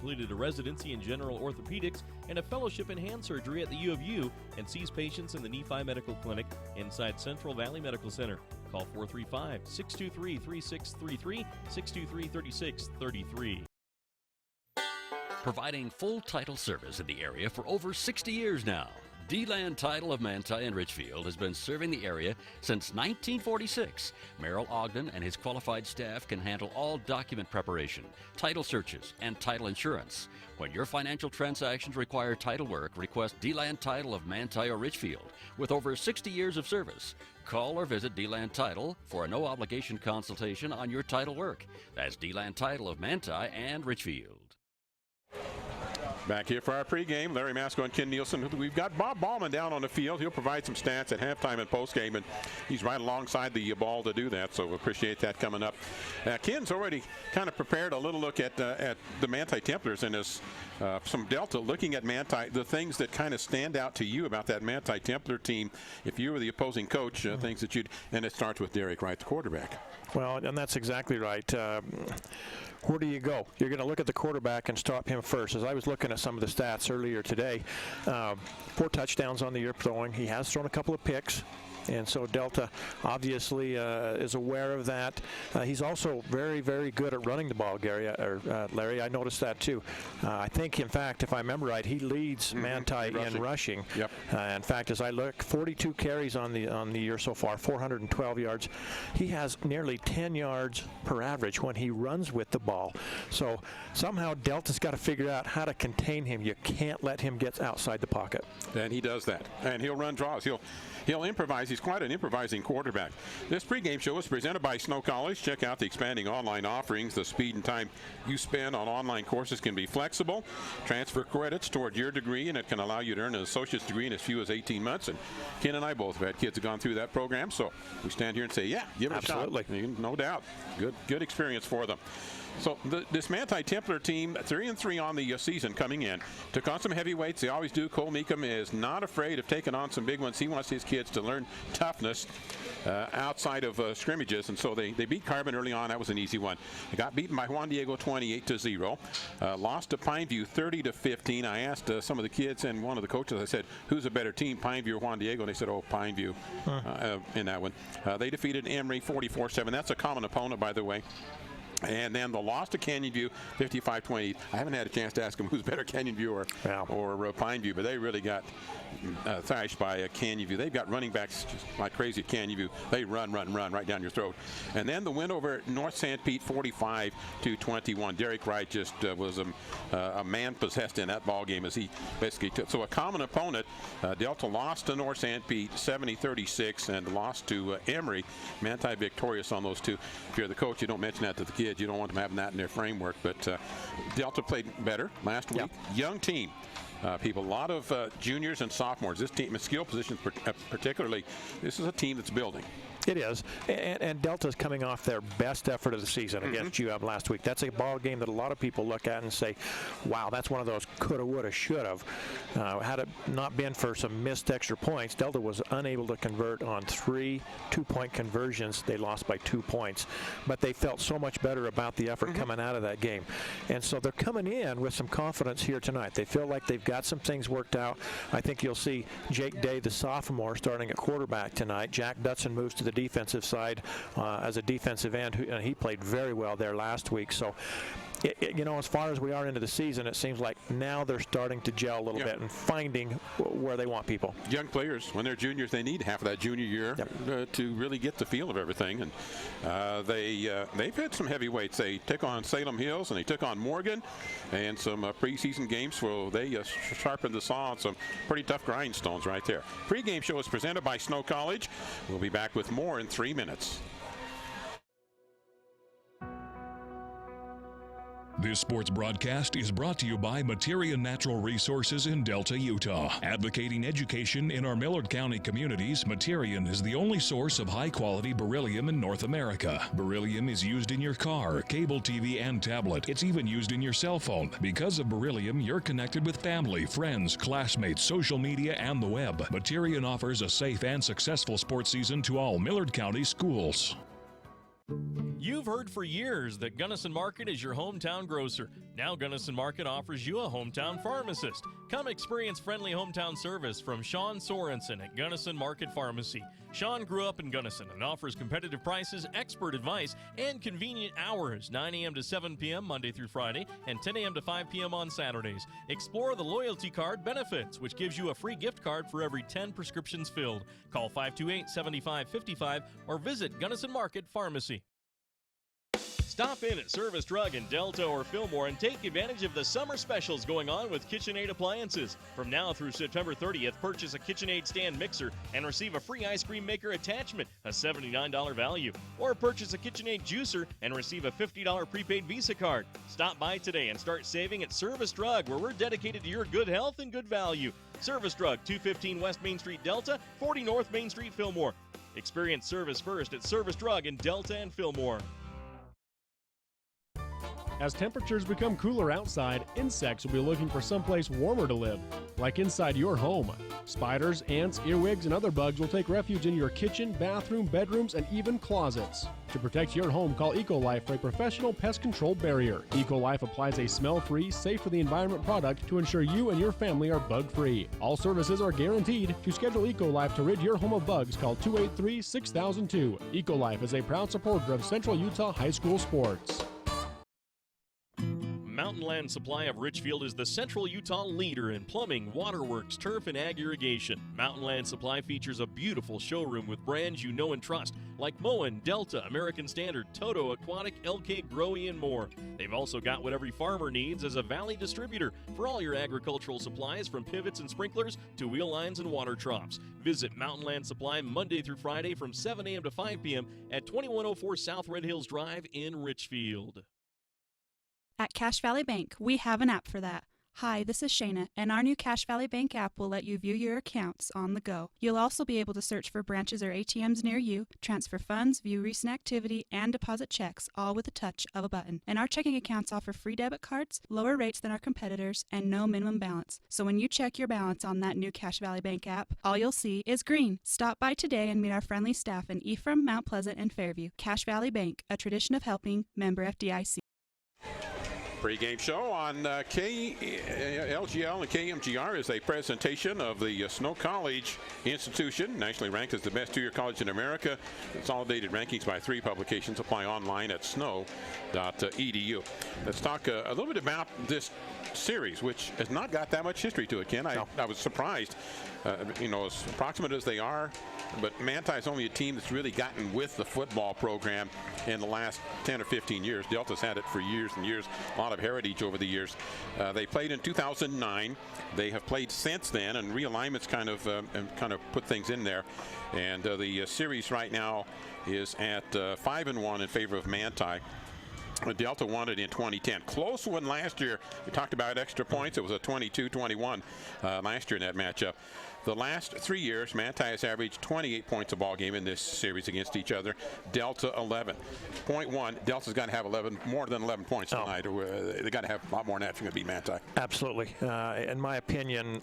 completed a residency in general orthopedics and a fellowship in hand surgery at the U of U and sees patients in the Nephi Medical Clinic inside Central Valley Medical Center. Call 435-623-3633, 623-3633. Providing full title service in the area for over 60 years now. D-Land Title of Manti and Richfield has been serving the area since 1946. Merrill Ogden and his qualified staff can handle all document preparation, title searches, and title insurance. When your financial transactions require title work, request D-Land Title of Manti or Richfield. With over 60 years of service, call or visit D-Land Title for a no-obligation consultation on your title work. That's D-Land Title of Manti and Richfield. Back here for our pregame, Larry Masco and Ken Nielsen. We've got Bob Ballman down on the field. He'll provide some stats at halftime and postgame, and he's right alongside the ball to do that, so we appreciate that coming up. Ken's already kind of prepared a little look at the Manti Templars and his some Delta, looking at Manti, the things that kind of stand out to you about that Manti Templar team, if you were the opposing coach, things that you'd, and it starts with Derek Wright, the quarterback. Well, and that's exactly right. Where do you go? You're going to look at the quarterback and stop him first. As I was looking at some of the stats earlier today, 4 touchdowns on the year throwing. He has thrown a couple of picks. And so Delta obviously is aware of that. He's also very, very good at running the ball, Larry. I noticed that too. I think, in fact, if I remember right, he leads Manti in rushing. Yep. In fact, as I look, 42 carries on the year so far, 412 yards. He has nearly 10 yards per average when he runs with the ball. So somehow Delta's got to figure out how to contain him. You can't let him get outside the pocket. And he does that. And he'll run draws. He'll improvise. He's quite an improvising quarterback. This pregame show is presented by Snow College. Check out the expanding online offerings. The speed and time you spend on online courses can be flexible. Transfer credits toward your degree, and it can allow you to earn an associate's degree in as few as 18 months. And Ken and I both have had kids who have gone through that program, so we stand here and say, yeah, give it a shot. No doubt. Good experience for them. So this Manti Templar team, 3-3 on the season coming in, took on some heavyweights. They always do. Cole Meekum is not afraid of taking on some big ones. He wants his kids to learn toughness outside of scrimmages, and so they beat Carbon early on. That was an easy one. They got beaten by Juan Diego 28-0. Lost to Pineview 30-15. I asked some of the kids and one of the coaches, I said, who's a better team, Pineview or Juan Diego? And they said, oh, Pineview in that one. They defeated Emory 44-7. That's a common opponent, by the way. And then the loss to Canyon View, 55-28. I haven't had a chance to ask them who's better, Canyon View or Pineview, but they really got thrashed by Canyon View. They've got running backs just like crazy at Canyon View. They run right down your throat. And then the win over North St. Pete, 45-21. Derek Wright just was a man possessed in that ball game as he basically took. So a common opponent. Delta lost to North St. Pete, 70-36, and lost to Emory. Manti victorious on those two. If you're the coach, you don't mention that to the kids. You don't want them having that in their framework, but Delta played better last week. Young team. People, a lot of juniors and sophomores. This team, in skill positions particularly, this is a team that's building. It is, and Delta's coming off their best effort of the season against UM last week. That's a ball game that a lot of people look at and say, wow, that's one of those coulda, woulda, shoulda. Had it not been for some missed extra points, Delta was unable to convert on 3 two-point conversions. They lost by 2 points, but they felt so much better about the effort coming out of that game. And so they're coming in with some confidence here tonight. They feel like they've got some things worked out. I think you'll see Jake Day, the sophomore, starting at quarterback tonight. Jack Dutson moves to the defensive side as a defensive end, and he played very well there last week. So, as far as we are into the season, it seems like now they're starting to gel a little bit and finding where they want people. Young players, when they're juniors, they need half of that junior year to really get the feel of everything. And they've had some heavyweights. They took on Salem Hills and they took on Morgan, and some preseason games where they sharpened the saw on some pretty tough grindstones right there. Pre-game show is presented by Snow College. We'll be back with more in 3 minutes. This sports broadcast is brought to you by Materia Natural Resources in Delta, Utah. Advocating education in our Millard County communities, Materian is the only source of high-quality beryllium in North America. Beryllium is used in your car, cable TV, and tablet. It's even used in your cell phone. Because of beryllium, you're connected with family, friends, classmates, social media, and the web. Materian offers a safe and successful sports season to all Millard County schools. You've heard for years that Gunnison Market is your hometown grocer. Now Gunnison Market offers you a hometown pharmacist. Come experience friendly hometown service from Sean Sorensen at Gunnison Market Pharmacy. Sean grew up in Gunnison and offers competitive prices, expert advice, and convenient hours, 9 a.m. to 7 p.m. Monday through Friday and 10 a.m. to 5 p.m. on Saturdays. Explore the loyalty card benefits, which gives you a free gift card for every 10 prescriptions filled. Call 528-7555 or visit Gunnison Market Pharmacy. Stop in at Service Drug in Delta or Fillmore and take advantage of the summer specials going on with KitchenAid appliances. From now through September 30th, purchase a KitchenAid stand mixer and receive a free ice cream maker attachment, a $79 value. Or purchase a KitchenAid juicer and receive a $50 prepaid Visa card. Stop by today and start saving at Service Drug, where we're dedicated to your good health and good value. Service Drug, 215 West Main Street, Delta, 40 North Main Street, Fillmore. Experience service first at Service Drug in Delta and Fillmore. As temperatures become cooler outside, insects will be looking for someplace warmer to live, like inside your home. Spiders, ants, earwigs, and other bugs will take refuge in your kitchen, bathroom, bedrooms, and even closets. To protect your home, call EcoLife for a professional pest control barrier. EcoLife applies a smell-free, safe-for-the-environment product to ensure you and your family are bug-free. All services are guaranteed. To schedule EcoLife to rid your home of bugs, call 283-6002. EcoLife is a proud supporter of Central Utah High School sports. Mountain Land Supply of Richfield is the Central Utah leader in plumbing, waterworks, turf, and ag irrigation. Mountain Land Supply features a beautiful showroom with brands you know and trust, like Moen, Delta, American Standard, Toto, Aquatic, LK, Growy, and more. They've also got what every farmer needs as a Valley distributor for all your agricultural supplies, from pivots and sprinklers to wheel lines and water troughs. Visit Mountain Land Supply Monday through Friday from 7 a.m. to 5 p.m. at 2104 South Red Hills Drive in Richfield. At Cache Valley Bank, we have an app for that. Hi, this is Shayna, and our new Cache Valley Bank app will let you view your accounts on the go. You'll also be able to search for branches or ATMs near you, transfer funds, view recent activity, and deposit checks, all with a touch of a button. And our checking accounts offer free debit cards, lower rates than our competitors, and no minimum balance. So when you check your balance on that new Cache Valley Bank app, all you'll see is green. Stop by today and meet our friendly staff in Ephraim, Mount Pleasant, and Fairview. Cache Valley Bank, a tradition of helping, member FDIC. Pre-game show on KLGL and KMGR is a presentation of the Snow College Institution, nationally ranked as the best two-year college in America. Consolidated rankings by 3 publications. Apply online at snow.edu. Let's talk a little bit about this series, which has not got that much history to it, Ken. I was surprised, as approximate as they are, but Manti is only a team that's really gotten with the football program in the last 10 or 15 years. Delta's had it for years and years, a lot of heritage over the years. They played in 2009. They have played since then, and realignments kind of put things in there. And the series right now is at 5-1 in favor of Manti. Delta won it in 2010. Close one last year. We talked about extra points. It was a 22-21 last year in that matchup. The last 3 years, Manti has averaged 28 points a ball game in this series against each other. Delta 11. Point one, Delta's got to have more than 11 points tonight. Or they got to have a lot more than that if you're going to beat Manti. Absolutely. In my opinion,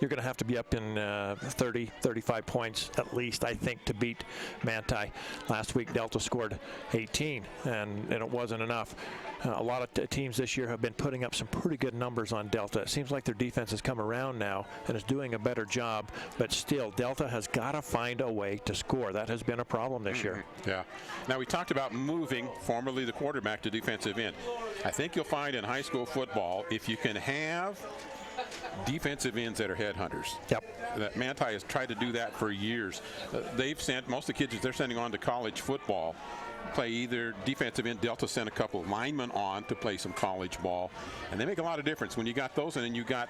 you're going to have to be up in 30, 35 points at least, I think, to beat Manti. Last week, Delta scored 18, and it wasn't enough. A lot of teams this year have been putting up some pretty good numbers on Delta. It seems like their defense has come around now and is doing a better job, but still, Delta has got to find a way to score. That has been a problem this year. Yeah. Now, we talked about moving formerly the quarterback to defensive end. I think you'll find in high school football, if you can have defensive ends that are headhunters. Yep. That Manti has tried to do that for years. They've sent most of the kids that they're sending on to college football play either defensive end. Delta sent a couple of linemen on to play some college ball, and they make a lot of difference when you got those, and then you got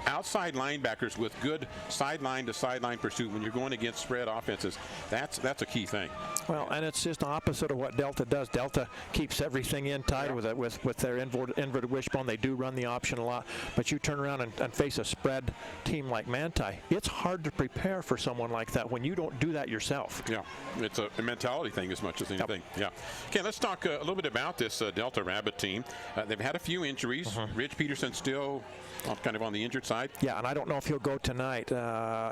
outside linebackers with good sideline to sideline pursuit when you're going against spread offenses. That's a key thing. Well, and it's just opposite of what Delta does. Delta keeps everything in tight with their inverted wishbone. They do run the option a lot, but you turn around and face a spread team like Manti. It's hard to prepare for someone like that when you don't do that yourself. Yeah, it's a mentality thing as much as anything. Yep. Yeah. Okay, let's talk a little bit about this Delta Rabbit team. They've had a few injuries. Rich Peterson still kind of on the injured side. Yeah, and I don't know if he'll go tonight.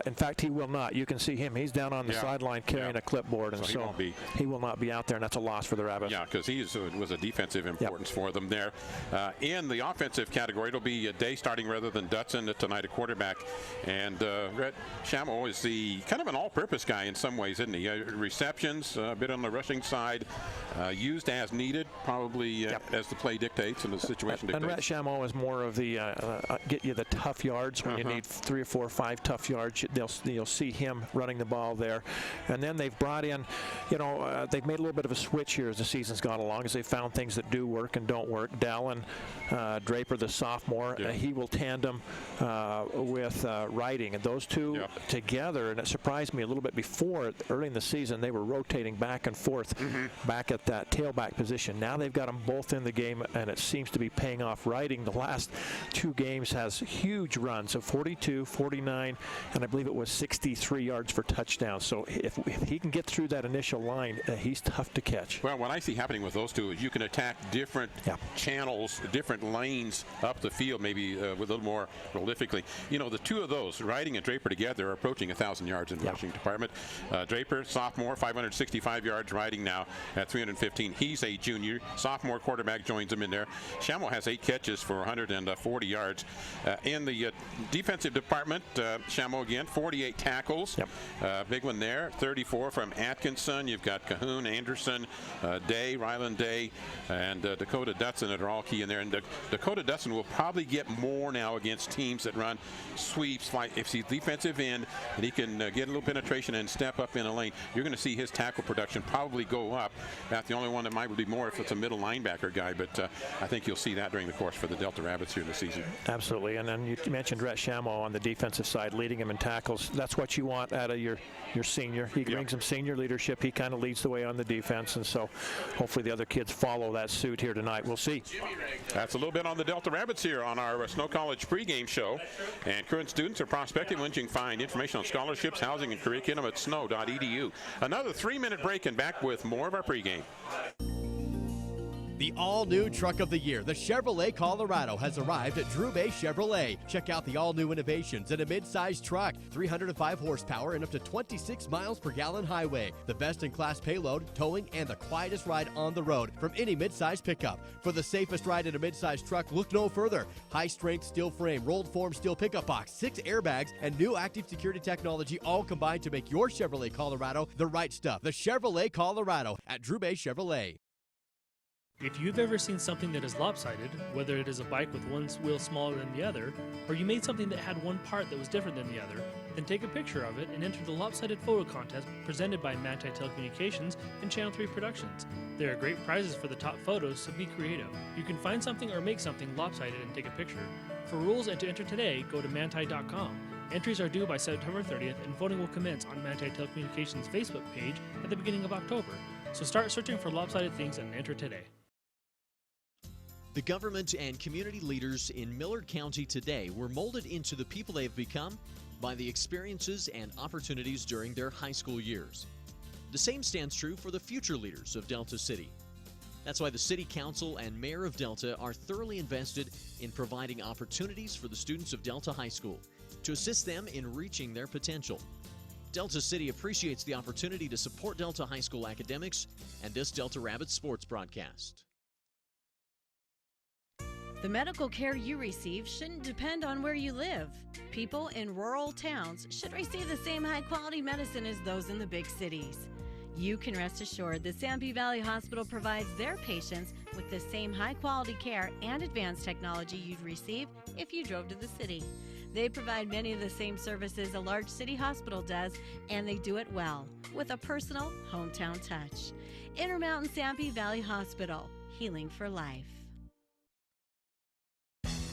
In fact, he will not. You can see him. He's down on the sideline carrying a clipboard, and so he will not be out there, and that's a loss for the Rabbits. Yeah, because he was a defensive importance for them there. In the offensive category, it'll be Day starting rather than Dutson tonight at quarterback. And Rhett Shamo is the kind of an all-purpose guy in some ways, isn't he? Receptions, a bit on the rushing side, used as needed, probably as the play dictates and the situation dictates. And Rhett Shamo is more of the get you the tough yards when you need 3 or 4 or 5 tough yards. You'll see him running the ball there. And then they've brought in, they've made a little bit of a switch here as the season's gone along, as they found things that do work and don't work. Dallin Draper, the sophomore, he will tandem with Writing, and those two together, and it surprised me a little bit before, early in the season, they were rotating back and forth back at that tailback position. Now they've got them both in the game, and it seems to be paying off. Writing, the last 2 games, has huge runs of 42, 49, and I believe it was 63 yards for touchdowns. So if he can get through that initial line, he's tough to catch. Well, what I see happening with those two is you can attack different channels, different lanes up the field, maybe with a little more prolifically. The two of those, Writing and Draper together, are approaching 1,000 yards in the rushing department. Draper, sophomore, 565 yards, Writing now at 315. He's a junior. Sophomore quarterback joins him in there. Shamo has 8 catches for 140 yards. In the defensive department, Shamo again, 48 tackles. Big one there. 34 from Atkinson. You've got Cahoon, Anderson, Day, Ryland Day, and Dakota Dutson that are all key in there. And Dakota Dutson will probably get more now against teams that run sweeps. Like if he's defensive end and he can get a little penetration and step up in a lane, you're going to see his tackle production probably go up. That's the only one that might be more if it's a middle linebacker guy, but I think you'll see that during the course for the Delta Rabbits here this season. Absolutely, and then you mentioned Rhett Shamo on the defensive side, leading him in tackles. That's what you want out of your senior. He brings some senior leadership. He kind of leads the way on the defense, and so hopefully the other kids follow that suit here tonight. We'll see. That's a little bit on the Delta Rabbits here on our Snow College pregame show. And current students are prospecting when you can find information on scholarships, housing, and curriculum at snow.edu. Another 3-minute break and back with more of our pregame. The all-new truck of the year, the Chevrolet Colorado, has arrived at Drew Bay Chevrolet. Check out the all-new innovations in a mid-size truck, 305 horsepower and up to 26 miles per gallon highway. The best-in-class payload, towing, and the quietest ride on the road from any mid-size pickup. For the safest ride in a mid-size truck, look no further. High-strength steel frame, rolled form steel pickup box, 6 airbags, and new active security technology, all combined to make your Chevrolet Colorado the right stuff. The Chevrolet Colorado at Drew Bay Chevrolet. If you've ever seen something that is lopsided, whether it is a bike with one wheel smaller than the other, or you made something that had one part that was different than the other, then take a picture of it and enter the Lopsided Photo Contest presented by Manti Telecommunications and Channel 3 Productions. There are great prizes for the top photos, so be creative. You can find something or make something lopsided and take a picture. For rules and to enter today, go to manti.com. Entries are due by September 30th, and voting will commence on Manti Telecommunications' Facebook page at the beginning of October. So start searching for lopsided things and enter today. The government and community leaders in Millard County today were molded into the people they have become by the experiences and opportunities during their high school years. The same stands true for the future leaders of Delta City. That's why the City Council and Mayor of Delta are thoroughly invested in providing opportunities for the students of Delta High School to assist them in reaching their potential. Delta City appreciates the opportunity to support Delta High School academics and this Delta Rabbits sports broadcast. The medical care you receive shouldn't depend on where you live. People in rural towns should receive the same high-quality medicine as those in the big cities. You can rest assured that Sanpete Valley Hospital provides their patients with the same high-quality care and advanced technology you'd receive if you drove to the city. They provide many of the same services a large city hospital does, and they do it well, with a personal, hometown touch. Intermountain Sanpete Valley Hospital, healing for life.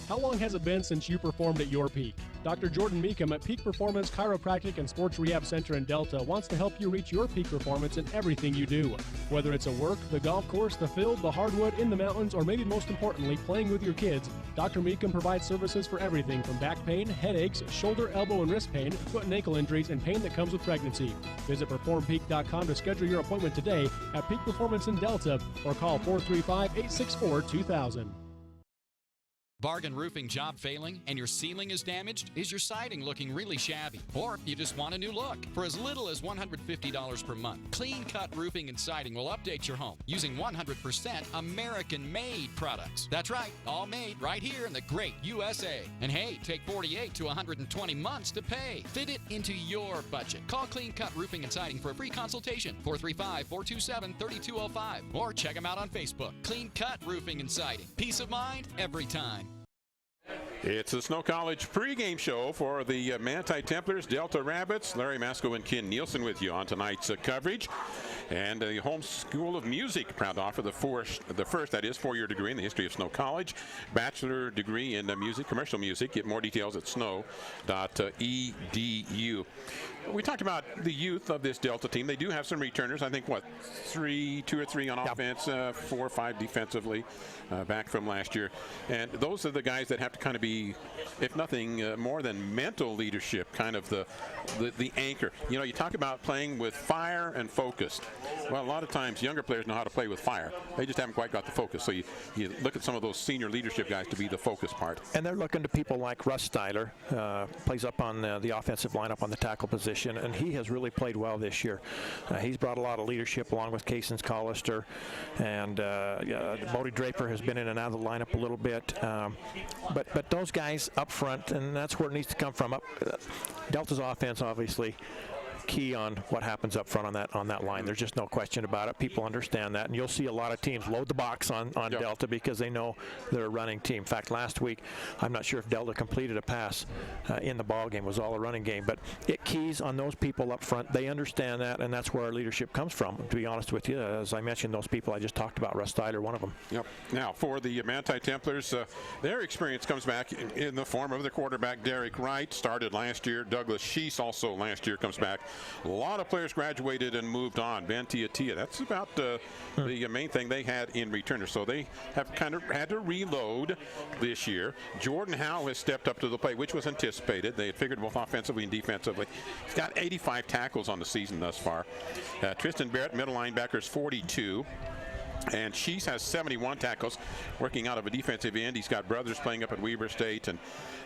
How long has it been since you performed at your peak? Dr. Jordan Meekum at Peak Performance Chiropractic and Sports Rehab Center in Delta wants to help you reach your peak performance in everything you do. Whether it's at work, the golf course, the field, the hardwood, in the mountains, or maybe most importantly, playing with your kids, Dr. Meekum provides services for everything from back pain, headaches, shoulder, elbow, and wrist pain, foot and ankle injuries, and pain that comes with pregnancy. Visit PerformPeak.com to schedule your appointment today at Peak Performance in Delta or call 435-864-2000. Bargain roofing job failing and your ceiling is damaged? Is your siding looking really shabby? Or you just want a new look? For as little as $150 per month, Clean Cut Roofing and Siding will update your home using 100% American-made products. That's right, all made right here in the great USA. And hey, take 48 to 120 months to pay. Fit it into your budget. Call Clean Cut Roofing and Siding for a free consultation, 435-427-3205. Or check them out on Facebook. Clean Cut Roofing and Siding. Peace of mind every time. It's the Snow College pregame show for the Manti Templars, Delta Rabbits. Larry Masco and Ken Nielsen with you on tonight's coverage. And the Home School of Music, proud to offer the first, that is, four-year degree in the history of Snow College. Bachelor degree in music, commercial music. Get more details at snow.edu. We talked about the youth of this Delta team. They do have some returners. I think, two or three on offense, 4 or 5 defensively, back from last year. And those are the guys that have to kind of be, if nothing more than mental leadership, kind of the anchor. You know, you talk about playing with fire and focus. Well, a lot of times younger players know how to play with fire. They just haven't quite got the focus. So you look at some of those senior leadership guys to be the focus part. And they're looking to people like Russ Styler, plays up on the offensive lineup on the tackle position, and he has really played well this year. He's brought a lot of leadership along with Cason's Collister, and Bodie Draper has been in and out of the lineup a little bit. But those guys up front, and that's where it needs to come from. Delta's offense, obviously, key on what happens up front on that line. There's just no question about it. People understand that, and you'll see a lot of teams load the box on Delta because they know they're a running team. In fact, last week, I'm not sure if Delta completed a pass in the ball game. It was all a running game, but it keys on those people up front. They understand that, and that's where our leadership comes from, to be honest with you. As I mentioned, those people I just talked about, Russ Styler, one of them. Yep. Now, for the Manti Templars, their experience comes back in the form of the quarterback, Derek Wright, started last year. Douglas Sheese also last year comes back. A lot of players graduated and moved on. Ben Tiatia, that's about the main thing they had in returners. So they have kind of had to reload this year. Jordan Howe has stepped up to the plate, which was anticipated. They had figured both offensively and defensively. He's got 85 tackles on the season thus far. Tristan Barrett, middle linebacker, is 42. And Sheese has 71 tackles, working out of a defensive end. He's got brothers playing up at Weber State. And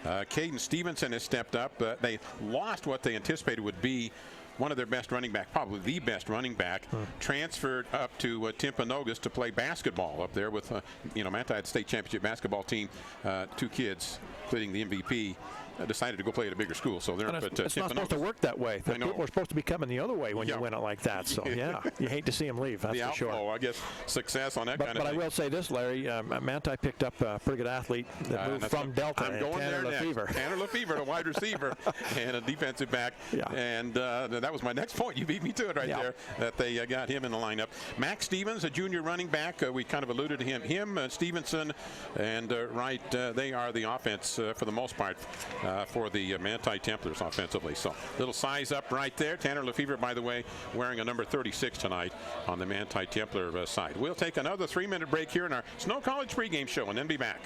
Caden Stevenson has stepped up. They lost what they anticipated would be one of their best running back, probably the best running back, transferred up to Timpanogos to play basketball up there with, Manti had state championship basketball team, 2 kids, including the MVP. Decided to go play at a bigger school, so they're up at it's not supposed to work that way. We're supposed to be coming the other way when you win it like that. So yeah, you hate to see them leave. That's for sure. I guess success on that kind of thing. But I will say this, Larry, Manti picked up a pretty good athlete that moved from Delta. I'm going Tanner there Lefevre. next. Tanner Lefevre, a wide receiver and a defensive back. Yeah. And that was my next point. You beat me to it there. That they got him in the lineup. Max Stevens, a junior running back. We kind of alluded to him. Stevenson, and Wright. They are the offense for the most part for the Manti Templars offensively. So little size up right there. Tanner Lefevre, by the way, wearing a number 36 tonight on the Manti Templar side. We'll take another 3-minute break here in our Snow College pregame show and then be back.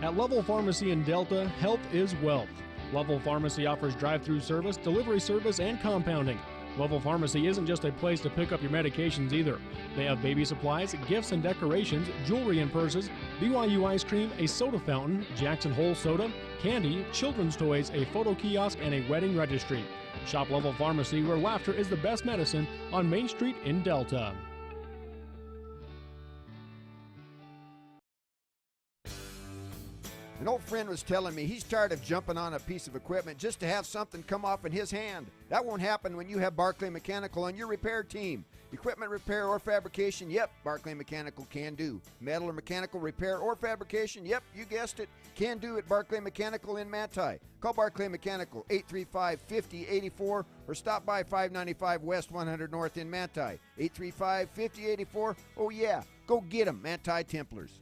At Level Pharmacy in Delta, health is wealth. Level Pharmacy offers drive-through service, delivery service, and compounding. Level Pharmacy isn't just a place to pick up your medications either. They have baby supplies, gifts and decorations, jewelry and purses, BYU ice cream, a soda fountain, Jackson Hole soda, candy, children's toys, a photo kiosk, and a wedding registry. Shop Level Pharmacy, where laughter is the best medicine, on Main Street in Delta. An old friend was telling me he's tired of jumping on a piece of equipment just to have something come off in his hand. That won't happen when you have Barclay Mechanical on your repair team. Equipment repair or fabrication, yep, Barclay Mechanical can do. Metal or mechanical repair or fabrication, yep, you guessed it, can do at Barclay Mechanical in Manti. Call Barclay Mechanical 835-5084 or stop by 595 West 100 North in Manti. 835-5084, oh yeah, go get them, Manti Templars.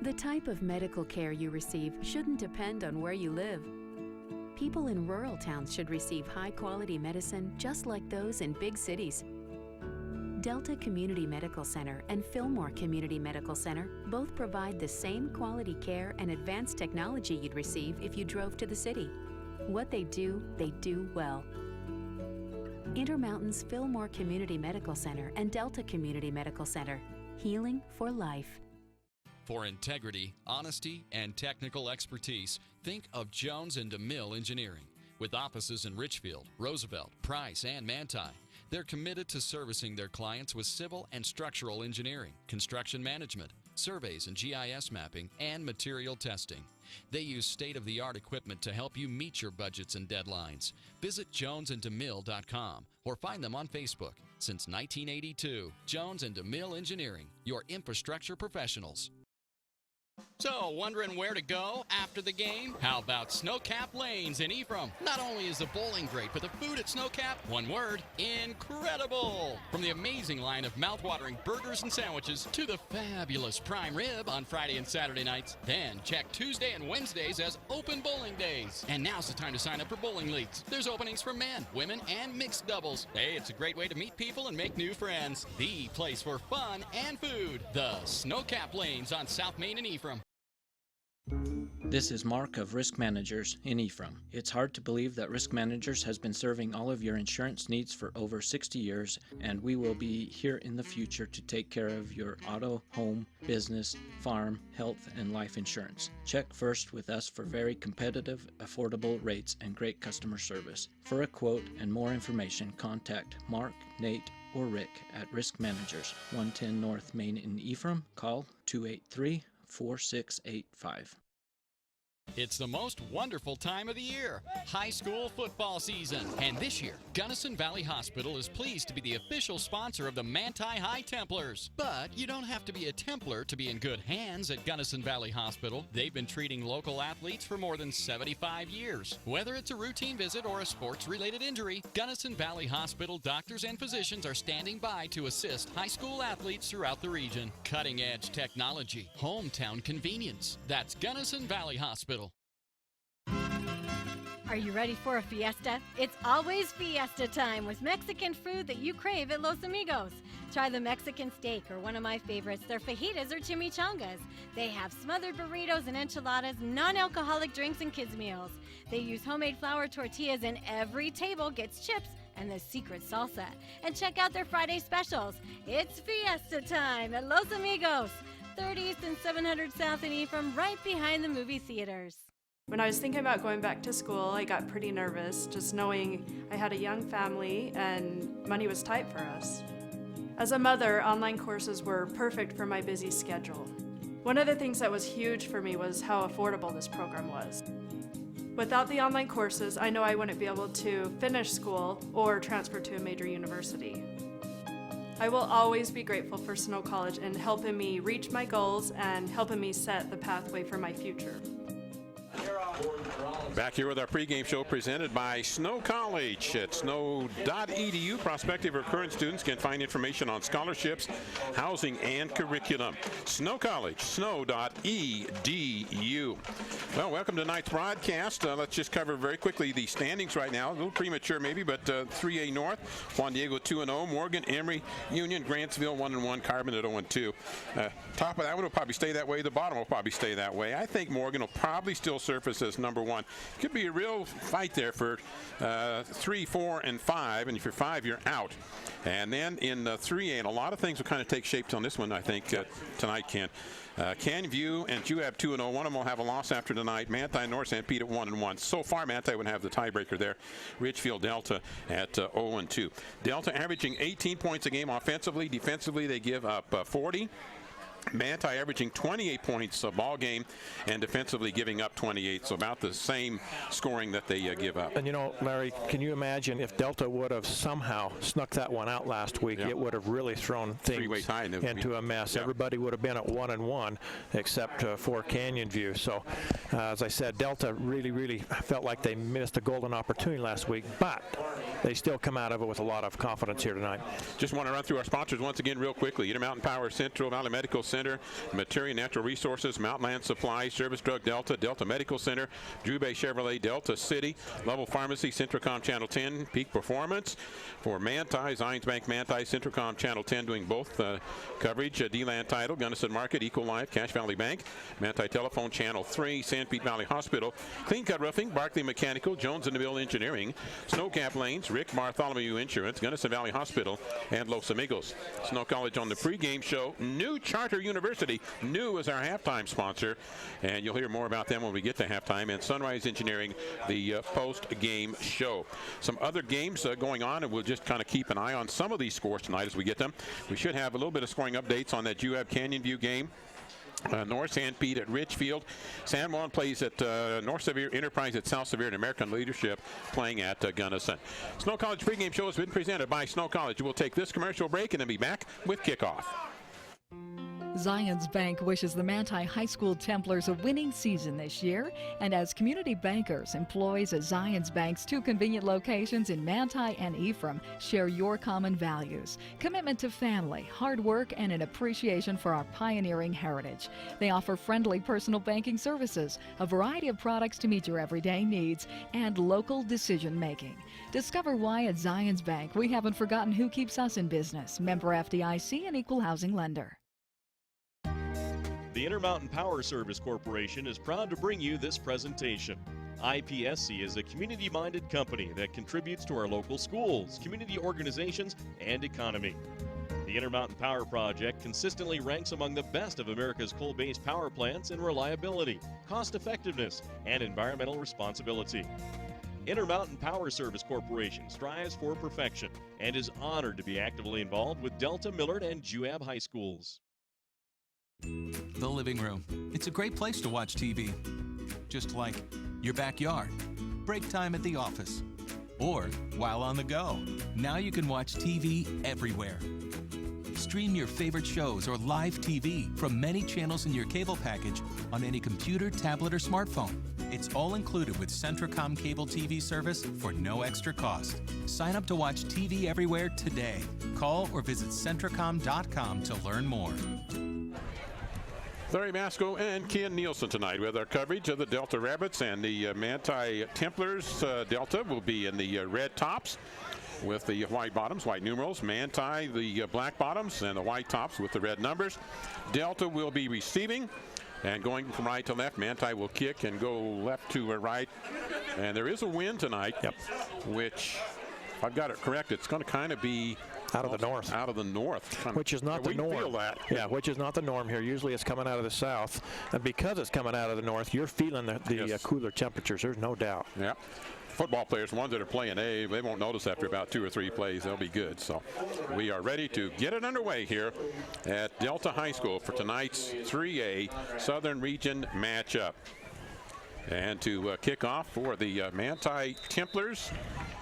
The type of medical care you receive shouldn't depend on where you live. People in rural towns should receive high-quality medicine just like those in big cities. Delta Community Medical Center and Fillmore Community Medical Center both provide the same quality care and advanced technology you'd receive if you drove to the city. What they do well. Intermountain's Fillmore Community Medical Center and Delta Community Medical Center. Healing for life. For integrity, honesty, and technical expertise, think of Jones & DeMille Engineering. With offices in Richfield, Roosevelt, Price, and Manti, they're committed to servicing their clients with civil and structural engineering, construction management, surveys and GIS mapping, and material testing. They use state-of-the-art equipment to help you meet your budgets and deadlines. Visit jonesandemille.com or find them on Facebook. Since 1982, Jones & DeMille Engineering, your infrastructure professionals. So, wondering where to go after the game? How about Snowcap Lanes in Ephraim? Not only is the bowling great, but the food at Snowcap, one word, incredible! From the amazing line of mouth-watering burgers and sandwiches to the fabulous prime rib on Friday and Saturday nights. Then check Tuesday and Wednesdays as open bowling days. And now's the time to sign up for bowling leagues. There's openings for men, women, and mixed doubles. Hey, it's a great way to meet people and make new friends. The place for fun and food. The Snowcap Lanes on South Main in Ephraim. This is Mark of Risk Managers in Ephraim. It's hard to believe that Risk Managers has been serving all of your insurance needs for over 60 years, and we will be here in the future to take care of your auto, home, business, farm, health, and life insurance. Check first with us for very competitive, affordable rates and great customer service. For a quote and more information, contact Mark, Nate, or Rick at Risk Managers, 110 North Main in Ephraim. Call 283-4685. It's the most wonderful time of the year, high school football season. And this year, Gunnison Valley Hospital is pleased to be the official sponsor of the Manti High Templars. But you don't have to be a Templar to be in good hands at Gunnison Valley Hospital. They've been treating local athletes for more than 75 years. Whether it's a routine visit or a sports-related injury, Gunnison Valley Hospital doctors and physicians are standing by to assist high school athletes throughout the region. Cutting-edge technology, hometown convenience. That's Gunnison Valley Hospital. Are you ready for a fiesta? It's always fiesta time with Mexican food that you crave at Los Amigos. Try the Mexican steak or one of my favorites, their fajitas or chimichangas. They have smothered burritos and enchiladas, non-alcoholic drinks, and kids' meals. They use homemade flour tortillas, and every table gets chips and the secret salsa. And check out their Friday specials. It's fiesta time at Los Amigos, 3rd East and 700 South in Ephraim, right behind the movie theaters. When I was thinking about going back to school, I got pretty nervous, just knowing I had a young family and money was tight for us. As a mother, online courses were perfect for my busy schedule. One of the things that was huge for me was how affordable this program was. Without the online courses, I know I wouldn't be able to finish school or transfer to a major university. I will always be grateful for Snow College in helping me reach my goals and helping me set the pathway for my future. Back here with our pregame show presented by Snow College at snow.edu. Prospective or current students can find information on scholarships, housing, and curriculum. Snow College, snow.edu. Well, welcome to tonight's broadcast. Let's just cover very quickly the standings right now. A little premature maybe, but 3A North, Juan Diego 2-0, Morgan, Emory, Union, Grantsville 1-1, Carbon at 0-2. Top of that one will probably stay that way. The bottom will probably stay that way. I think Morgan will probably still surface as number one. Could be a real fight there for 3, 4, and 5, and if you're 5, you're out. And then in 3A, and a lot of things will kind of take shape on this one, I think, tonight, Ken. Canview and Juab 2-0. One of them will have a loss after tonight. Manti and North St. Pete at 1-1. So far, Manti would have the tiebreaker there. Richfield Delta at 0-2. Delta averaging 18 points a game offensively. Defensively, they give up 40. Manti averaging 28 points a ball game and defensively giving up 28, so about the same scoring that they give up. And you know, Larry, can you imagine if Delta would have somehow snuck that one out last week? It would have really thrown things into a mess. Everybody would have been at 1-1 except for Canyon View. So as I said, Delta really felt like they missed a golden opportunity last week, but they still come out of it with a lot of confidence here tonight. Just want to run through our sponsors once again real quickly. Intermountain Power, Central Valley Medical Center, Materia Natural Resources, Mountainland Supply, Service Drug Delta, Delta Medical Center, Drew Bay Chevrolet, Delta City, Level Pharmacy, CentraCom Channel 10, Peak Performance. For Manti, Zions Bank Manti, CentraCom Channel 10 doing both coverage. D-Land Title, Gunnison Market, Eco Life, Cache Valley Bank, Manti Telephone Channel 3, San Pete Valley Hospital, Clean Cut Roofing, Barclay Mechanical, Jones and DeMille Engineering, Snowcap Lanes, Rick Bartholomew Insurance, Gunnison Valley Hospital, and Los Amigos. Snow College on the pregame show. New Charter University, new is our halftime sponsor, and you'll hear more about them when we get to halftime. And Sunrise Engineering, the post-game show. Some other games going on, and we'll just kind of keep an eye on some of these scores tonight as we get them. We should have a little bit of scoring updates on that UAB Canyon View game. North San Pete at Richfield. San Juan plays at North Sevier, Enterprise at South Sevier, and American Leadership playing at Gunnison. Snow College pregame show has been presented by Snow College. We'll take this commercial break and then be back with Kickoff. Zions Bank wishes the Manti High School Templars a winning season this year, and as community bankers, employees at Zions Bank's 2 convenient locations in Manti and Ephraim share your common values: commitment to family, hard work, and an appreciation for our pioneering heritage. They offer friendly personal banking services, a variety of products to meet your everyday needs, and local decision making. Discover why at Zions Bank we haven't forgotten who keeps us in business. Member FDIC and equal housing lender. The Intermountain Power Service Corporation is proud to bring you this presentation. IPSC is a community-minded company that contributes to our local schools, community organizations, and economy. The Intermountain Power Project consistently ranks among the best of America's coal-based power plants in reliability, cost-effectiveness, and environmental responsibility. Intermountain Power Service Corporation strives for perfection and is honored to be actively involved with Delta, Millard, and Juab High Schools. The living room. It's a great place to watch TV. Just like your backyard, break time at the office, or while on the go. Now you can watch TV everywhere. Stream your favorite shows or live TV from many channels in your cable package on any computer, tablet, or smartphone. It's all included with CentraCom cable TV service for no extra cost. Sign up to watch TV everywhere today. Call or visit CentraCom.com to learn more. Larry Masco and Ken Nielsen tonight with our coverage of the Delta Rabbits and the Manti Templars. Delta will be in the red tops with the white bottoms, white numerals. Manti, the black bottoms, and the white tops with the red numbers. Delta will be receiving and going from right to left. Manti will kick and go left to right. And there is a wind tonight, which, if I've got it correct, it's going to kind of be out of the north. Out of the north. Which is not the norm. Feel that. Yeah, which is not the norm here. Usually it's coming out of the south. And because it's coming out of the north, you're feeling the cooler temperatures. There's no doubt. Yeah. Football players, ones that are playing A, they won't notice after about 2 or 3 plays. They'll be good. So we are ready to get it underway here at Delta High School for tonight's 3A Southern Region matchup. And to kick off for the Manti Templars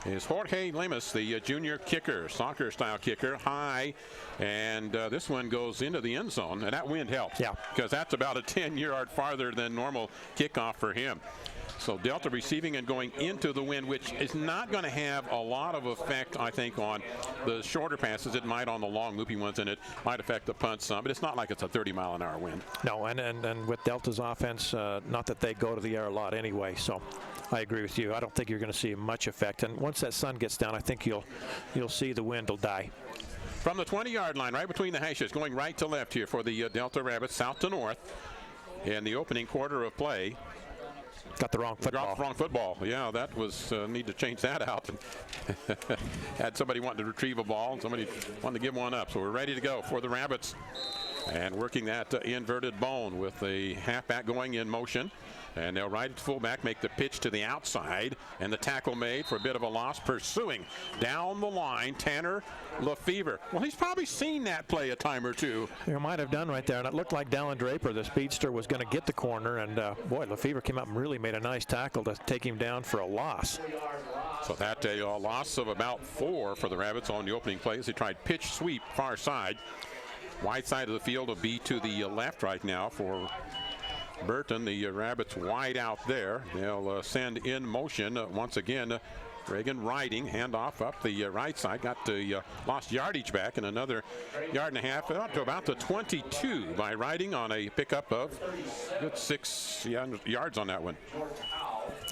is Jorge Lemus, the junior kicker, soccer-style kicker, high, and this one goes into the end zone, and that wind helps. Yeah. Because that's about a 10-yard farther than normal kickoff for him. So Delta receiving and going into the wind, which is not going to have a lot of effect, I think, on the shorter passes. It might on the long looping ones, and it might affect the punt some, but it's not like it's a 30-mile-an-hour wind. No, and with Delta's offense, not that they go to the air a lot anyway, so I agree with you. I don't think you're going to see much effect, and once that sun gets down, I think you'll see the wind will die. From the 20-yard line, right between the hashes, going right to left here for the Delta Rabbits, south to north, in the opening quarter of play. Got the wrong football. Dropped the wrong football. Yeah, that was need to change that out. Had somebody wanting to retrieve a ball, and somebody wanted to give one up. So we're ready to go for the Rabbits. And working that inverted bone with the halfback going in motion. And they'll ride to fullback, make the pitch to the outside, and the tackle made for a bit of a loss. Pursuing down the line, Tanner Lefevre. Well, he's probably seen that play a time or two. You might have done right there, and it looked like Dallin Draper, the speedster, was going to get the corner, and boy, Lefevre came up and really made a nice tackle to take him down for a loss. So that a loss of about 4 for the Rabbits on the opening play as they tried pitch sweep far side. Wide side of the field will be to the left right now for Burton. The Rabbits wide out there. They'll send in motion once again Reagan riding, handoff up the right side, got the lost yardage back, and another yard and a half up to about the 22 by riding on a pickup of good 6 yards on that one.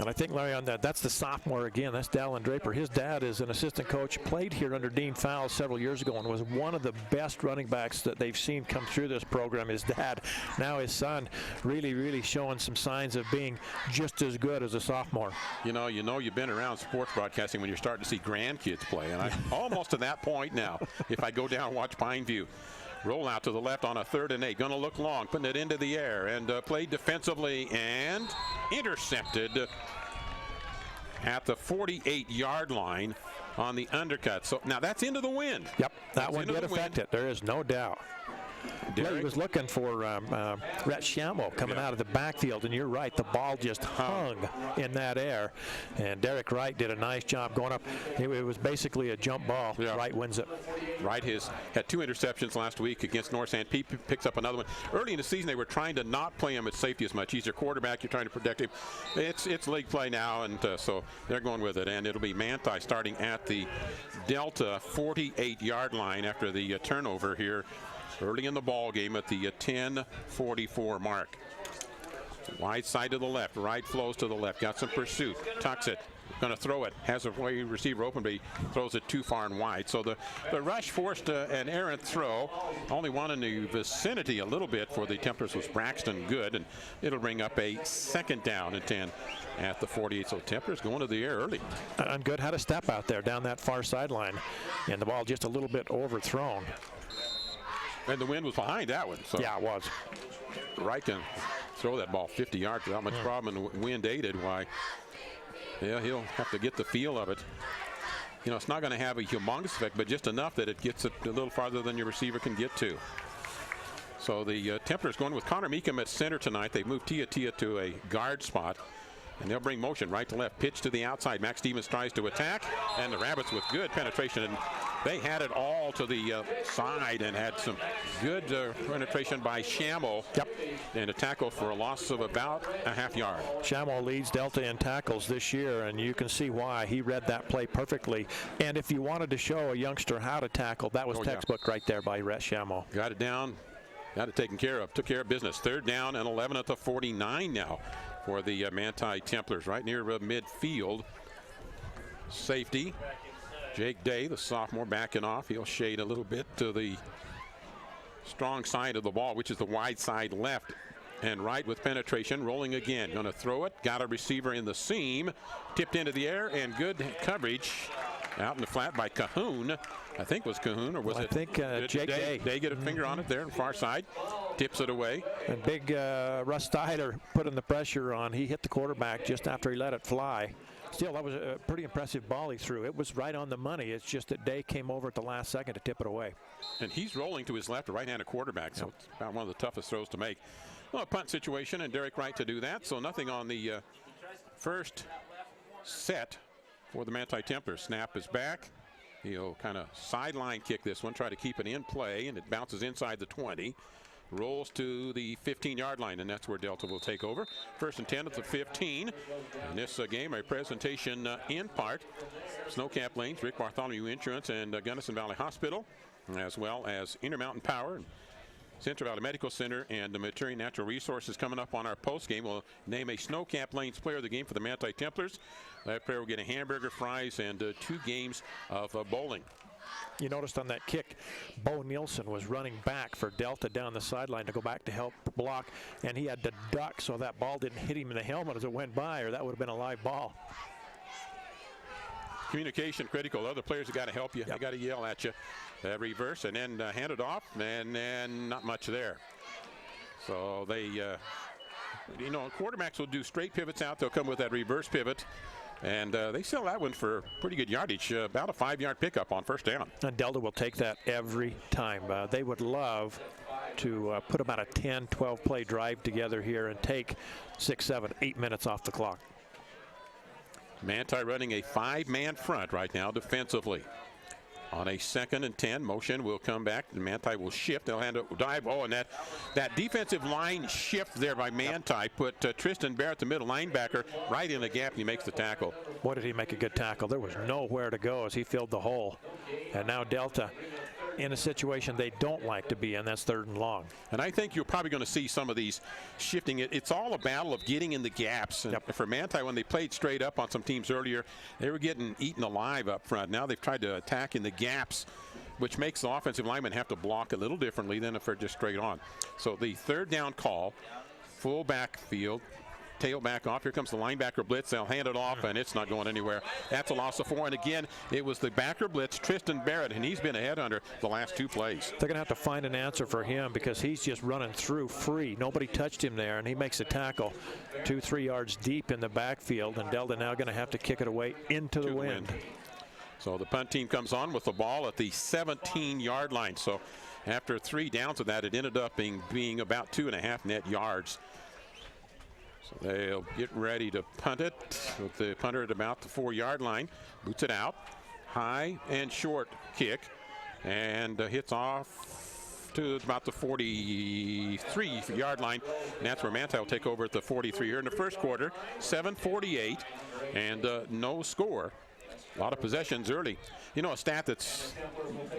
And I think, Larry, on that's the sophomore again. That's Dallin Draper. His dad is an assistant coach, played here under Dean Fowles several years ago, and was one of the best running backs that they've seen come through this program. His dad, now his son, really showing some signs of being just as good as a sophomore. You know, you've been around sports broadcasting when you're starting to see grandkids play, and I'm almost to that point now. If I go down and watch Pineview. Roll out to the left on a 3rd and 8. Going to look long, putting it into the air, and played defensively and intercepted at the 48-yard line on the undercut. So now that's into the wind. Yep, that one did affect it. There is no doubt. He was looking for Rhett Shamo coming out of the backfield, and you're right, the ball just hung in that air, and Derek Wright did a nice job going up. It was basically a jump ball. Wright wins it. Wright had 2 interceptions last week against North San Pete, picks up another one. Early in the season, they were trying to not play him at safety as much. He's your quarterback. You're trying to protect him. It's league play now, and so they're going with it, and it'll be Manti starting at the Delta 48-yard line after the turnover here early in the ball game at the 10:44 mark. Wide side to the left, right flows to the left, got some pursuit, tucks it, going to throw it, has a receiver open, but he throws it too far and wide. So the rush forced an errant throw. Only one in the vicinity a little bit for the Templars was Braxton Good, and it'll bring up a 2nd down and 10 at the 48. So Templars going to the air early. And Good had a step out there down that far sideline, and the ball just a little bit overthrown. And the wind was behind that one. So yeah, it was. Wright can throw that ball 50 yards without much problem, and the wind aided. Why? Yeah, he'll have to get the feel of it. You know, it's not going to have a humongous effect, but just enough that it gets it a little farther than your receiver can get to. So the Templars going with Connor Meekum at center tonight. They moved Tia to a guard spot, and they'll bring motion right to left. Pitch to the outside. Max Stevens tries to attack, and the Rabbits with good penetration. And they had it all to the side and had some good penetration by Shamo. Yep. And a tackle for a loss of about a half yard. Shamo leads Delta in tackles this year, and you can see why. He read that play perfectly. And if you wanted to show a youngster how to tackle, that was textbook right there by Rhett Shamo. Got it down. Got it taken care of. Took care of business. 3rd down and 11 at the 49 now for the Manti Templars, right near midfield. Safety. Jake Day, the sophomore, backing off. He'll shade a little bit to the strong side of the ball, which is the wide side left. And right with penetration, rolling again. Going to throw it. Got a receiver in the seam. Tipped into the air, and good coverage out in the flat by Cahoon. I think it was Cahoon, or was it? I think Jake Day. They get a finger on it there on the far side. Tips it away. And big Russ Tyler putting the pressure on. He hit the quarterback just after he let it fly. Still, that was a pretty impressive ball he threw. It was right on the money. It's just that Day came over at the last second to tip it away. And he's rolling to his left, a right-handed quarterback, so it's about one of the toughest throws to make. Well, a punt situation, and Derek Wright to do that, so nothing on the first set for the Manti Templars. Snap is back. He'll kind of sideline kick this one, try to keep it in play, and it bounces inside the 20. Rolls to the 15-yard line, and that's where Delta will take over. 1st and 10 at the 15. In this game, a presentation in part, Snowcap Lanes, Rick Bartholomew Insurance, and Gunnison Valley Hospital, as well as Intermountain Power, Central Valley Medical Center, and the Materi Natural Resources. Coming up on our post game, we'll name a Snowcap Lanes player of the game for the Manti Templars. That player will get a hamburger, fries, and 2 games of bowling. You noticed on that kick, Bo Nielsen was running back for Delta down the sideline to go back to help block, and he had to duck so that ball didn't hit him in the helmet as it went by, or that would have been a live ball. Communication critical. Other players have got to help you. They got to yell at you. Reverse and then hand it off, and then not much there. So they, you know, quarterbacks will do straight pivots out. They'll come with that reverse pivot. And they sell that one for pretty good yardage, about a 5-yard pickup on 1st down. And Delta will take that every time. They would love to put about a 10, 12 play drive together here and take 6, 7, 8 minutes off the clock. Manti running a 5-man front right now defensively. On a 2nd and 10, motion will come back. The Manti will shift. They'll hand it, dive. Oh, and that defensive line shift there by Manti put Tristan Barrett, the middle linebacker, right in the gap, and he makes the tackle. Boy, did he make a good tackle. There was nowhere to go as he filled the hole. And now Delta in a situation they don't like to be in. That's 3rd and long. And I think you're probably going to see some of these shifting. It's all a battle of getting in the gaps. And for Manti, when they played straight up on some teams earlier, they were getting eaten alive up front. Now they've tried to attack in the gaps, which makes the offensive linemen have to block a little differently than if they're just straight on. So the 3rd down call, full backfield. Tailback off. Here comes the linebacker blitz. They'll hand it off, and it's not going anywhere. That's a loss of 4. And again, it was the backer blitz, Tristan Barrett, and he's been a headhunter the last 2 plays. They're going to have to find an answer for him because he's just running through free. Nobody touched him there, and he makes a tackle 2-3 yards deep in the backfield, and Delta now going to have to kick it away into the wind. So the punt team comes on with the ball at the 17-yard line. So after 3 downs of that, it ended up being about 2.5 net yards. So they'll get ready to punt it with the punter at about the 4-yard line. Boots it out. High and short kick. And hits off to about the 43-yard line. And that's where Manti will take over at the 43 here in the first quarter. 7:48 and no score. A lot of possessions early. You know, a stat that's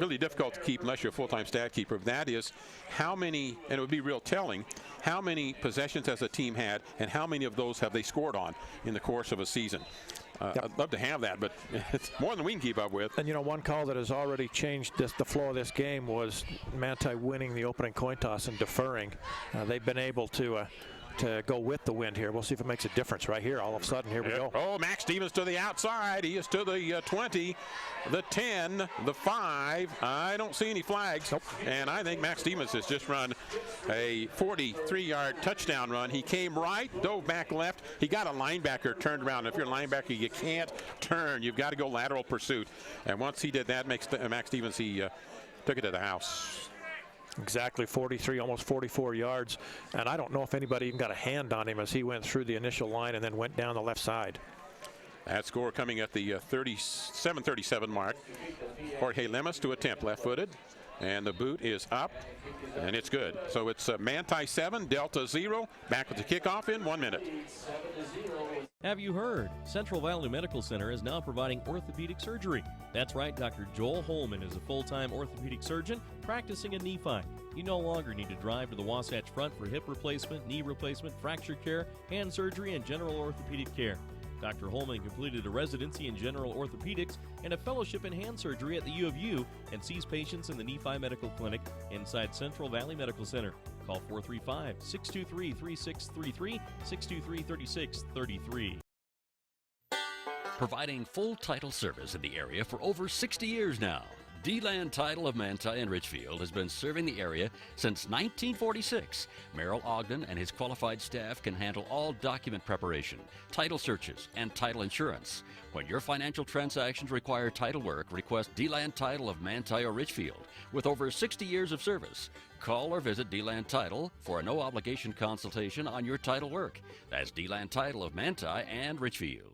really difficult to keep unless you're a full-time stat keeper. That is how many, and it would be real telling, how many possessions has a team had and how many of those have they scored on in the course of a season. I'd love to have that, but it's more than we can keep up with. And, you know, one call that has already changed the flow of this game was Manti winning the opening coin toss and deferring. They've been able to go with the wind here. We'll see if it makes a difference right here. All of a sudden, here we go. Oh, Max Stevens to the outside. He is to the 20, the 10, the 5. I don't see any flags. Nope. And I think Max Stevens has just run a 43-yard touchdown run. He came right, dove back left. He got a linebacker turned around. If you're a linebacker, you can't turn. You've got to go lateral pursuit. And once he did that, Max Stevens, he took it to the house. Exactly, 43, almost 44 yards. And I don't know if anybody even got a hand on him as he went through the initial line and then went down the left side. That score coming at the 37 mark. Jorge Lemus to attempt, left-footed. And the boot is up, and it's good. So it's Manti 7, Delta 0. Back with the kickoff in 1 minute. Have you heard? Central Valley Medical Center is now providing orthopedic surgery. That's right, Dr. Joel Holman is a full-time orthopedic surgeon practicing in Nephi. You no longer need to drive to the Wasatch Front for hip replacement, knee replacement, fracture care, hand surgery, and general orthopedic care. Dr. Holman completed a residency in general orthopedics and a fellowship in hand surgery at the U of U and sees patients in the Nephi Medical Clinic inside Central Valley Medical Center. Call 435-623-3633, 623-3633. Providing full title service in the area for over 60 years now. D-Land Title of Manti and Richfield has been serving the area since 1946. Merrill Ogden and his qualified staff can handle all document preparation, title searches, and title insurance. When your financial transactions require title work, request D-Land Title of Manti or Richfield. With over 60 years of service, call or visit D-Land Title for a no-obligation consultation on your title work. That's D-Land Title of Manti and Richfield.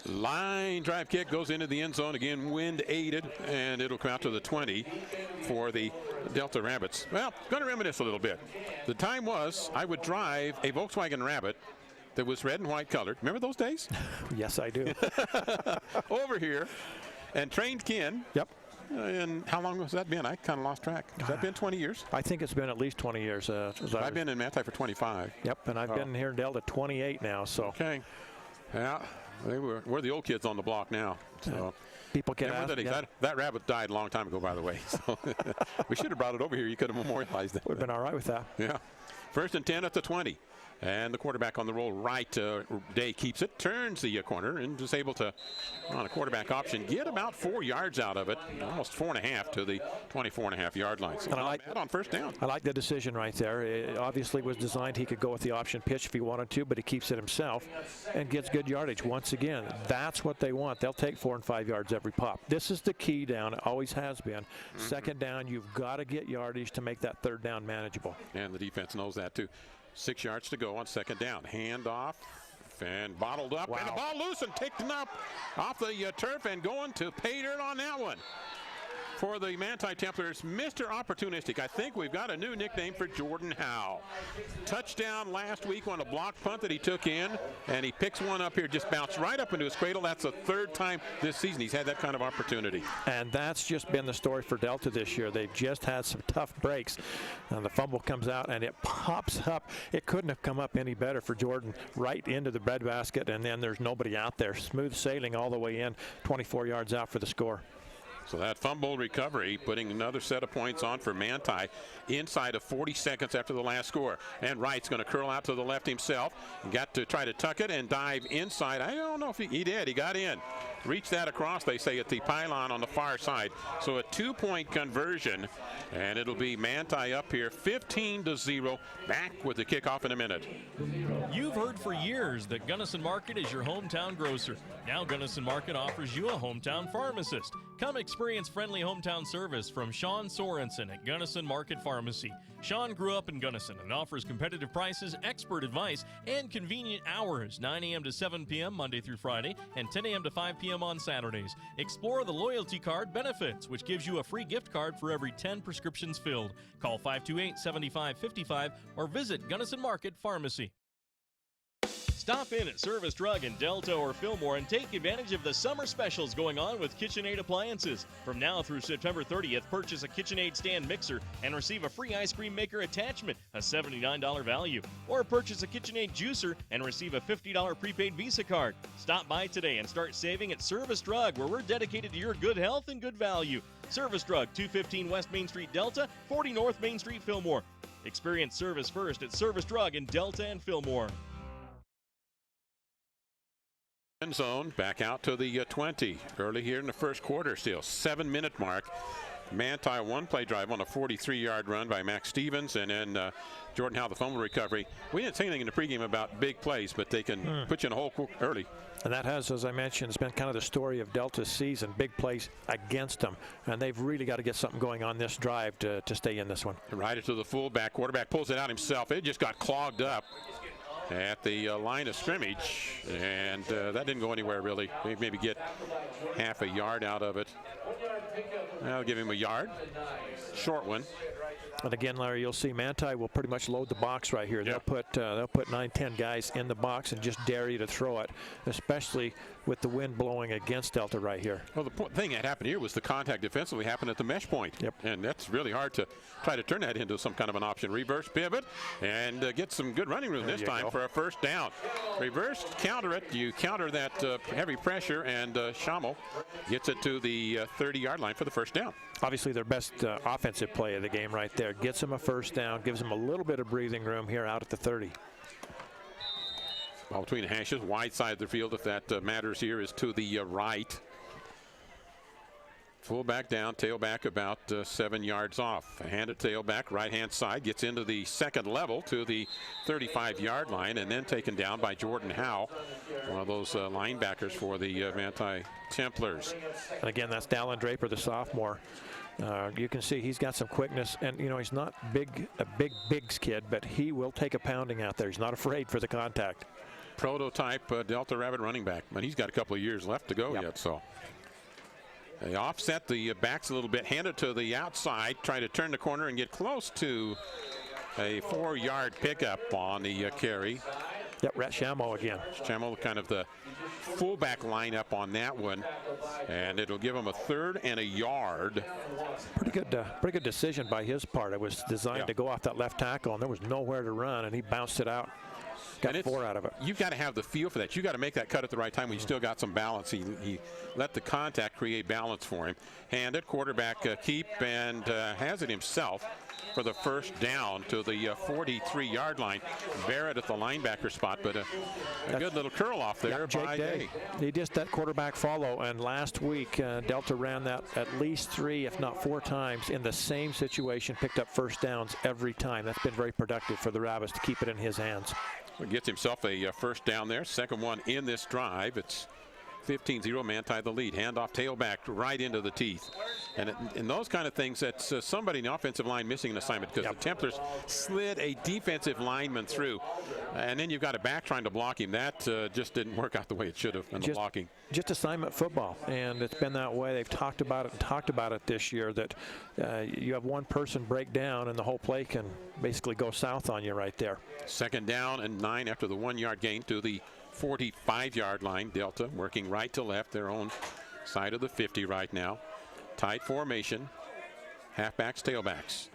Line drive kick goes into the end zone again, wind aided, and it'll come out to the 20 for the Delta Rabbits. Well, going to reminisce a little bit. The time was I would drive a Volkswagen Rabbit that was red and white colored. Remember those days? Yes, I do. Over here, and trained Ken. Yep. And how long has that been? I kind of lost track. Has that been 20 years? I think it's been at least 20 years. I've been in Manti for 25. Yep, and I've been here in Delta 28 now. So. Okay. Yeah. We're the old kids on the block now. So people can ask. That rabbit died a long time ago, by the way. So we should have brought it over here. You could have memorialized it. Would have been all right with that. Yeah. 1st and 10 at the 20. And the quarterback on the roll right. Day keeps it, turns the corner, and is able to, on a quarterback option, get about 4 yards out of it, almost 4.5 to the 24.5-yard line. So and I like that on 1st down. I like the decision right there. It obviously was designed he could go with the option pitch if he wanted to, but he keeps it himself and gets good yardage. Once again, that's what they want. They'll take 4 and 5 yards every pop. This is the key down. It always has been. 2nd down, you've got to get yardage to make that 3rd down manageable. And the defense knows that too. 6 yards to go on 2nd down. Hand off, and bottled up. Wow. And the ball loose and taken up off the turf and going to pay dirt on that one. For the Manti Templars, Mr. Opportunistic. I think we've got a new nickname for Jordan Howe. Touchdown last week on a block punt that he took in, and he picks one up here, just bounced right up into his cradle. That's the third time this season he's had that kind of opportunity. And that's just been the story for Delta this year. They've just had some tough breaks. The fumble comes out, and it pops up. It couldn't have come up any better for Jordan, right into the breadbasket, and then there's nobody out there. Smooth sailing all the way in, 24 yards out for the score. So that fumble recovery, putting another set of points on for Manti inside of 40 seconds after the last score. And Wright's going to curl out to the left himself. Got to try to tuck it and dive inside. I don't know if he did. He got in. Reached that across, they say, at the pylon on the far side. So a 2-point conversion, and it'll be Manti up here 15-0. Back with the kickoff in a minute. You've heard for years that Gunnison Market is your hometown grocer. Now Gunnison Market offers you a hometown pharmacist. Come experience friendly hometown service from Sean Sorensen at Gunnison Market Pharmacy. Sean grew up in Gunnison and offers competitive prices, expert advice, and convenient hours, 9 a.m. to 7 p.m. Monday through Friday and 10 a.m. to 5 p.m. on Saturdays. Explore the loyalty card benefits, which gives you a free gift card for every 10 prescriptions filled. Call 528-7555 or visit Gunnison Market Pharmacy. Stop in at Service Drug in Delta or Fillmore and take advantage of the summer specials going on with KitchenAid appliances. From now through September 30th, purchase a KitchenAid stand mixer and receive a free ice cream maker attachment, a $79 value. Or purchase a KitchenAid juicer and receive a $50 prepaid Visa card. Stop by today and start saving at Service Drug, where we're dedicated to your good health and good value. Service Drug, 215 West Main Street, Delta, 40 North Main Street, Fillmore. Experience service first at Service Drug in Delta and Fillmore. End zone, back out to the 20. Early here in the first quarter still. 7-minute mark. Manti one-play drive on a 43-yard run by Max Stevens, and then Jordan Howe the fumble recovery. We didn't say anything in the pregame about big plays, but they can put you in a hole early. And that has, as I mentioned, it's been kind of the story of Delta's season, big plays against them. And they've really got to get something going on this drive to stay in this one. Right it to the fullback. Quarterback pulls it out himself. It just got clogged up at the line of scrimmage, and that didn't go anywhere really. Maybe get half a yard out of it. I'll give him a yard. Short one. And again, Larry, you'll see Manti will pretty much load the box right here. They'll put 9-10 guys in the box and just dare you to throw it, especially with the wind blowing against Delta right here. Well, the thing that happened here was the contact defensively happened at the mesh point. And that's really hard to try to turn that into some kind of an option. Reverse pivot and get some good running room this time for a first down. Reverse, counter it. You counter that heavy pressure, and Schammel gets it to the 30-yard line for the first down. Obviously their best offensive play of the game right there. Gets them a first down, gives them a little bit of breathing room here out at the 30. Ball between the hashes, wide side of the field, if that matters here, is to the right. Fullback down, tailback about 7 yards off. Hand it tailback, right-hand side, gets into the second level to the 35-yard line, and then taken down by Jordan Howe, one of those linebackers for the Manti Templars. And again, that's Dallin Draper, the sophomore. You can see he's got some quickness, and you know he's not a big kid, but he will take a pounding out there. He's not afraid for the contact. Prototype Delta Rabbit running back, but he's got a couple of years left to go yet. So they offset the backs a little bit, hand it to the outside, try to turn the corner and get close to a 4-yard pickup on the carry. Yep, Rhett Schammel again. Schammel, kind of the fullback lineup on that one, and it'll give him a 3rd and a yard. Pretty good decision by his part. It was designed to go off that left tackle, and there was nowhere to run, and he bounced it out. Got 4 out of it. You've got to have the feel for that. You've got to make that cut at the right time when you still got some balance. He let the contact create balance for him. Hand it, quarterback keep, and has it himself for the first down to the 43-yard line. Barrett at the linebacker spot, but a good little curl off there by Day. He just that quarterback follow, and last week Delta ran that at least 3, if not 4 times in the same situation, picked up first downs every time. That's been very productive for the Rabbits to keep it in his hands. Gets himself a first down there. Second one in this drive. It's 15-0, Manti the lead. Handoff tailback right into the teeth. And in those kind of things, that's somebody in the offensive line missing an assignment, because the Templars slid a defensive lineman through. And then you've got a back trying to block him. That just didn't work out the way it should have in the blocking. Just assignment football, and it's been that way. They've talked about it this year, that you have one person break down and the whole play can basically go south on you right there. 2nd down and 9 after the 1-yard gain to the 45-yard line. Delta working right to left, their own side of the 50 right now. Tight formation, halfbacks, tailbacks.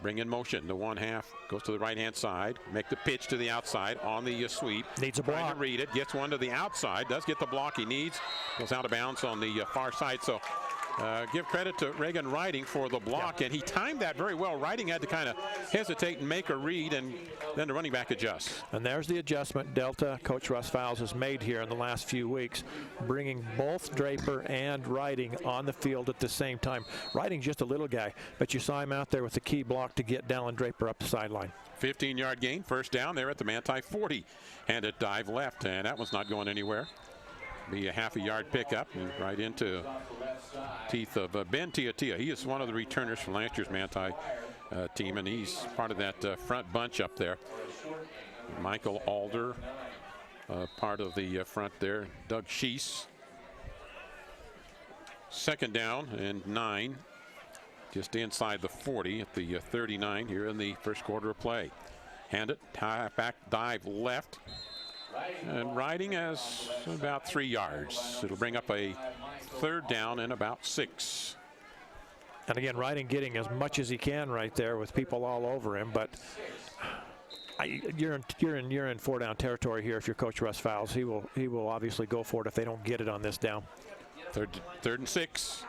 Bring in motion. The 1/2 goes to the right-hand side. Make the pitch to the outside on the sweep. Needs a block. Trying to read it. Gets one to the outside. Does get the block he needs. Goes out of bounds on the far side. So give credit to Reagan Riding for the block, and he timed that very well. Riding had to kind of hesitate and make a read, and then the running back adjusts. And there's the adjustment Delta, Coach Russ Fowles, has made here in the last few weeks, bringing both Draper and Riding on the field at the same time. Riding's just a little guy, but you saw him out there with the key block to get Dallin Draper up the sideline. 15-yard gain, 1st down there at the Manti 40. And a dive left, and that one's not going anywhere. Be a half-a-yard pickup and right into teeth of Ben Tiatia. He is one of the returners from last year's Manti team, and he's part of that front bunch up there. Michael Alder, part of the front there. Doug Sheese. 2nd down and 9, just inside the 40 at the 39 here in the first quarter of play. Hand it, back dive left. And Riding has about 3 yards. It'll bring up a 3rd down and about 6. And again, Riding getting as much as he can right there with people all over him. But you're in 4-down territory here if you're Coach Russ Fowles. He will obviously go for it if they don't get it on this down. 3rd and 6.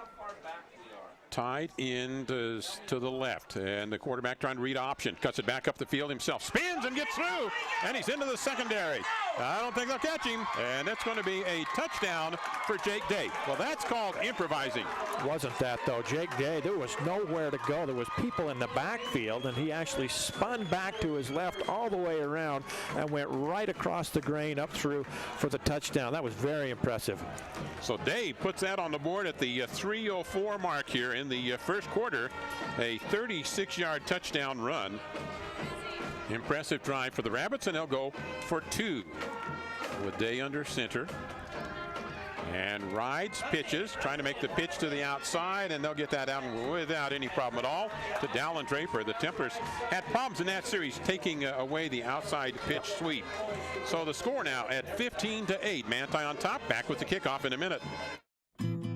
Tied in to the left, and the quarterback trying to read option. Cuts it back up the field himself. Spins and gets through, and he's into the secondary. I don't think they'll catch him, and that's going to be a touchdown for Jake Day. Well, that's called improvising. Wasn't that, though? Jake Day, there was nowhere to go. There was people in the backfield, and he actually spun back to his left all the way around and went right across the grain up through for the touchdown. That was very impressive. So Day puts that on the board at the 3:04 mark here in the first quarter. A 36-yard touchdown run. Impressive drive for the Rabbits, and they'll go for 2 with Day under center. And rides, pitches, trying to make the pitch to the outside, and they'll get that out without any problem at all to Dallin Draper. The Templars had problems in that series taking away the outside pitch sweep. So the score now at 15-8. Manti on top. Back with the kickoff in a minute.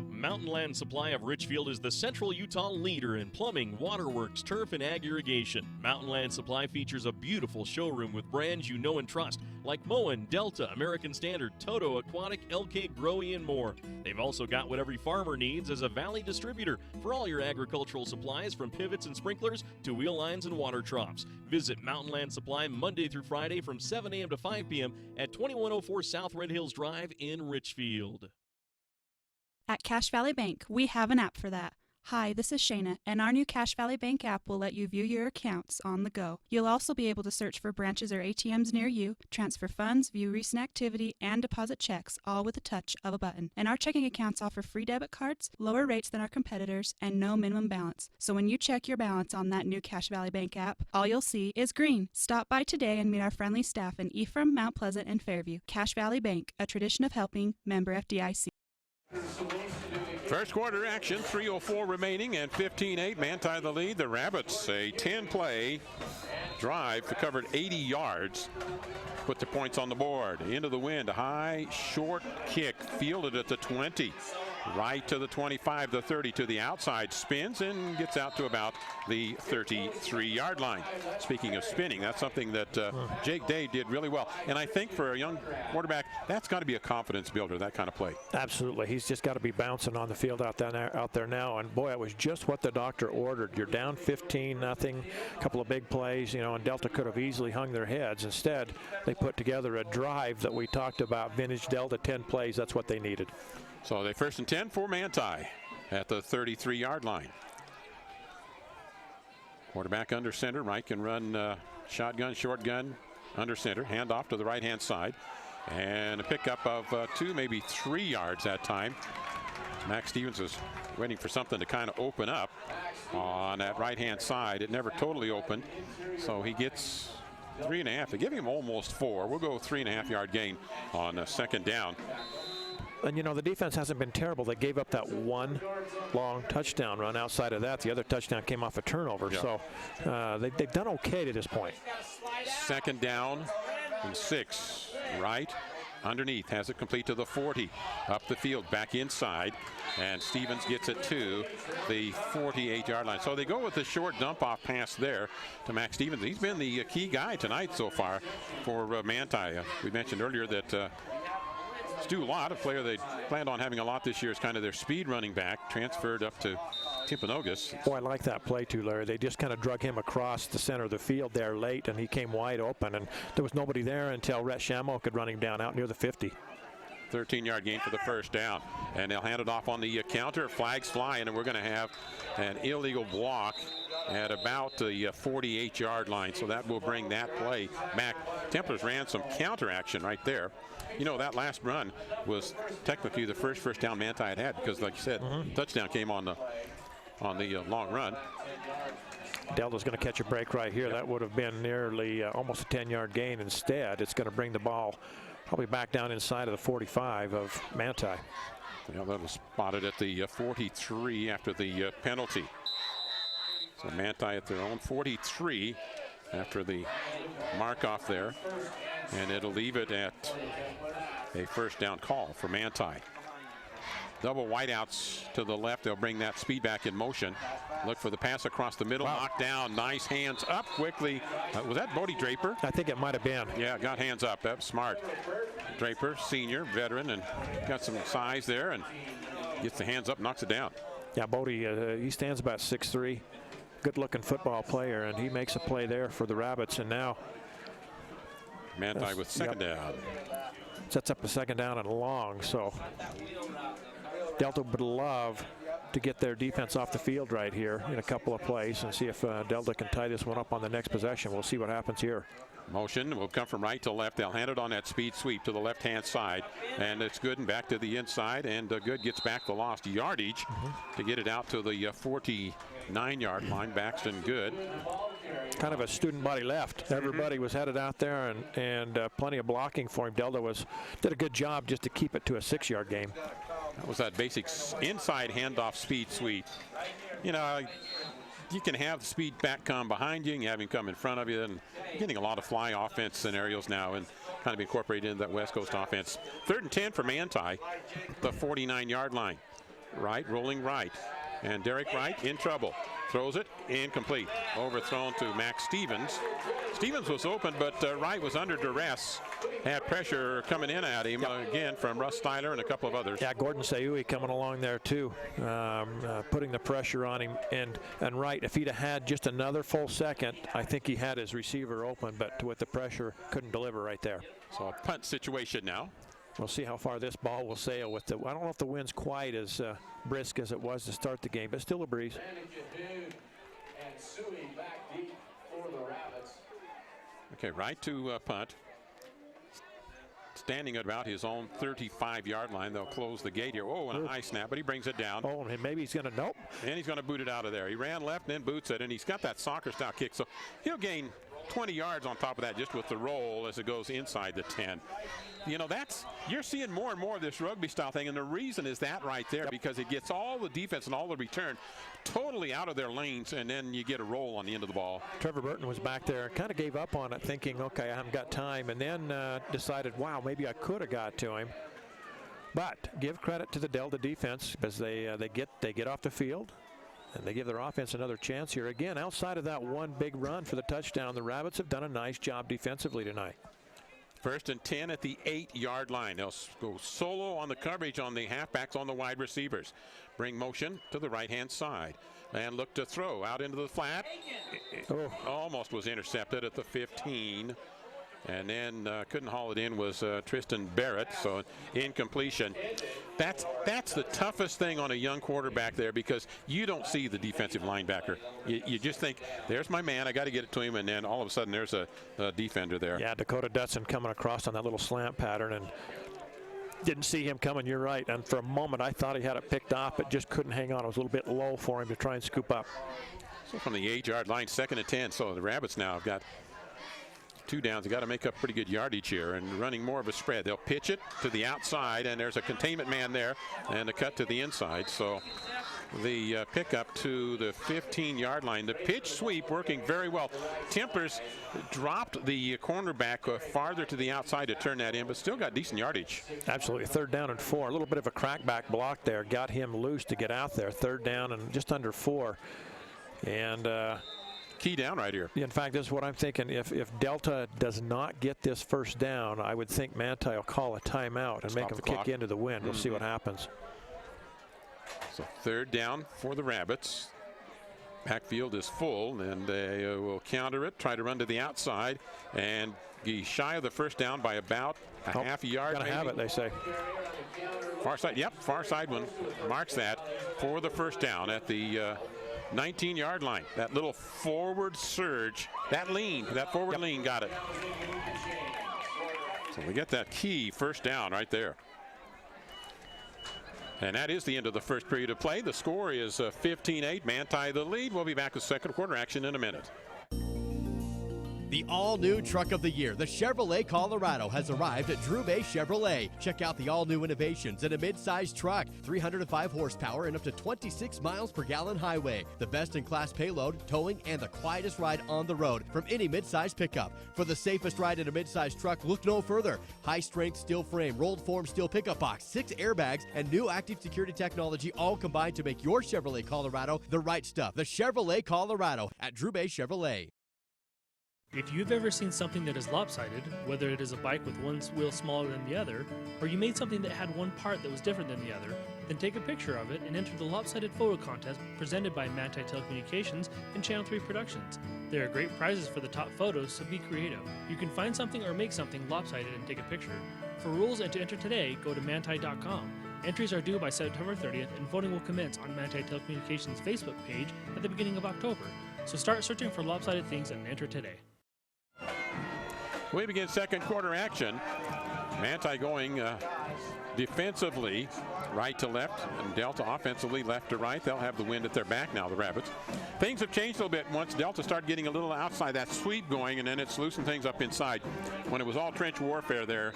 Mountain Land Supply of Richfield is the Central Utah leader in plumbing, waterworks, turf, and ag irrigation. Mountain Land Supply features a beautiful showroom with brands you know and trust, like Moen, Delta, American Standard, Toto, Aquatic, LK, Growy, and more. They've also got what every farmer needs as a Valley distributor for all your agricultural supplies, from pivots and sprinklers to wheel lines and water troughs. Visit Mountain Land Supply Monday through Friday from 7 a.m. to 5 p.m. at 2104 South Red Hills Drive in Richfield. At Cache Valley Bank, we have an app for that. Hi, this is Shayna, and our new Cache Valley Bank app will let you view your accounts on the go. You'll also be able to search for branches or ATMs near you, transfer funds, view recent activity, and deposit checks, all with the touch of a button. And our checking accounts offer free debit cards, lower rates than our competitors, and no minimum balance. So when you check your balance on that new Cache Valley Bank app, all you'll see is green. Stop by today and meet our friendly staff in Ephraim, Mount Pleasant, and Fairview. Cache Valley Bank, a tradition of helping, member FDIC. First quarter action, 3:04 remaining and 15-8. Manti the lead. The Rabbits, a 10-play drive that covered 80 yards. Put the points on the board. Into the wind, a high, short kick, fielded at the 20. Right to the 25, the 30 to the outside, spins and gets out to about the 33-yard line. Speaking of spinning, that's something that Jake Day did really well. And I think for a young quarterback, that's got to be a confidence builder, that kind of play. Absolutely. He's just got to be bouncing on the field out there now. And boy, it was just what the doctor ordered. You're down 15-0, a couple of big plays, and Delta could have easily hung their heads. Instead, they put together a drive that we talked about, vintage Delta, 10 plays. That's what they needed. So they 1st and 10 for Manti at the 33-yard line. Quarterback under center. Wright can run shotgun, short gun, under center. Hand off to the right-hand side. And a pickup of 2, maybe 3 yards that time. Max Stevens was waiting for something to kind of open up on that right-hand side. It never totally opened, so he gets 3.5. They give him almost 4. We'll go 3.5-yard gain on second down. And, you know, the defense hasn't been terrible. They gave up that one long touchdown run. Outside of that, the other touchdown came off a turnover. Yep. So they've done okay to this point. Second down and 6. Right underneath, has it complete to the 40. Up the field, back inside. And Stevens gets it to the 48-yard line. So they go with the short dump-off pass there to Max Stevens. He's been the key guy tonight so far for Manti. We mentioned earlier that Stu Lott, a player they planned on having a lot this year, is kind of their speed running back, transferred up to Timpanogos. Boy, I like that play too, Larry. They just kind of drug him across the center of the field there late, and he came wide open, and there was nobody there until Rhett Shamo could run him down out near the 50. 13-yard gain for the first down, and they'll hand it off on the counter. Flags flying, and we're going to have an illegal block at about the 48-yard line, so that will bring that play back. Templars ran some counter action right there. You know, that last run was technically the first down Manti had because, like you said, touchdown came on the long run. Delta's going to catch a break right here. That would have been nearly almost a 10-yard gain. Instead, it's going to bring the ball probably back down inside of the 45 of Manti. Well, that was spotted at the 43 after the penalty. So Manti at their own 43 after the mark off there. And it'll leave it at a first down call for Manti. Double wideouts to the left. They'll bring that speed back in motion. Look for the pass across the middle. Wow. Knocked down. Nice hands up quickly. Was that Bodie Draper? I think it might have been. Yeah, got hands up. That's smart. Draper, senior, veteran, and got some size there and gets the hands up, knocks it down. Yeah, Bodie, he stands about 6'3". Good-looking football player, and he makes a play there for the Rabbits. And now Manti with second down. Sets up a second down and long. So Delta would love to get their defense off the field right here in a couple of plays and see if Delta can tie this one up on the next possession. We'll see what happens here. Motion will come from right to left. They'll hand it on that speed sweep to the left-hand side. And it's good and back to the inside. And Good gets back the lost yardage to get it out to the 49-yard line. Baxton Good. Kind of a student body left. Everybody was headed out there and plenty of blocking for him. Delta did a good job just to keep it to a 6-yard game. That was that basic inside handoff speed sweep. You know, you can have the speed back come behind you, and you have him come in front of you, and you're getting a lot of fly offense scenarios now and kind of incorporated into that West Coast offense. 3rd and 10 for Manti, the 49-yard line. Right, rolling right. And Derek Wright in trouble. Throws it, incomplete. Overthrown to Max Stevens. Stevens was open, but Wright was under duress. Had pressure coming in at him again from Russ Styler and a couple of others. Yeah, Gordon Sayui coming along there too, putting the pressure on him. And Wright, if he'd have had just another full second, I think he had his receiver open, but with the pressure, couldn't deliver right there. So a punt situation now. We'll see how far this ball will sail with the. I don't know if the wind's quite as brisk as it was to start the game, but still a breeze. Okay, right to punt. Standing at about his own 35-yard line. They'll close the gate here. Oh, and a high snap, but he brings it down. Oh, and maybe he's going to, nope. And he's going to boot it out of there. He ran left and then boots it, and he's got that soccer-style kick. So he'll gain 20 yards on top of that just with the roll as it goes inside the 10. You know, you're seeing more and more of this rugby style thing, and the reason is that right there, because it gets all the defense and all the return totally out of their lanes, and then you get a roll on the end of the ball. Trevor Burton was back there, kind of gave up on it, thinking, okay, I haven't got time, and then decided, wow, maybe I could have got to him. But give credit to the Delta defense because they get off the field. And they give their offense another chance here. Again, outside of that one big run for the touchdown, the Rabbits have done a nice job defensively tonight. 1st and 10 at the 8-yard line. They'll go solo on the coverage on the halfbacks on the wide receivers. Bring motion to the right-hand side. And look to throw out into the flat. Almost was intercepted at the 15. And then couldn't haul it in was Tristan Barrett, so incompletion. That's the toughest thing on a young quarterback there, because you don't see the defensive linebacker. You just think, there's my man, I got to get it to him, and then all of a sudden there's a defender there. Yeah, Dakota Dutson coming across on that little slant pattern, and didn't see him coming. You're right. And for a moment, I thought he had it picked off, but just couldn't hang on. It was a little bit low for him to try and scoop up. So from the 8-yard line, 2nd and 10. So the Rabbits now have got 2 downs. They got to make up pretty good yardage here and running more of a spread. They'll pitch it to the outside, and there's a containment man there, and a cut to the inside. So the pickup to the 15-yard line. The pitch sweep working very well. Templars dropped the cornerback farther to the outside to turn that in, but still got decent yardage. Absolutely. 3rd down and 4. A little bit of a crackback block there. Got him loose to get out there. 3rd down and just under 4. And key down right here. In fact, this is what I'm thinking. If Delta does not get this 1st down, I would think Manti will call a timeout and make them kick into the wind. We'll see what happens. So 3rd down for the Rabbits. Backfield is full, and they will counter it, try to run to the outside, and be shy of the 1st down by about a half a yard. Gotta have it, they say. Far side, yep, far side one marks that for the 1st down at the 19-yard line. That little forward surge, that forward lean got it. So we get that key 1st down right there. And that is the end of the 1st period of play. The score is 15-8. Manti the lead. We'll be back with 2nd quarter action in a minute. The all-new truck of the year, the Chevrolet Colorado, has arrived at Drew Bay Chevrolet. Check out the all-new innovations in a mid-size truck, 305 horsepower and up to 26 miles per gallon highway. The best-in-class payload, towing, and the quietest ride on the road from any mid-size pickup. For the safest ride in a mid-size truck, look no further. High-strength steel frame, rolled form steel pickup box, 6 airbags, and new active security technology, all combined to make your Chevrolet Colorado the right stuff. The Chevrolet Colorado at Drew Bay Chevrolet. If you've ever seen something that is lopsided, whether it is a bike with one wheel smaller than the other, or you made something that had one part that was different than the other, then take a picture of it and enter the Lopsided Photo Contest presented by Manti Telecommunications and Channel 3 Productions. There are great prizes for the top photos, so be creative. You can find something or make something lopsided and take a picture. For rules and to enter today, go to manti.com. Entries are due by September 30th, and voting will commence on Manti Telecommunications' Facebook page at the beginning of October. So start searching for lopsided things and enter today. We begin 2nd quarter action. Manti going defensively right to left, and Delta offensively left to right. They'll have the wind at their back now, the Rabbits. Things have changed a little bit once Delta started getting a little outside, that sweep going, and then it's loosened things up inside. When it was all trench warfare there,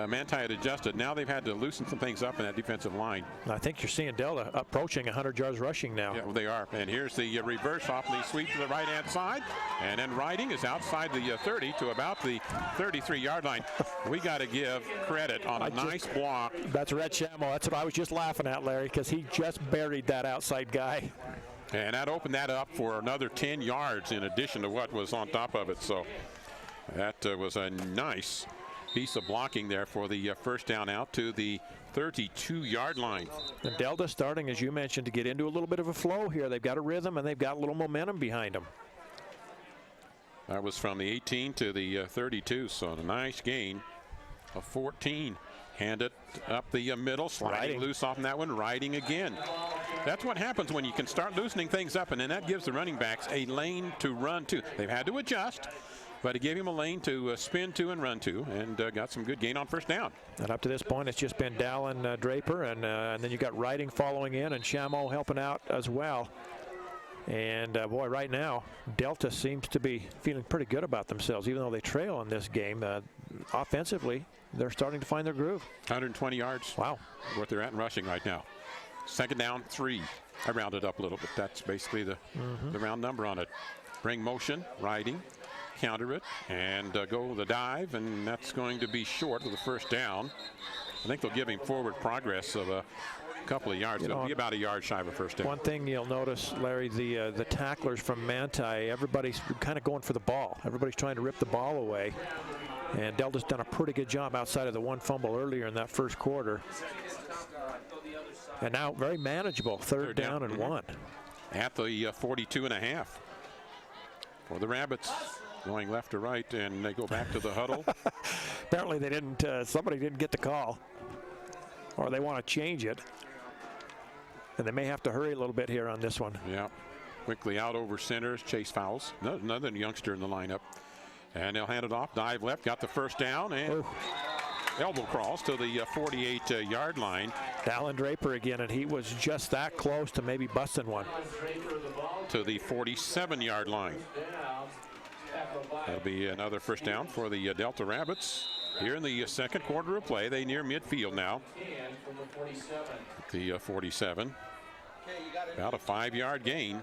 Manti had adjusted. Now they've had to loosen some things up in that defensive line. I think you're seeing Delta approaching 100 yards rushing now. Yeah, well, they are. And here's the reverse off the sweep to the right-hand side. And then Riding is outside the 30 to about the 33-yard line. We got to give credit on a nice block. That's Red Shamo. That's what I was just laughing at, Larry, because he just buried that outside guy. And that opened that up for another 10 yards in addition to what was on top of it. So that was a nice piece of blocking there for the 1st down out to the 32-yard line. And Delta starting, as you mentioned, to get into a little bit of a flow here. They've got a rhythm and they've got a little momentum behind them. That was from the 18 to the 32, so a nice gain of 14. Hand it up the middle, sliding loose off that one, Riding again. That's what happens when you can start loosening things up, and then that gives the running backs a lane to run to. They've had to adjust, but it gave him a lane to spin to and run to, and got some good gain on 1st down. And up to this point, it's just been Dallin Draper, and then you got Riding following in, and Shamo helping out as well. And boy, right now, Delta seems to be feeling pretty good about themselves, even though they trail in this game. Offensively, they're starting to find their groove. 120 yards. Wow. What they're at in rushing right now. 2nd down, 3. I rounded up a little, but that's basically the round number on it. Bring motion, Riding, counter it, and go the dive, and that's going to be short of the 1st down. I think they'll give him forward progress of a couple of yards. It'll be about a yard shy of a 1st down. One thing you'll notice, Larry, the tacklers from Manti, everybody's kind of going for the ball. Everybody's trying to rip the ball away. And Delta's done a pretty good job outside of the one fumble earlier in that 1st quarter. And now very manageable, 3rd down and 1. At the 42.5 for the Rabbits. Going left to right, and they go back to the huddle. Apparently they didn't, somebody didn't get the call, or they want to change it. And they may have to hurry a little bit here on this one. Yeah. Quickly out over centers, chase fouls. Another youngster in the lineup. And they'll hand it off, dive left, got the first down, and elbow cross to the 48-yard line. Alan Draper again, and he was just that close to maybe busting one. To the 47-yard line. That'll be another first down for the Delta Rabbits. Here in the second quarter of play, they near midfield now. The 47. About a 5-yard gain.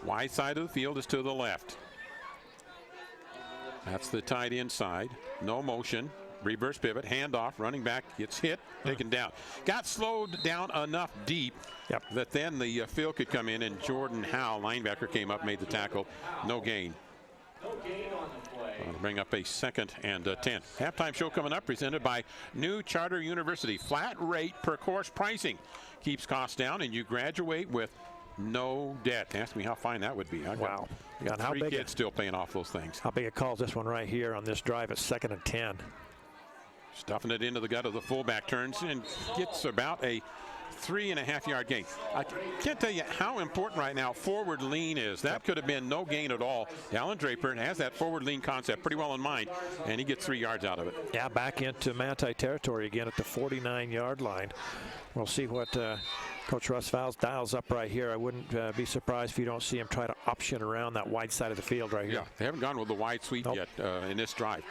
Wide side of the field is to the left. That's the tight end side. No motion. Reverse pivot, handoff, running back gets hit, taken down. Got slowed down enough deep that then the field could come in, and Jordan Howe, linebacker, came up, made the tackle. No gain. That'll bring up a 2nd and 10. Halftime show coming up, presented by New Charter University. Flat rate per course pricing keeps costs down, and you graduate with no debt. Ask me how fine that would be. Wow. Got 3 kids still paying off those things. How big a call is this one right here on this drive at 2nd and 10? Stuffing it into the gut of the fullback, turns and gets about a 3.5-yard gain. I can't tell you how important right now forward lean is. That could have been no gain at all. Alan Draper has that forward lean concept pretty well in mind, and he gets 3 yards out of it. Yeah, back into Manti territory again at the 49-yard line. We'll see what Coach Russ Fowles dials up right here. I wouldn't be surprised if you don't see him try to option around that wide side of the field right here. Yeah, they haven't gone with the wide sweep yet in this drive.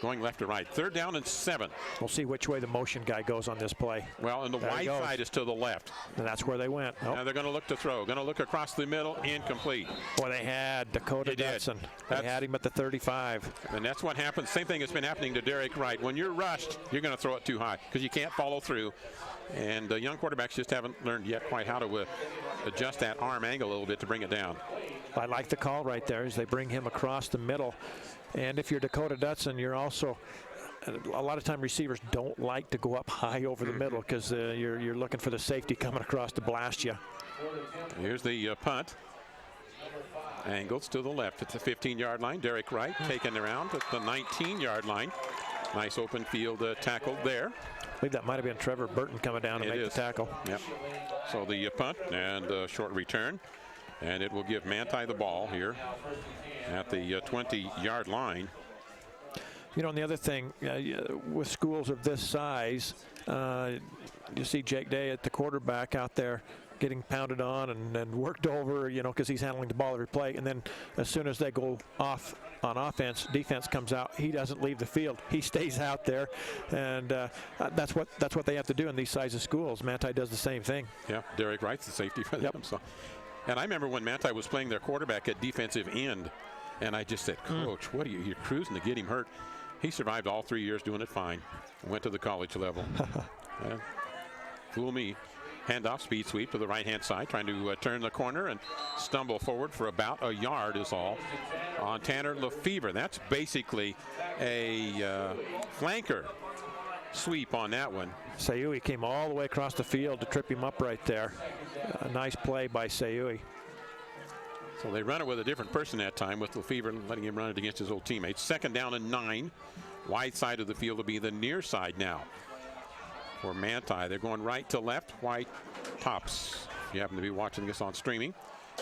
Going left to right. 3rd down and 7. We'll see which way the motion guy goes on this play. Well, and the wide side is to the left. And that's where they went. Now they're going to look to throw. Going to look across the middle. Incomplete. Boy, they had Dakota Dutson. They had him at the 35. And that's what happens. Same thing has been happening to Derek Wright. When you're rushed, you're going to throw it too high because you can't follow through. And young quarterbacks just haven't learned yet quite how to adjust that arm angle a little bit to bring it down. I like the call right there as they bring him across the middle. And if you're Dakota Dutson, you're also, a lot of time receivers don't like to go up high over the middle because you're looking for the safety coming across to blast you. Here's the punt. Angles to the left at the 15-yard line. Derek Wright taken around at the 19-yard line. Nice open field tackle there. I believe that might have been Trevor Burton coming down to make the tackle. Yep. So the punt and short return. And it will give Manti the ball here at the 20-yard line. You know, and the other thing, with schools of this size, you see Jake Day at the quarterback out there getting pounded on and worked over, you know, because he's handling the ball every play. And then as soon as they go off on offense, defense comes out, he doesn't leave the field. He stays out there. And that's what they have to do in these size of schools. Manti does the same thing. Yeah, Derek Wright's the safety for them. So. And I remember when Manti was playing their quarterback at defensive end, and I just said, Coach, what are you're cruising to get him hurt. He survived all 3 years doing it fine. Went to the college level. Fool me. Handoff, speed sweep to the right-hand side, trying to turn the corner and stumble forward for about a yard is all on Tanner Lefevre. That's basically a flanker sweep on that one. Sayui came all the way across the field to trip him up right there. A nice play by Sayui. So they run it with a different person that time, with Lefevre letting him run it against his old teammates. 2nd down and 9. Wide side of the field will be the near side now for Manti. They're going right to left. White tops. If you happen to be watching this on streaming.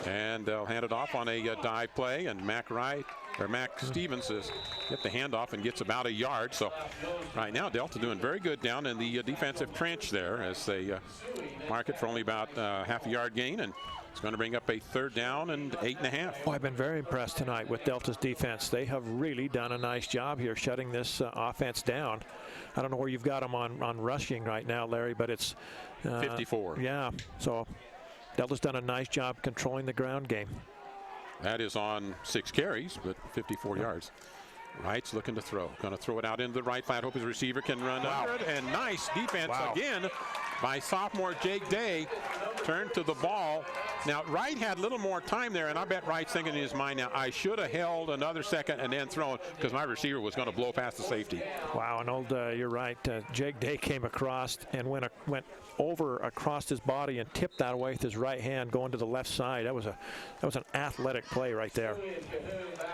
And they'll hand it off on a dive play, and Mac Stevens has get the handoff and gets about a yard. So right now Delta doing very good down in the defensive trench there as they mark it for only about half a yard gain, and it's going to bring up a 3rd down and 8.5. Oh, I've been very impressed tonight with Delta's defense. They have really done a nice job here shutting this offense down. I don't know where you've got them on rushing right now, Larry, but it's 54. Yeah, so Delta's done a nice job controlling the ground game. That is on 6 carries, but 54 yards. Wright's looking to throw. Going to throw it out into the right flat. Hope his receiver can run under it. And nice defense again by sophomore Jake Day. Turned to the ball Now, Wright had a little more time there, and I bet Wright's thinking in his mind now, I should have held another second and then thrown because my receiver was going to blow past the safety. Wow, and you're right. Jake Day came across and went over across his body and tipped that away with his right hand going to the left side. That was an athletic play right there.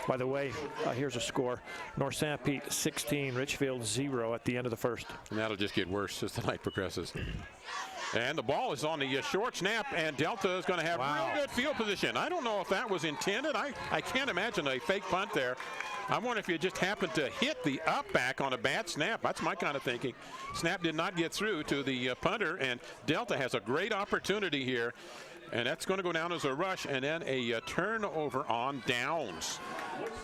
By the way, here's a score. North Sanpete 16, Richfield 0 at the end of the first. And that'll just get worse as the night progresses. And the ball is on the short snap, and Delta is going to have real good field position. I don't know if that was intended. I can't imagine a fake punt there. I wonder if you just happened to hit the up back on a bad snap. That's my kind of thinking. Snap did not get through to the punter, and Delta has a great opportunity here. And that's going to go down as a rush, and then a turnover on downs.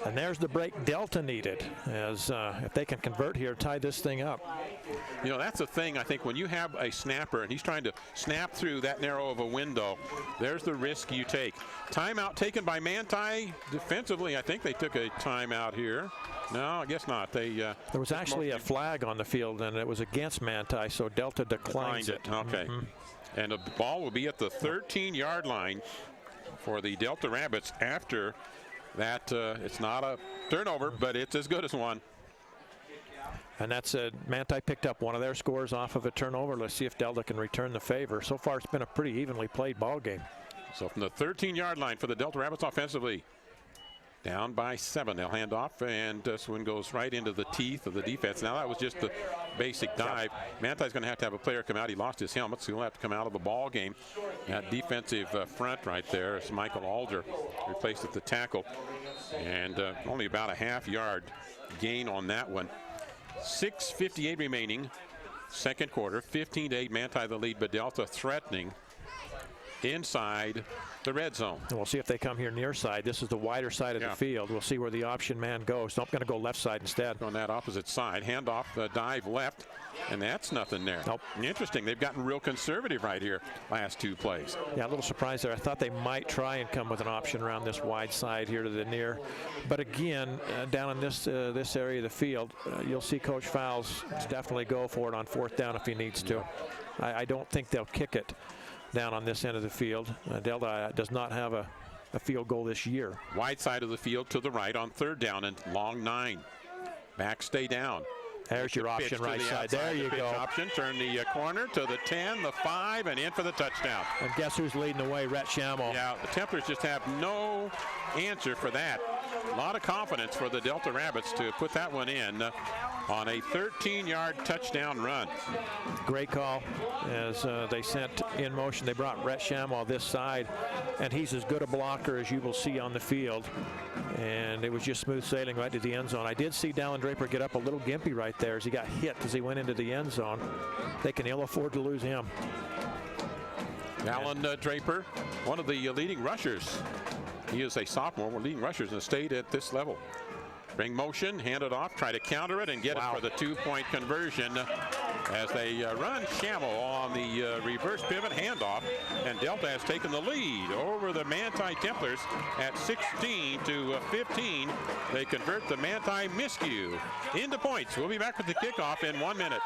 And there's the break Delta needed, as if they can convert here, tie this thing up. You know, that's the thing, I think, when you have a snapper and he's trying to snap through that narrow of a window, there's the risk you take. Timeout taken by Manti. Defensively, I think they took a timeout here. No, I guess not. There was actually a flag on the field, and it was against Manti, so Delta declines it. Okay. Mm-hmm. And the ball will be at the 13-yard line for the Delta Rabbits after that. It's not a turnover, but it's as good as one. And that's Manti picked up one of their scores off of a turnover. Let's see if Delta can return the favor. So far, it's been a pretty evenly played ball game. So from the 13-yard line for the Delta Rabbits offensively. Down by 7. They'll hand off, and this one goes right into the teeth of the defense. Now, that was just the basic dive. Manti's going to have a player come out. He lost his helmet, so he'll have to come out of the ball game. That defensive front right there is Michael Alder, replaced at the tackle. And only about a half-yard gain on that one. 6:58 remaining, second quarter. 15-8, Manti the lead, but Delta threatening inside the red zone. And we'll see if they come here near side. This is the wider side of the field. We'll see where the option man goes. So I'm going to go left side instead. On that opposite side, handoff, dive left, and that's nothing there. Nope. Interesting. They've gotten real conservative right here last two plays. Yeah, a little surprised there. I thought they might try and come with an option around this wide side here to the near. But again, down in this area of the field, you'll see Coach Fowles definitely go for it on fourth down if he needs to. I don't think they'll kick it down on this end of the field. Delta does not have a field goal this year. Wide side of the field to the right on third down and long 9. Back stay down. There's your option right side. There you go. Option. Turn the corner to the 10, the 5, and in for the touchdown. And guess who's leading the way? Rhett Schammel. Yeah, the Templars just have no answer for that. A lot of confidence for the Delta Rabbits to put that one in on a 13-yard touchdown run. Great call as they sent in motion. They brought Rhett Schammel this side, and he's as good a blocker as you will see on the field. And it was just smooth sailing right to the end zone. I did see Dallin Draper get up a little gimpy right there as he got hit as he went into the end zone. They can ill afford to lose him. Dallin Draper, one of the leading rushers. He is a sophomore, one of the leading rushers in the state at this level. Bring motion, hand it off, try to counter it, and get it for the 2-point conversion as they run Schammel on the reverse pivot handoff. And Delta has taken the lead over the Manti Templars at 16-15. They convert the Manti Miscue into points. We'll be back with the kickoff in 1 minute.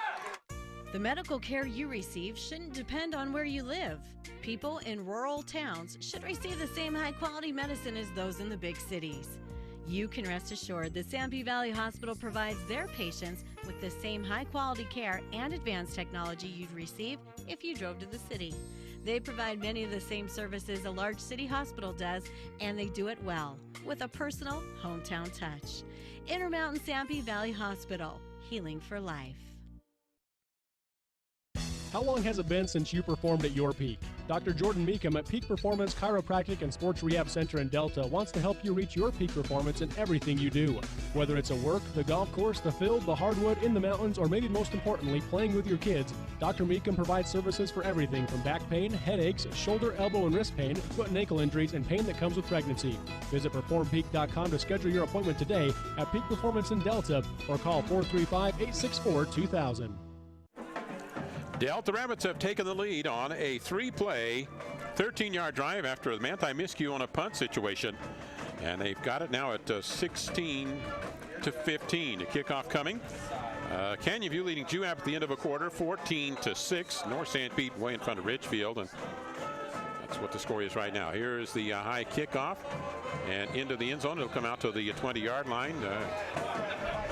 The medical care you receive shouldn't depend on where you live. People in rural towns should receive the same high-quality medicine as those in the big cities. You can rest assured the Sanpete Valley Hospital provides their patients with the same high-quality care and advanced technology you'd receive if you drove to the city. They provide many of the same services a large city hospital does, and they do it well, with a personal hometown touch. Intermountain Sanpete Valley Hospital, healing for life. How long has it been since you performed at your peak? Dr. Jordan Meekum at Peak Performance Chiropractic and Sports Rehab Center in Delta wants to help you reach your peak performance in everything you do. Whether it's at work, the golf course, the field, the hardwood, in the mountains, or maybe most importantly, playing with your kids, Dr. Meekum provides services for everything from back pain, headaches, shoulder, elbow, and wrist pain, foot and ankle injuries, and pain that comes with pregnancy. Visit PerformPeak.com to schedule your appointment today at Peak Performance in Delta or call 435-864-2000. Delta Rabbits have taken the lead on a 3-play, 13-yard drive after the Manti miscue on a punt situation. And they've got it now at 16-15. A kickoff coming. Canyon View leading Juab at the end of a quarter, 14-6. North Sanpete way in front of Ridgefield. And That's what the score is right now. Here is the high kickoff, and into the end zone. It'll come out to the 20-yard line.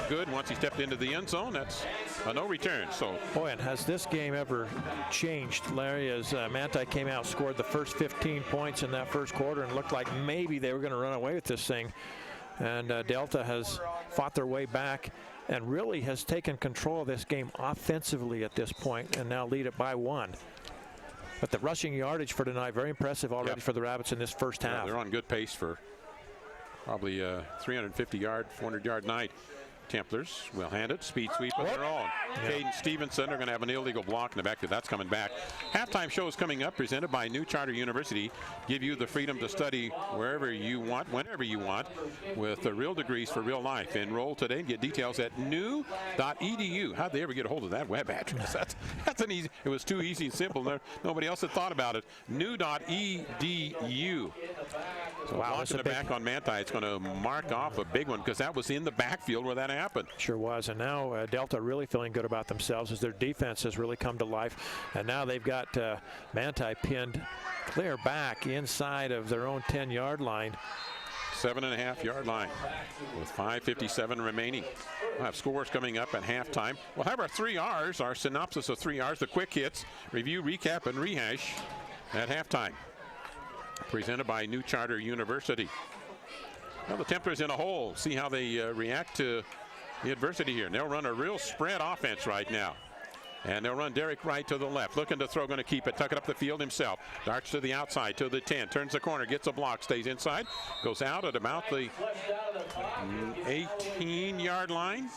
Good. Once he stepped into the end zone, that's a no return. So, boy, and has this game ever changed, Larry, as Manti came out, scored the first 15 points in that first quarter, and looked like maybe they were going to run away with this thing. And Delta has fought their way back and really has taken control of this game offensively at this point, and now lead it by 1. But the rushing yardage for tonight, very impressive already for the Rabbits in this first half. They're on good pace for probably 350-yard, 400-yard night. Templars will hand it. Speed sweep of their own. Caden Stevenson are going to have an illegal block in the back. That's coming back. Halftime show is coming up, presented by New Charter University. Give you the freedom to study wherever you want, whenever you want, with the real degrees for real life. Enroll today and get details at new.edu. How'd they ever get a hold of that web address? That's an easy. It was too easy and simple. Nobody else had thought about it. New.edu. So watching the back on Manti, it's going to mark off a big one because that was in the backfield where that happened. Sure was. And now Delta really feeling good about themselves as their defense has really come to life. And now they've got Manti pinned clear back inside of their own 10-yard line. 7.5-yard line with 5:57 remaining. We'll have scores coming up at halftime. We'll have our 3 R's, our synopsis of 3 R's, the quick hits, review, recap, and rehash at halftime. Presented by New Charter University. Well, the Templars in a hole. See how they react to the adversity here. And they'll run a real spread offense right now. And they'll run Derek Wright to the left. Looking to throw, going to keep it. Tuck it up the field himself. Darts to the outside, to the 10. Turns the corner, gets a block, stays inside. Goes out at about the 18-yard line.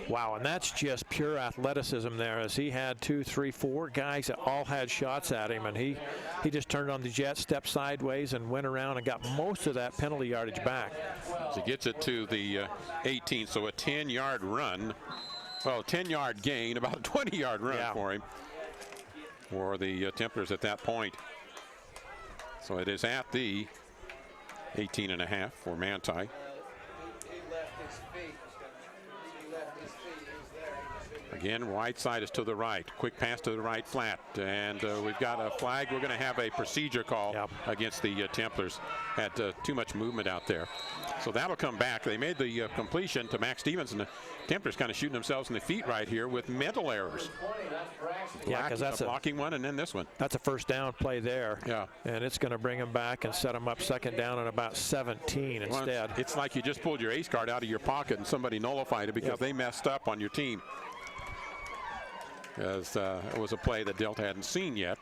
Wow, and that's just pure athleticism there, as he had 2, 3, 4 guys that all had shots at him. And he just turned on the jet, stepped sideways, and went around and got most of that penalty yardage back. So he gets it to the 18, so a 10-yard run. Well, 10-yard gain, about a 20-yard run for him, for the Templars at that point. So it is at the 18.5 for Manti. Again, right side is to the right. Quick pass to the right flat. And we've got a flag. We're going to have a procedure call against the Templars. Had too much movement out there. So that'll come back. They made the completion to Max Stevens, and the Templars kind of shooting themselves in the feet right here with mental errors. Yeah, because that's a blocking one, and then this one. That's a first down play there. Yeah. And it's going to bring them back and set them up second down at about 17 instead. It's like you just pulled your ace card out of your pocket and somebody nullified it because they messed up on your team. As it was a play that Delta hadn't seen yet.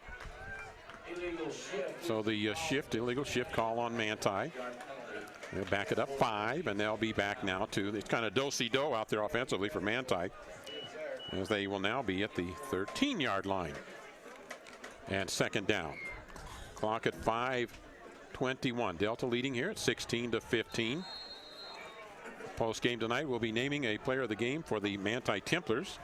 So the illegal shift call on Manti. They'll back it up 5, and they'll be back now to, it's kind of do-si-do out there offensively for Manti, as they will now be at the 13-yard line. And second down. Clock at 5:21. Delta leading here at 16-15. Post game tonight, we'll be naming a player of the game for the Manti Templars.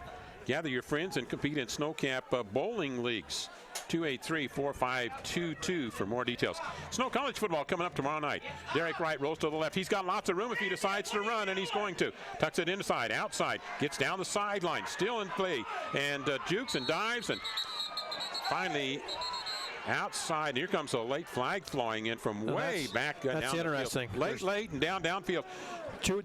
Gather your friends and compete in Snowcap bowling leagues. 283-4522 for more details. Snow College football coming up tomorrow night. Derek Wright rolls to the left. He's got lots of room if he decides to run, and he's going to. Tucks it inside, outside, gets down the sideline, still in play, and jukes and dives, and finally outside. Here comes a late flag flowing in from way back down. That's interesting. Late and downfield.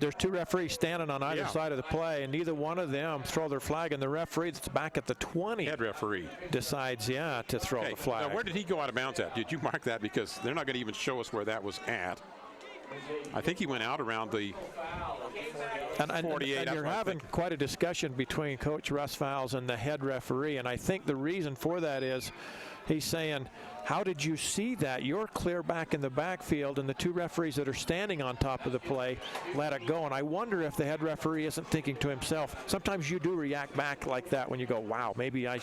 There's 2 referees standing on either side of the play, and neither one of them throw their flag, and the referee that's back at the 20 head referee decides to throw the flag. Now, where did he go out of bounds at? Did you mark that? Because they're not going to even show us where that was at. I think he went out around the 48. And you're having quite a discussion between Coach Russ Fowles and the head referee, and I think the reason for that is he's saying, how did you see that? You're clear back in the backfield, and the 2 referees that are standing on top of the play let it go. And I wonder if the head referee isn't thinking to himself, sometimes you do react back like that when you go, wow, maybe I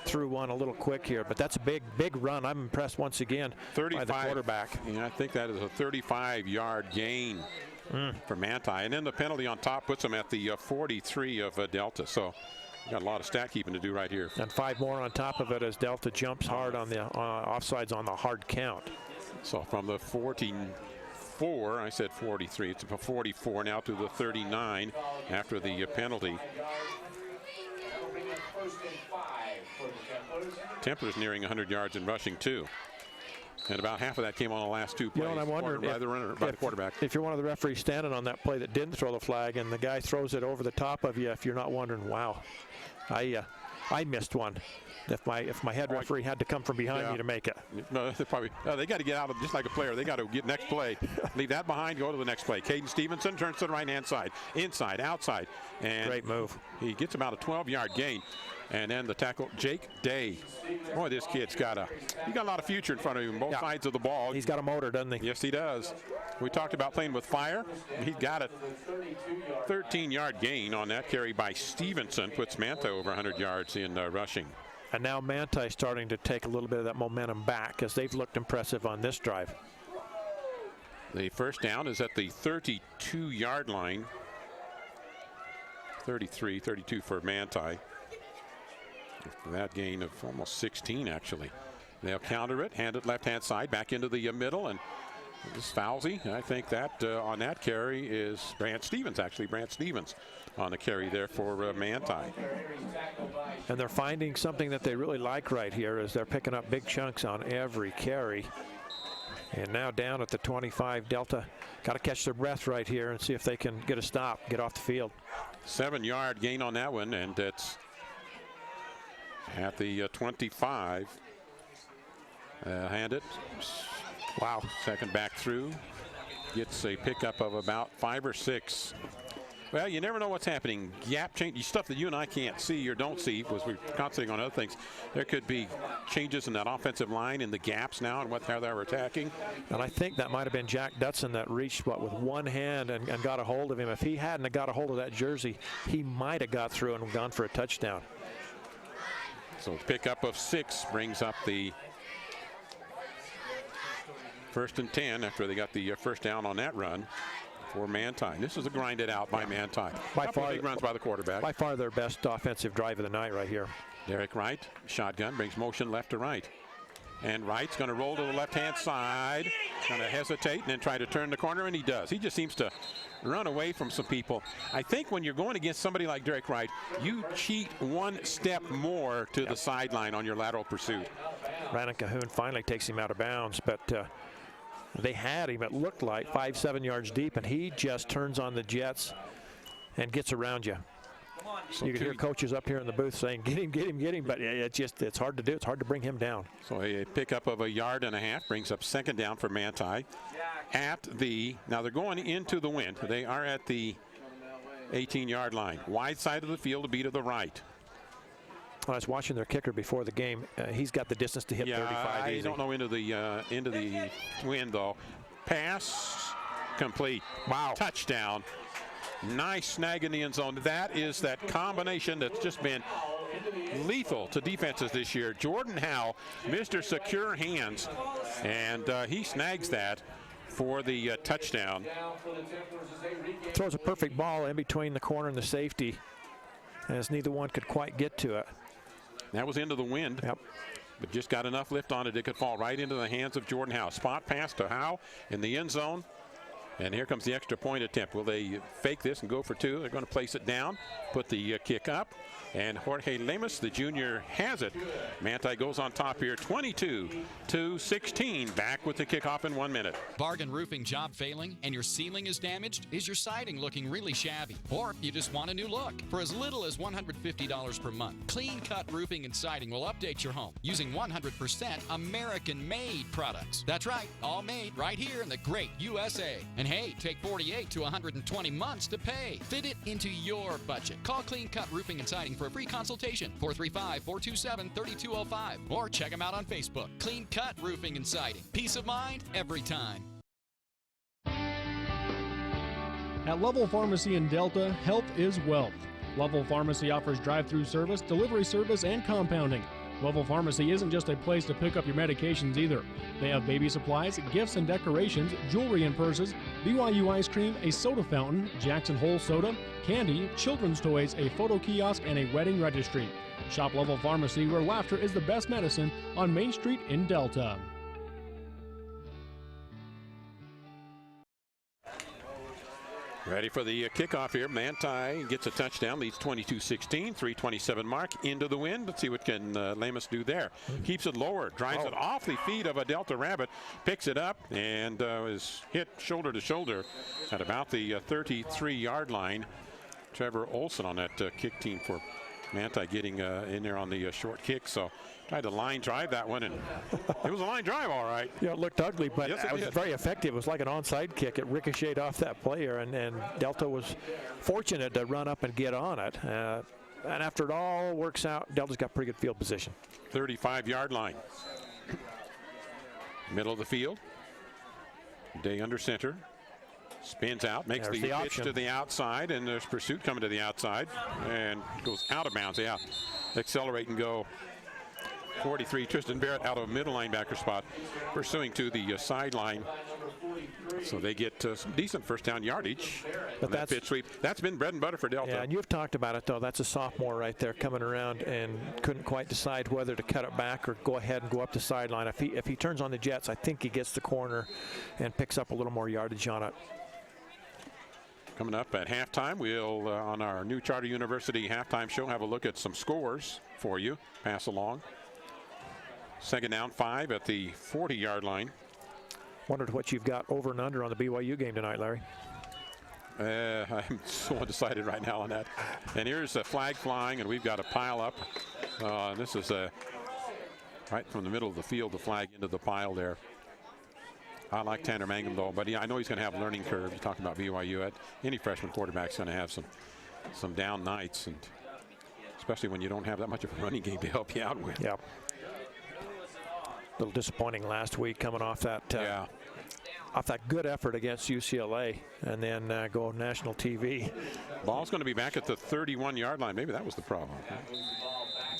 threw one a little quick here. But that's a big run. I'm impressed once again by the quarterback. Yeah, I think that is a 35-yard gain for Manti. And then the penalty on top puts them at the 43 of Delta. So got a lot of stat keeping to do right here. And 5 more on top of it as Delta jumps hard on the offsides on the hard count. So from the 44, I said 43, it's a 44 now to the 39 after the penalty. Templars nearing 100 yards in rushing too. And about half of that came on the last 2 plays. You know what I'm wondering? By the quarterback. If you're one of the referees standing on that play that didn't throw the flag and the guy throws it over the top of you, if you're not wondering, wow, I missed one. If my head referee had to come from behind me to make it. No, they got to get out of, just like a player, they got to get next play. Leave that behind, go to the next play. Caden Stevenson turns to the right-hand side. Inside, outside. And great move. He gets about a 12-yard gain. And then the tackle, Jake Day. Boy, this kid's got a lot of future in front of him, both sides of the ball. He's got a motor, doesn't he? Yes, he does. We talked about playing with fire. He's got a 13-yard gain on that carry by Stevenson. Puts Manta over 100 yards in rushing. And now Manti is starting to take a little bit of that momentum back as they've looked impressive on this drive. The first down is at the 32-yard line. 33, 32 for Manti. That gain of almost 16, actually. They'll counter it, hand it left-hand side, back into the middle, and this Foulsey. I think that on that carry is Brant Stevens, actually. Brant Stevens on the carry there for Manti. And they're finding something that they really like right here is they're picking up big chunks on every carry. And now down at the 25, Delta got to catch their breath right here and see if they can get a stop, get off the field. 7-yard gain on that one, and it's at the 25. Hand it. Wow. Second back through. Gets a pickup of about 5 or 6. Well, you never know what's happening. Gap change, stuff that you and I can't see or don't see because we're concentrating on other things. There could be changes in that offensive line in the gaps now and how they're attacking. And I think that might have been Jack Dutson that reached with one hand and got a hold of him. If he hadn't have got a hold of that jersey, he might have got through and gone for a touchdown. So the pickup of 6 brings up the 1st and 10 after they got the first down on that run for Manti. This is a grinded out by Manti. By far, big runs by the quarterback. By far their best offensive drive of the night right here. Derek Wright, shotgun, brings motion left to right. And Wright's going to roll to the left-hand side, going to hesitate and then try to turn the corner, and he does. He just seems to run away from some people. I think when you're going against somebody like Derek Wright, you cheat one step more to the sideline on your lateral pursuit. Brandon Cahoon finally takes him out of bounds, but they had him, it looked like, 5-7 yards deep, and he just turns on the jets and gets around you. So you can hear coaches up here in the booth saying, get him, get him, get him, but it's hard to do. It's hard to bring him down. So a pickup of 1.5 yards brings up second down for Manti. Now they're going into the wind. They are at the 18-yard line. Wide side of the field to be to the right. I was watching their kicker before the game. He's got the distance to hit 35 I easy. don't know into the wind though. Pass complete. Wow. Touchdown. Nice snag in the end zone. That is that combination that's just been lethal to defenses this year. Jordan Howe, Mr. Secure Hands, and he snags that for the touchdown. Throws a perfect ball in between the corner and the safety, as neither one could quite get to it. That was into the wind. Yep. But just got enough lift on it, it could fall right into the hands of Jordan Howe. Spot pass to Howe in the end zone. And here comes the extra point attempt. Will they fake this and go for 2? They're going to place it down, put the kick up, and Jorge Lemus, the junior, has it. Manti goes on top here, 22-16. Back with the kickoff in 1 minute. Bargain roofing job failing and your ceiling is damaged? Is your siding looking really shabby? Or you just want a new look? For as little as $150 per month, Clean Cut Roofing and Siding will update your home using 100% American-made products. That's right, all made right here in the great USA. And hey, take 48 to 120 months to pay. Fit it into your budget. Call Clean Cut Roofing and Siding for a free consultation, 435-427-3205. Or check them out on Facebook. Clean Cut Roofing and Siding. Peace of mind every time. At Level Pharmacy in Delta, health is wealth. Level Pharmacy offers drive-through service, delivery service, and compounding. Level Pharmacy isn't just a place to pick up your medications either. They have baby supplies, gifts and decorations, jewelry and purses, BYU ice cream, a soda fountain, Jackson Hole soda, candy, children's toys, a photo kiosk, and a wedding registry. Shop Level Pharmacy, where laughter is the best medicine, on Main Street in Delta. Ready for the kickoff here. Manti gets a touchdown, leads 22-16, 3:27 mark into the wind. Let's see what can Lamus do there. Keeps it lower, drives it off the feet of a Delta Rabbit, picks it up, and is hit shoulder to shoulder at about the 33-yard line. Trevor Olson on that kick team for Manti getting in there on the short kick. So tried to line drive that one, and it was a line drive, all right. Yeah, it looked ugly, but Yes, it was very effective. It was like an onside kick. It ricocheted off that player, and Delta was fortunate to run up and get on it. And after it all works out, Delta's got pretty good field position. 35-yard line. Middle of the field. Day under center. Spins out, makes the pitch to the outside, and there's pursuit coming to the outside, and goes out of bounds. Yeah, accelerate and go. 43, Tristan Barrett out of middle linebacker spot, pursuing to the sideline. So they get some decent first down yardage. But that pitch sweep, that's been bread and butter for Delta. Yeah, and you've talked about it, though. That's a sophomore right there coming around and couldn't quite decide whether to cut it back or go ahead and go up the sideline. If he turns on the jets, I think he gets the corner and picks up a little more yardage on it. Coming up at halftime, we'll, on our new Charter University halftime show, have a look at some scores for you. Pass along. Second down 5 at the 40-yard line. Wondered what you've got over and under on the BYU game tonight, Larry. I'm so undecided right now on that. And here's a flag flying, and we've got a pile up. This is right from the middle of the field, the flag into the pile there. I like Tanner Mangum, though, but I know he's going to have a learning curve. You're talking about BYU. Any freshman quarterback's going to have some down nights, and especially when you don't have that much of a running game to help you out with. Yeah. A little disappointing last week coming off that off that good effort against UCLA, and then go national TV. Ball's going to be back at the 31-yard line. Maybe that was the problem.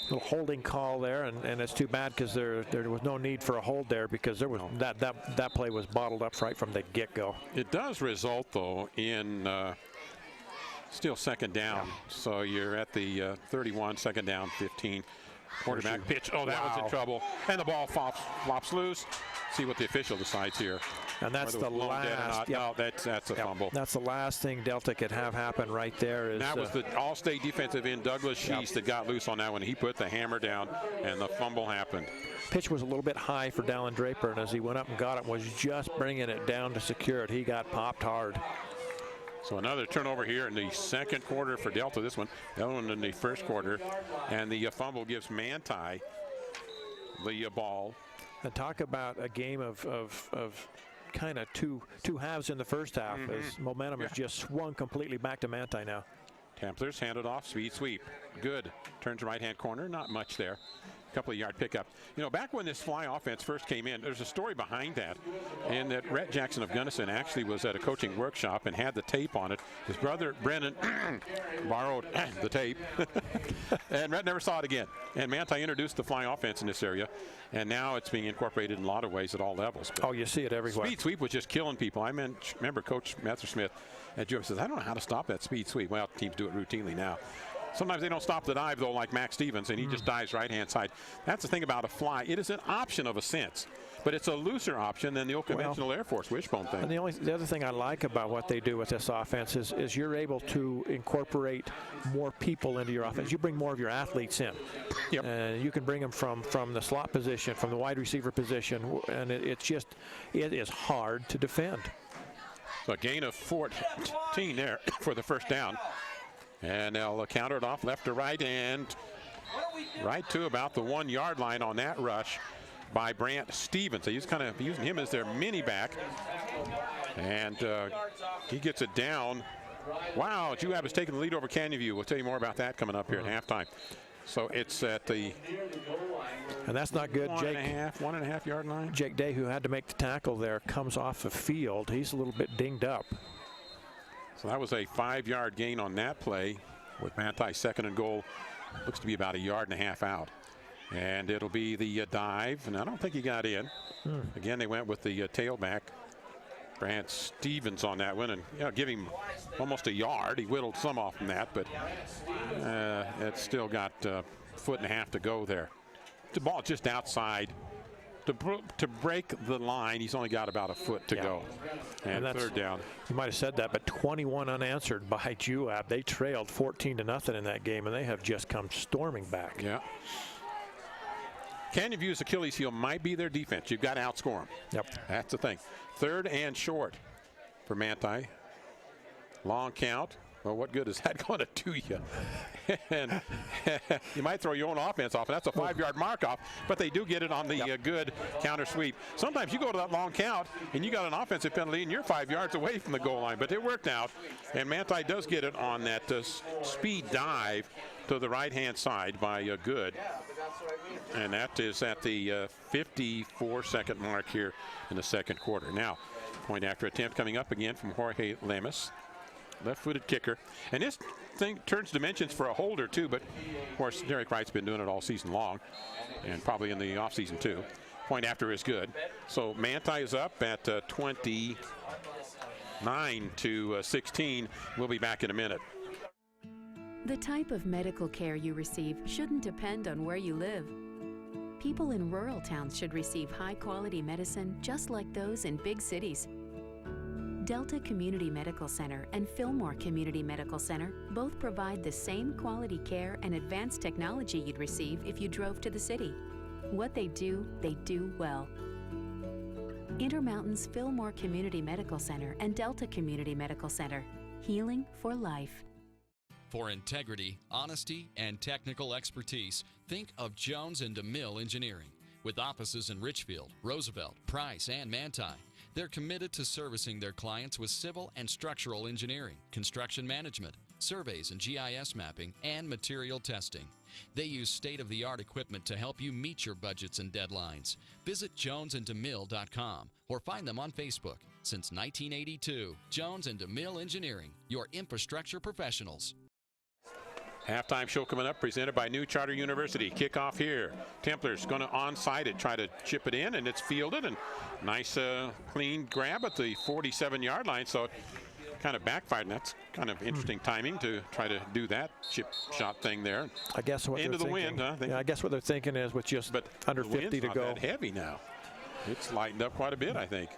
Little holding call there, and it's too bad because there was no need for a hold there, because there was that play was bottled up right from the get-go. It does result, though, in still second down. Yeah. So you're at the 31, second down, 15. Quarterback pitch. Oh, that was in trouble. And the ball flops loose. See what the official decides here. And that's the last. Yep. No, that's a fumble. That's the last thing Delta could have happen right there. That was the All-State defensive end, Douglas Sheese, that got loose on that one. He put the hammer down, and the fumble happened. Pitch was a little bit high for Dallin Draper, and as he went up and got it, was just bringing it down to secure it. He got popped hard. So another turnover here in the second quarter for Delta. This one in the first quarter. And the fumble gives Manti the ball. And talk about a game of kind of two halves in the first half, as momentum has just swung completely back to Manti now. Templars hand it off, speed sweep. Good. Turns right-hand corner, not much there. Couple of yard pickup. You know, back when this fly offense first came in, there's a story behind that, and that Rhett Jackson of Gunnison actually was at a coaching workshop and had the tape on it. His brother Brennan borrowed the tape, and Rhett never saw it again. And Manti introduced the fly offense in this area, and now it's being incorporated in a lot of ways at all levels. But you see it everywhere. Speed sweep was just killing people. I remember Coach Matthew Smith at Georgia says, I don't know how to stop that speed sweep. Well, teams do it routinely now. Sometimes they don't stop the dive, though, like Max Stevens, and he just dives right-hand side. That's the thing about a fly. It is an option of a sense, but it's a looser option than the old conventional Air Force wishbone thing. And the other thing I like about what they do with this offense is you're able to incorporate more people into your offense. You bring more of your athletes in. Yep. And you can bring them from the slot position, from the wide receiver position, and it is hard to defend. So a gain of 14 there for the first down. And they'll counter it off left to right, and right to about the 1 yard line on that rush by Brant Stevens. They kind of using him as their mini back, and he gets it down. Wow, Juab has taken the lead over Canyon View. We'll tell you more about that coming up here at halftime. So it's at the and that's not good. One and a half yard line. Jake Day, who had to make the tackle there, comes off the field. He's a little bit dinged up. So that was a 5-yard gain on that play, with Manti second and goal. Looks to be about 1.5 yards out. And it'll be the dive, and I don't think he got in. Again, they went with the tailback, Brant Stevens, on that one, and give him almost 1 yard. He whittled some off from that, but it's still got 1.5 feet to go there. The ball just outside To break the line, he's only got about a foot to go. And third down. You might have said that, but 21 unanswered by Juab. They trailed 14-0 in that game, and they have just come storming back. Yeah. Canyon View's Achilles heel might be their defense. You've got to outscore them. Yep. That's the thing. Third and short for Manti. Long count. Well, what good is that going to do you? And you might throw your own offense off, and that's a 5-yard mark off, but they do get it on the good counter sweep. Sometimes you go to that long count, and you got an offensive penalty, and you're 5 yards away from the goal line, but it worked out, and Manti does get it on that speed dive to the right-hand side by Good. And that is at the 54-second mark here in the second quarter. Now, point after attempt coming up again from Jorge Lemus. Left-footed kicker. And this thing turns dimensions for a holder, too, but, of course, Derek Wright's been doing it all season long and probably in the offseason, too. Point after is good. So Manti is up at 29-16. We'll be back in a minute. The type of medical care you receive shouldn't depend on where you live. People in rural towns should receive high-quality medicine just like those in big cities. Delta Community Medical Center and Fillmore Community Medical Center both provide the same quality care and advanced technology you'd receive if you drove to the city. What they do well. Intermountain's Fillmore Community Medical Center and Delta Community Medical Center. Healing for life. For integrity, honesty, and technical expertise, think of Jones & DeMille Engineering. With offices in Richfield, Roosevelt, Price, and Manti, they're committed to servicing their clients with civil and structural engineering, construction management, surveys and GIS mapping, and material testing. They use state-of-the-art equipment to help you meet your budgets and deadlines. Visit jonesandemille.com or find them on Facebook. Since 1982, Jones & DeMille Engineering, your infrastructure professionals. Halftime show coming up, presented by New Charter University. Kickoff here. Templars going to onside it, try to chip it in, and it's fielded. And nice clean grab at the 47-yard line. So it kind of backfired, and that's kind of interesting timing to try to do that chip shot thing there. I guess what into they're the thinking, wind, huh? Yeah, I guess what they're thinking is with just under 50 to go. Not that heavy now. It's lightened up quite a bit, I think.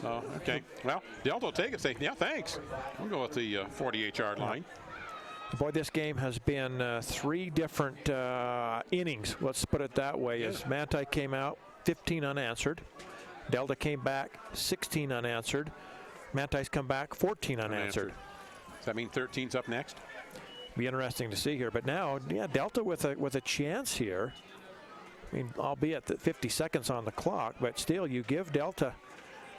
So, okay. Well, Delta will take it. Say, yeah, thanks. We'll go with the 48-yard line. Boy, this game has been 3 different innings, let's put it that way, as Manti came out 15 unanswered. Delta came back 16 unanswered. Manti's come back 14 unanswered. Does that mean 13's up next? Be interesting to see here. But now, yeah, Delta with a chance here. I mean, albeit that 50 seconds on the clock, but still you give Delta.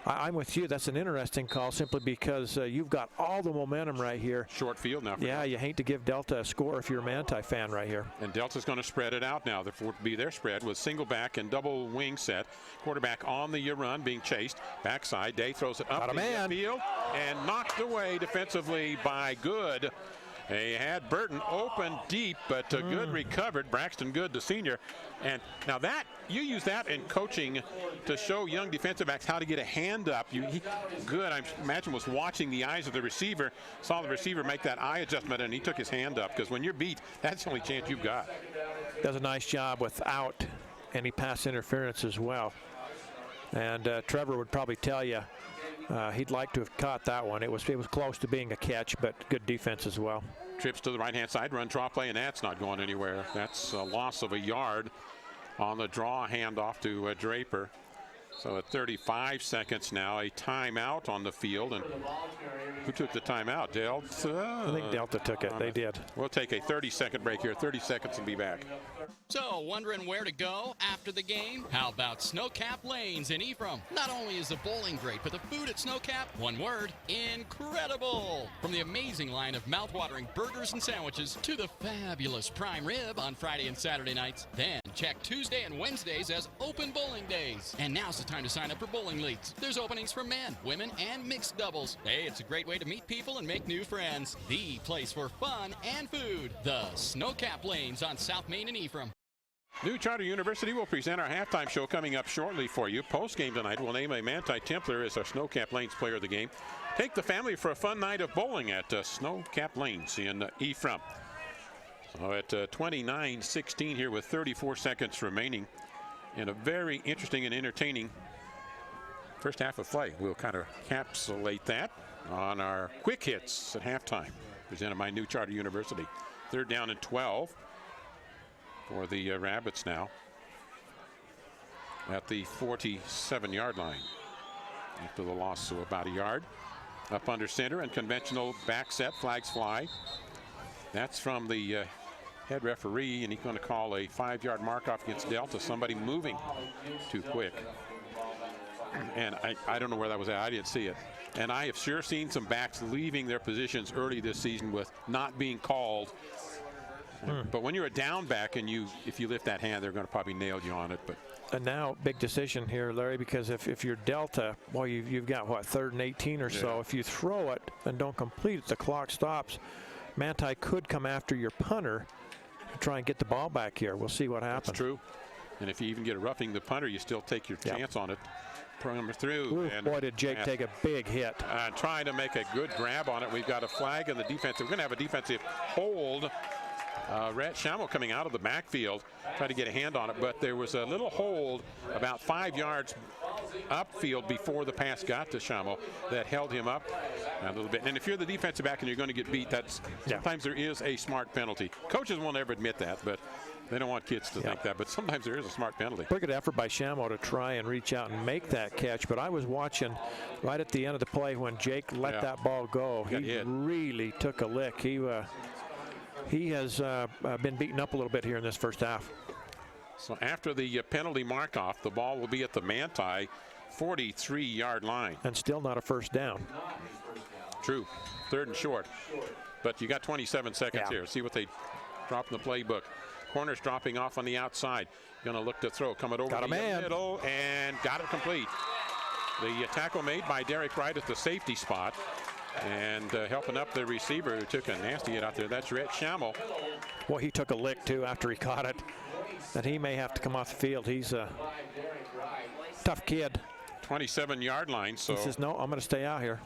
I'm with you. That's an interesting call simply because you've got all the momentum right here. Short field now. Yeah, you hate to give Delta a score if you're a Manti fan right here. And Delta's going to spread it out now. That would be their spread with single back and double wing set. Quarterback on the run being chased. Backside. Day throws it up the field and knocked away defensively by Good. They had Burton open deep, but Good recovered. Braxton Good, the senior. And now that, you use that in coaching to show young defensive backs how to get a hand up. Good, I imagine, was watching the eyes of the receiver, saw the receiver make that eye adjustment, and he took his hand up, because when you're beat, that's the only chance you've got. Does a nice job without any pass interference as well. And Trevor would probably tell you he'd like to have caught that one. It was close to being a catch, but good defense as well. Trips to the right-hand side, run, draw play, and that's not going anywhere. That's a loss of a yard on the draw handoff to Draper. So at 35 seconds now, a timeout on the field. And who took the timeout? Delta? I think Delta took it. They did. We'll take a 30-second break here. 30 seconds and be back. So, wondering where to go after the game? How about Snowcap Lanes in Ephraim? Not only is the bowling great, but the food at Snowcap, one word, incredible! From the amazing line of mouth-watering burgers and sandwiches to the fabulous prime rib on Friday and Saturday nights. Then check Tuesday and Wednesdays as open bowling days. And now's the time to sign up for bowling leagues. There's openings for men, women, and mixed doubles. Hey, it's a great way to meet people and make new friends. The place for fun and food. The Snowcap Lanes on South Main and Ephraim. New Charter University will present our halftime show coming up shortly for you. Post-game tonight, we'll name a Manti Templar as our Snowcap Lanes player of the game. Take the family for a fun night of bowling at Snowcap Lanes in Ephraim. So at 29-16 here with 34 seconds remaining. in a very interesting and entertaining first half of play. We'll kind of encapsulate that on our quick hits at halftime, presented by New Charter University. 3rd down and 12 for the Rabbits now at the 47-yard line after the loss, so about a yard. Up under center and conventional back set, flags fly. That's from the head referee, and he's going to call a 5-yard mark off against Delta, somebody moving too quick. And I don't know where that was at. I didn't see it. And I have sure seen some backs leaving their positions early this season with not being called. But when you're a down back and if you lift that hand, they're going to probably nail you on it. But and now big decision here, Larry, because if you're Delta, well, you've got what, 3rd and 18 or so. If you throw it and don't complete it, the clock stops. Manti could come after your punter and try and get the ball back here. We'll see what happens. That's true. And if you even get a roughing the punter, you still take your chance on it. Number through. Ooh, and boy, did Jake take a big hit. Trying to make a good grab on it. We've got a flag in the defense. We're going to have a defensive hold. Rhett Schammel coming out of the backfield, trying to get a hand on it, but there was a little hold about 5 yards upfield before the pass got to Schammel that held him up a little bit. And if you're the defensive back and you're going to get beat, sometimes there is a smart penalty. Coaches won't ever admit that, but they don't want kids to think that, but sometimes there is a smart penalty. Pretty good effort by Schammel to try and reach out and make that catch, but I was watching right at the end of the play when Jake let that ball go. He really took a lick. He has been beaten up a little bit here in this first half. So after the penalty mark off, the ball will be at the Manti 43-yard line. And still not a first down. True. 3rd and short. But you got 27 seconds here. See what they drop in the playbook. Corners dropping off on the outside. Going to look to throw. Coming over the middle and got it complete. The tackle made by Derek Wright at the safety spot. And helping up the receiver who took a nasty hit out there. That's Rhett Schammel. Well, he took a lick, too, after he caught it. And he may have to come off the field. He's a tough kid. 27-yard line. So he says, no, I'm going to stay out here.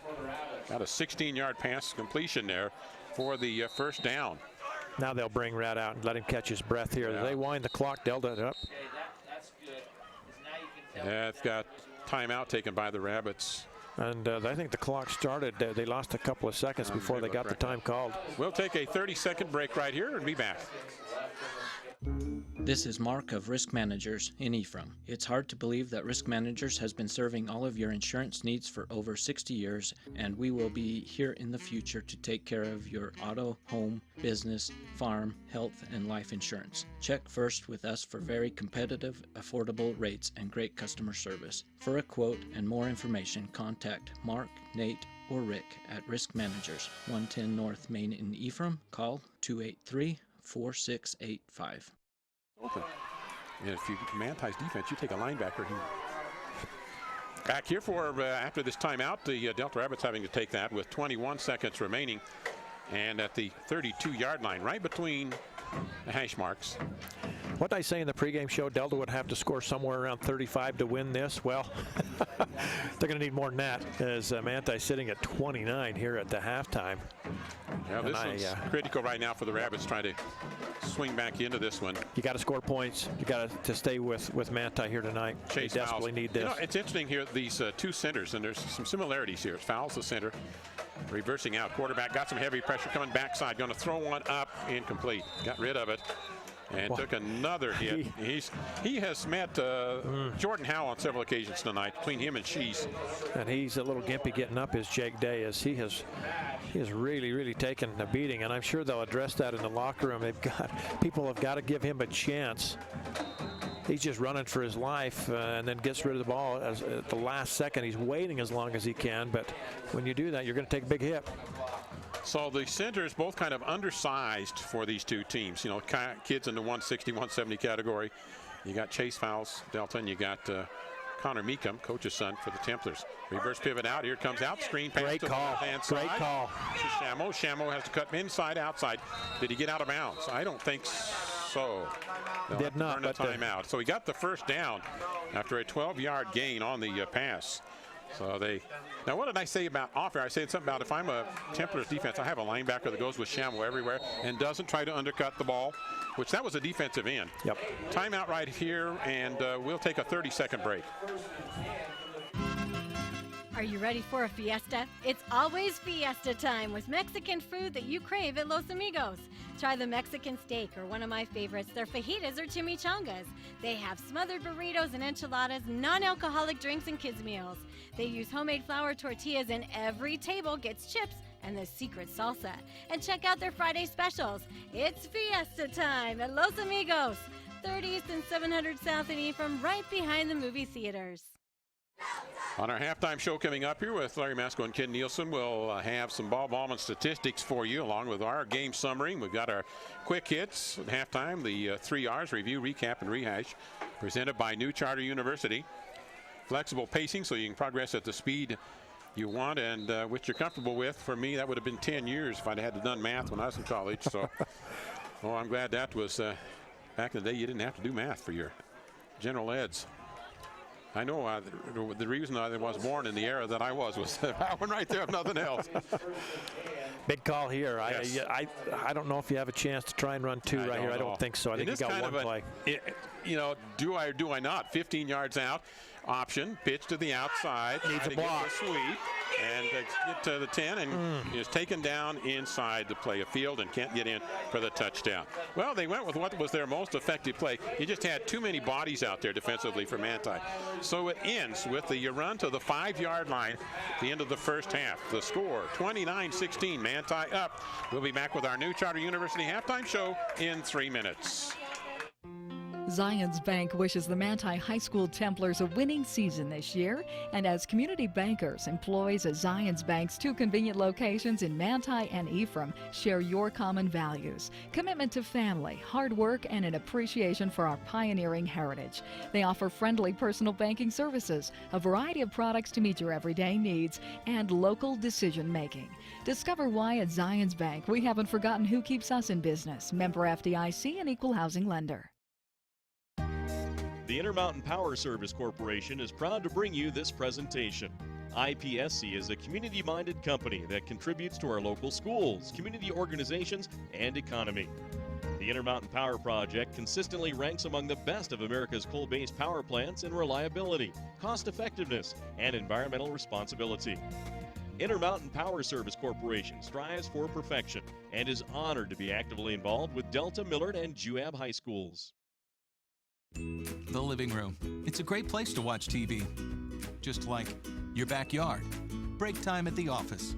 Got a 16-yard pass completion there for the first down. Now they'll bring Rhett out and let him catch his breath here. They wind the clock. Delta it up. That's got timeout taken by the Rabbits. And I think the clock started. They lost a couple of seconds before they got the time called. We'll take a 30-second break right here and be back. This is Mark of Risk Managers in Ephraim. It's hard to believe that Risk Managers has been serving all of your insurance needs for over 60 years, and we will be here in the future to take care of your auto, home, business, farm, health, and life insurance. Check first with us for very competitive, affordable rates and great customer service. For a quote and more information, contact Mark, Nate, or Rick at Risk Managers, 110 North Main in Ephraim. Call 283-4685. Open. And if you Manti's defense, you take a linebacker. Back here for after this timeout, the Delta Rabbits having to take that with 21 seconds remaining, and at the 32-yard line, right between the hash marks. What did I say in the pregame show? Delta would have to score somewhere around 35 to win this. Well, they're going to need more than that, as Manti sitting at 29 here at the halftime. Yeah, this one's critical right now for the Rabbits, trying to swing back into this one. You got to score points. You got to stay with Manti here tonight. Chase they desperately need this. You know, it's interesting here, these two centers, and there's some similarities here. Fouls the center, reversing out. Quarterback got some heavy pressure coming backside. Going to throw one up, incomplete. Got rid of it. And took another hit. He has met Jordan Howe on several occasions tonight, between him and Shees. And he's a little gimpy getting up, as Jake Day is. He has really taken a beating, and I'm sure they'll address that in the locker room. People have got to give him a chance. He's just running for his life and then gets rid of the ball at the last second. He's waiting as long as he can, but when you do that, you're going to take a big hit. So the centers both kind of undersized for these two teams. You know, kids in the 160, 170 category. You got Chase Fowles, Delta, and you got Connor Meekum, coach's son for the Templars. Reverse pivot out. Here it comes out. Screen pass to the left-hand side. Great call. Schammel. Schammel has to cut inside, outside. Did he get out of bounds? I don't think so. Did not. Turn the timeout. So he got the first down after a 12-yard gain on the pass. So now what did I say about off-air? I said something about if I'm a Templars defense, I have a linebacker that goes with Shamwo everywhere and doesn't try to undercut the ball, which that was a defensive end. Yep. Timeout right here, and we'll take a 30-second break. Are you ready for a fiesta? It's always fiesta time with Mexican food that you crave at Los Amigos. Try the Mexican steak or one of my favorites, their fajitas or chimichangas. They have smothered burritos and enchiladas, non-alcoholic drinks, and kids' meals. They use homemade flour tortillas, and every table gets chips and the secret salsa. And check out their Friday specials. It's fiesta time at Los Amigos, 3rd East and 700 South in Ephraim, right behind the movie theaters. On our halftime show coming up here with Larry Masco and Ken Nielsen, we'll have some ball ballman statistics for you along with our game summary. We've got our quick hits at halftime, the 3 R's, review, recap, and rehash, presented by New Charter University. Flexible pacing so you can progress at the speed you want and which you're comfortable with. For me, that would have been 10 years if I'd had to done math when I was in college. So, I'm glad that was back in the day. You didn't have to do math for your general eds. I know the reason I was born in the era that I was that one right there, if nothing else. Big call here. Yes. I don't know if you have a chance to try and run 2 right here. I don't think so. I think you got one play. Do I or do I not? 15 yards out. Option, pitch to the outside. Needs a block. Get the sweep and get to the 10 and is taken down inside the play of field and can't get in for the touchdown. Well, they went with what was their most effective play. You just had too many bodies out there defensively for Manti. So it ends with the run to the 5-yard line at the end of the first half. The score, 29-16, Manti up. We'll be back with our New Charter University halftime show in 3 minutes. Zions Bank wishes the Manti High School Templars a winning season this year. And as community bankers, employees at Zions Bank's 2 convenient locations in Manti and Ephraim share your common values: commitment to family, hard work, and an appreciation for our pioneering heritage. They offer friendly personal banking services, a variety of products to meet your everyday needs, and local decision making. Discover why at Zions Bank we haven't forgotten who keeps us in business. Member FDIC and equal housing lender. The Intermountain Power Service Corporation is proud to bring you this presentation. IPSC is a community-minded company that contributes to our local schools, community organizations, and economy. The Intermountain Power Project consistently ranks among the best of America's coal-based power plants in reliability, cost-effectiveness, and environmental responsibility. Intermountain Power Service Corporation strives for perfection and is honored to be actively involved with Delta, Millard, and Juab High Schools. The living room. It's a great place to watch TV. Just like your backyard, break time at the office,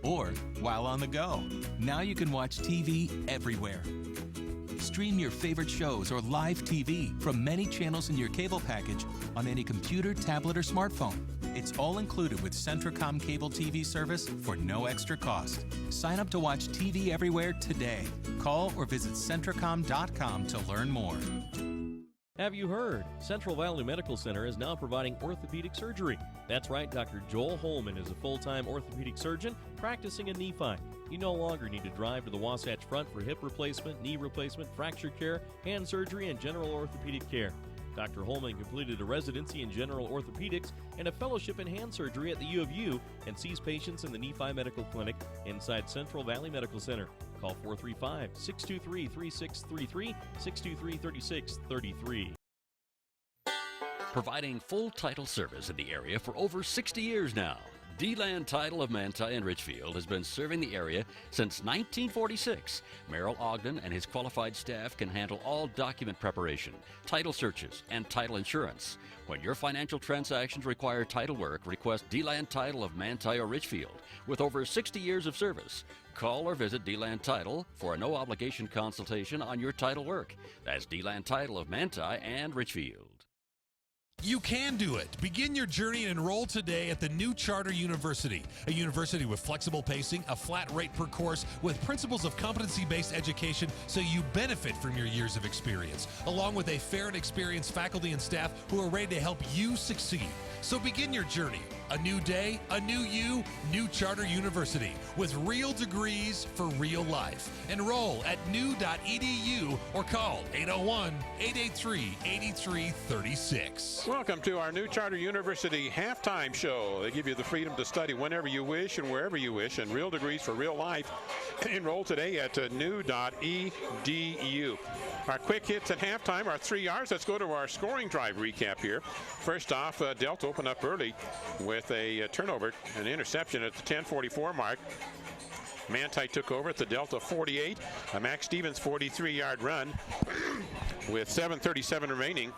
or while on the go. Now you can watch TV everywhere. Stream your favorite shows or live TV from many channels in your cable package on any computer, tablet, or smartphone. It's all included with CentraCom cable TV service for no extra cost. Sign up to watch TV everywhere today. Call or visit CentraCom.com to learn more. Have you heard? Central Valley Medical Center is now providing orthopedic surgery. That's right, Dr. Joel Holman is a full-time orthopedic surgeon practicing in Nephi. You no longer need to drive to the Wasatch Front for hip replacement, knee replacement, fracture care, hand surgery, and general orthopedic care. Dr. Holman completed a residency in general orthopedics and a fellowship in hand surgery at the U of U and sees patients in the Nephi Medical Clinic inside Central Valley Medical Center. Call 435-623-3633, 623-3633. Providing full title service in the area for over 60 years now. D-Land Title of Manti and Richfield has been serving the area since 1946. Merrill Ogden and his qualified staff can handle all document preparation, title searches, and title insurance. When your financial transactions require title work, request D-Land Title of Manti or Richfield. With over 60 years of service, call or visit D-Land Title for a no-obligation consultation on your title work. That's D-Land Title of Manti and Richfield. You can do it. Begin your journey and enroll today at the New Charter University, a university with flexible pacing, a flat rate per course, with principles of competency-based education so you benefit from your years of experience, along with a fair and experienced faculty and staff who are ready to help you succeed. So begin your journey. A new day, a new you, New Charter University, with real degrees for real life. Enroll at new.edu or call 801-883-8336. Welcome to our new Charter University halftime show. They give you the freedom to study whenever you wish and wherever you wish, and real degrees for real life. Enroll today at new.edu. Our quick hits at halftime are 3 yards. Let's go to our scoring drive recap here. First off, Delta opened up early with a turnover, an interception at the 10:44 mark. Manti took over at the Delta 48, a Max Stevens 43-yard run with 7:37 remaining.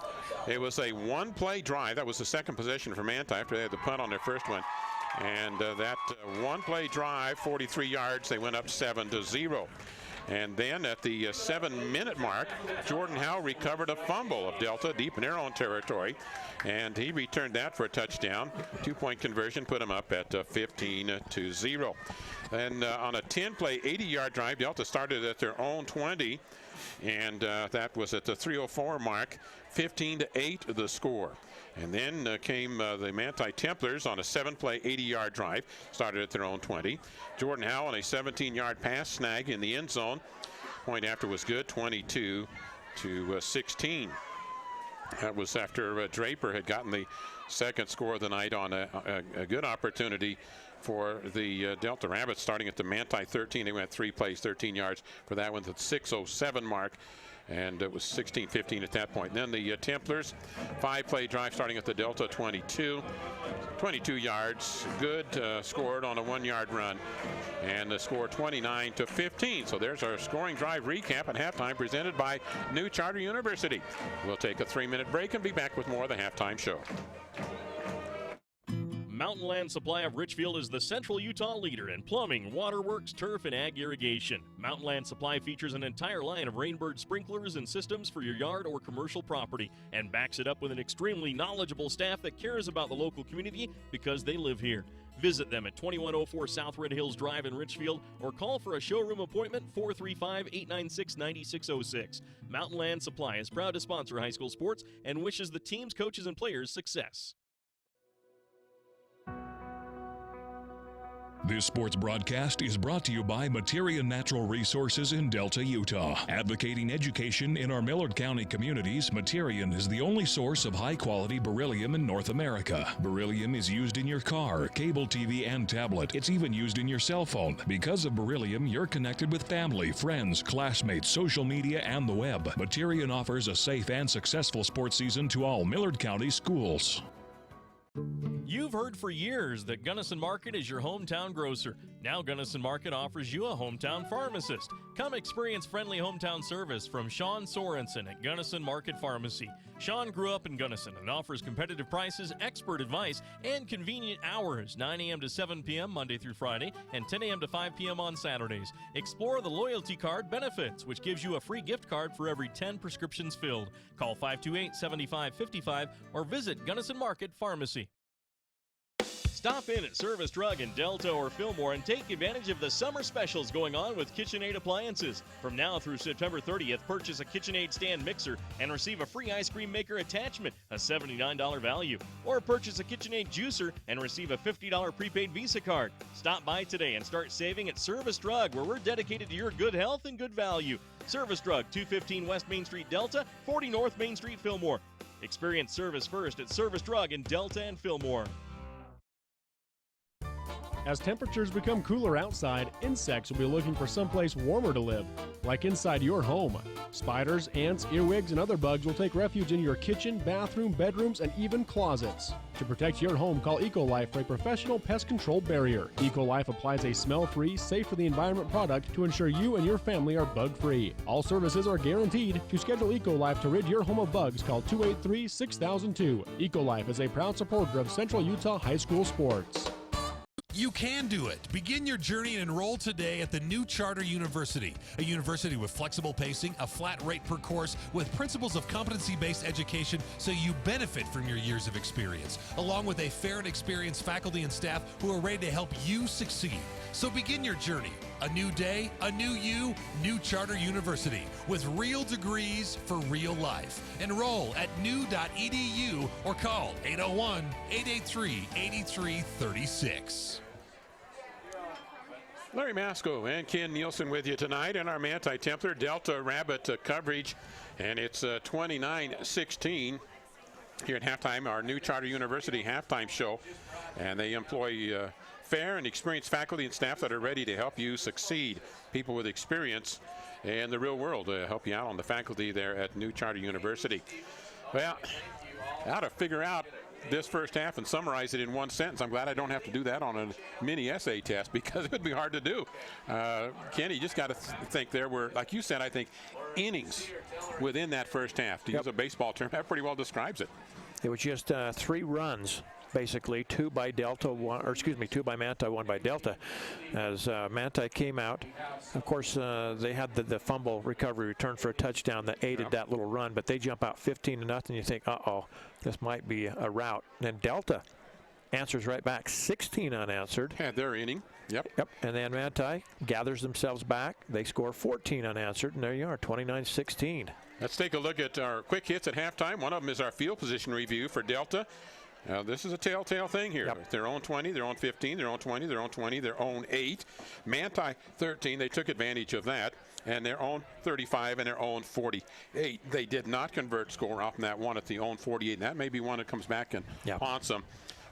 It was a one-play drive. That was the second possession for Manti after they had the punt on their first one. And that one-play drive, 43 yards, they went up 7-0. And then at the 7-minute mark, Jordan Howe recovered a fumble of Delta deep in their own territory, and he returned that for a touchdown. 2-point conversion put him up at 15-0. And on a 10-play, 80-yard drive, Delta started at their own 20, and that was at the 3:04 mark, 15-8 the score. And then came the Manti Templars on a 7-play, 80-yard drive, started at their own 20. Jordan Howe on a 17-yard pass snag in the end zone. Point after was good, 22-16. That was after Draper had gotten the second score of the night on a good opportunity for the Delta Rabbits, starting at the Manti 13. They went 3 plays, 13 yards for that one, at the 6:07 mark. And it was 16-15 at that point. And then the Templars, 5-play drive starting at the Delta 22. 22 yards, good, scored on a 1-yard run. And the score 29-15. So there's our scoring drive recap at halftime presented by New Charter University. We'll take a 3-minute break and be back with more of the halftime show. Mountain Land Supply of Richfield is the Central Utah leader in plumbing, waterworks, turf, and ag irrigation. Mountain Land Supply features an entire line of Rainbird sprinklers and systems for your yard or commercial property, and backs it up with an extremely knowledgeable staff that cares about the local community because they live here. Visit them at 2104 South Red Hills Drive in Richfield, or call for a showroom appointment 435-896-9606. Mountain Land Supply is proud to sponsor high school sports and wishes the teams, coaches, and players success. This sports broadcast is brought to you by Materia Natural Resources in Delta, Utah. Advocating education in our Millard County communities, Materian is the only source of high-quality beryllium in North America. Beryllium is used in your car, cable TV, and tablet. It's even used in your cell phone. Because of beryllium, you're connected with family, friends, classmates, social media, and the web. Materian offers a safe and successful sports season to all Millard County schools. You've heard for years that Gunnison Market is your hometown grocer. Now Gunnison Market offers you a hometown pharmacist. Come experience friendly hometown service from Sean Sorensen at Gunnison Market Pharmacy. Sean grew up in Gunnison and offers competitive prices, expert advice, and convenient hours, 9 a.m. to 7 p.m. Monday through Friday and 10 a.m. to 5 p.m. on Saturdays. Explore the loyalty card benefits, which gives you a free gift card for every 10 prescriptions filled. Call 528-7555 or visit Gunnison Market Pharmacy. Stop in at Service Drug in Delta or Fillmore and take advantage of the summer specials going on with KitchenAid appliances. From now through September 30th, purchase a KitchenAid stand mixer and receive a free ice cream maker attachment, a $79 value. Or purchase a KitchenAid juicer and receive a $50 prepaid Visa card. Stop by today and start saving at Service Drug, where we're dedicated to your good health and good value. Service Drug, 215 West Main Street, Delta, 40 North Main Street, Fillmore. Experience service first at Service Drug in Delta and Fillmore. As temperatures become cooler outside, insects will be looking for someplace warmer to live, like inside your home. Spiders, ants, earwigs, and other bugs will take refuge in your kitchen, bathroom, bedrooms, and even closets. To protect your home, call EcoLife for a professional pest control barrier. EcoLife applies a smell-free, safe-for-the-environment product to ensure you and your family are bug-free. All services are guaranteed. To schedule EcoLife to rid your home of bugs, call 283-6002. EcoLife is a proud supporter of Central Utah High School sports. You can do it. Begin your journey and enroll today at the new Charter University, a university with flexible pacing, a flat rate per course, with principles of competency-based education so you benefit from your years of experience, along with a fair and experienced faculty and staff who are ready to help you succeed. So begin your journey. A new day, a new you, New Charter University, with real degrees for real life. Enroll at new.edu or call 801-883-8336. Larry Masco and Ken Nielsen with you tonight in our Manti Templar Delta Rabbit coverage, and it's 29-16. here at halftime, our new Charter University halftime show. And they employ fair and experienced faculty and staff that are ready to help you succeed. People with experience in the real world to help you out on the faculty there at New Charter University. Well, how to figure out this first half and summarize it in one sentence. I'm glad I don't have to do that on a mini essay test because it would be hard to do. Kenny, you just got to think there were, like you said, I think, innings within that first half. To use a baseball term, that pretty well describes it. It was just 3 runs, basically, 2 by Delta, 2 by Manti, 1 by Delta. As Manti came out, of course, they had the fumble recovery return for a touchdown that aided that little run, but they jump out 15-0. You think, uh-oh, this might be a rout. And then Delta answers right back, 16 unanswered. Had their inning. Yep. And then Manti gathers themselves back. They score 14 unanswered, and there you are, 29-16. Let's take a look at our quick hits at halftime. One of them is our field position review for Delta. This is a telltale thing here. Their own 20, their own 15, their own 20, their own 20, their own 8. Manti 13, they took advantage of that. And their own 35 and their own 48. They did not convert score off that one at the own 48. And that may be one that comes back and haunts them.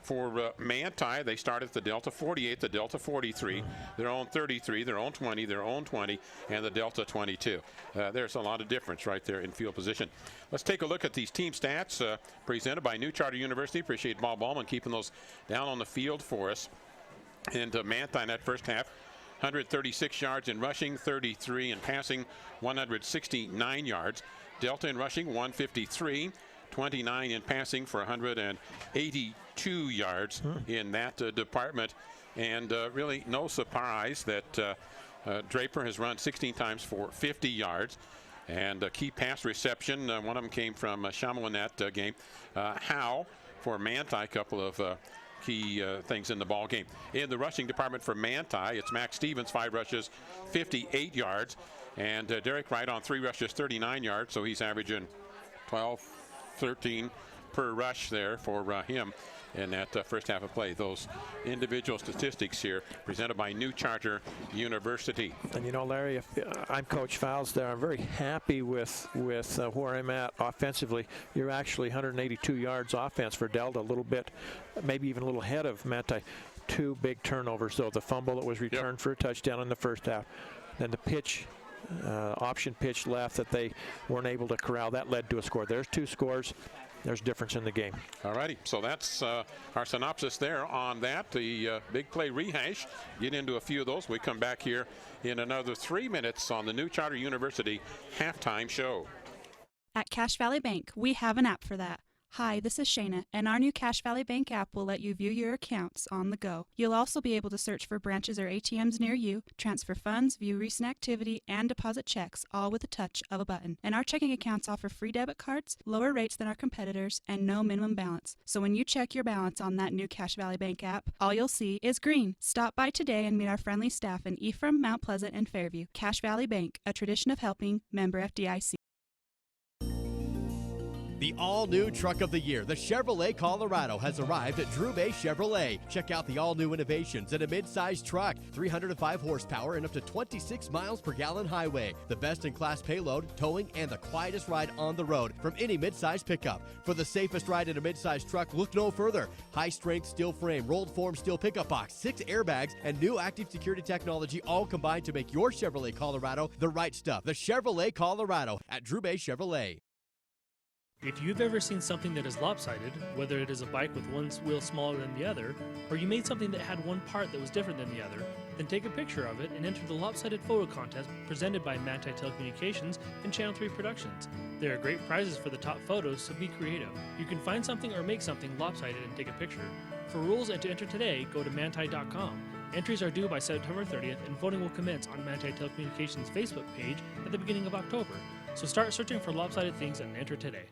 For Manti, they start at the Delta 48, the Delta 43, their own 33, their own 20, their own 20, and the Delta 22. There's a lot of difference right there in field position. Let's take a look at these team stats presented by New Charter University. Appreciate Bob Ballman keeping those down on the field for us. And Manti in that first half, 136 yards in rushing, 33 in passing, 169 yards. Delta in rushing, 153. 29 in passing for 182 yards in that department. And really no surprise that Draper has run 16 times for 50 yards. And key pass reception, one of them came from Shamel in that game. Howe for Manti, a couple of key things in the ball game. In the rushing department for Manti, it's Max Stevens, 5 rushes, 58 yards. And Derek Wright on 3 rushes, 39 yards. So he's averaging 12, 13 per rush there for him in that first half of play. Those individual statistics here presented by New Charter University. And you know, Larry, if I'm Coach Fowles there, I'm very happy with where I'm at offensively. You're actually 182 yards offense for Delta, a little bit, maybe even a little ahead of Manti. 2 big turnovers, though. The fumble that was returned for a touchdown in the first half. Then the pitch, option pitch left that they weren't able to corral. That led to a score. There's 2 scores. There's difference in the game. All righty, so that's our synopsis there on that. The big play rehash. Get into a few of those. We come back here in another 3 minutes on the New Charter University halftime show. At Cache Valley Bank, we have an app for that. Hi, this is Shayna, and our new Cache Valley Bank app will let you view your accounts on the go. You'll also be able to search for branches or ATMs near you, transfer funds, view recent activity, and deposit checks, all with a touch of a button. And our checking accounts offer free debit cards, lower rates than our competitors, and no minimum balance. So when you check your balance on that new Cache Valley Bank app, all you'll see is green. Stop by today and meet our friendly staff in Ephraim, Mount Pleasant, and Fairview. Cache Valley Bank, a tradition of helping, member FDIC. The all-new truck of the year, the Chevrolet Colorado, has arrived at Drew Bay Chevrolet. Check out the all-new innovations in a mid-size truck, 305 horsepower and up to 26 miles per gallon highway. The best-in-class payload, towing, and the quietest ride on the road from any mid-size pickup. For the safest ride in a mid-size truck, look no further. High-strength steel frame, rolled form steel pickup box, 6 airbags, and new active security technology all combined to make your Chevrolet Colorado the right stuff. The Chevrolet Colorado at Drew Bay Chevrolet. If you've ever seen something that is lopsided, whether it is a bike with one wheel smaller than the other, or you made something that had one part that was different than the other, then take a picture of it and enter the lopsided photo contest presented by Manti Telecommunications and Channel 3 Productions. There are great prizes for the top photos, so be creative. You can find something or make something lopsided and take a picture. For rules and to enter today, go to manti.com. Entries are due by September 30th, and voting will commence on Manti Telecommunications' Facebook page at the beginning of October. So start searching for lopsided things and enter today.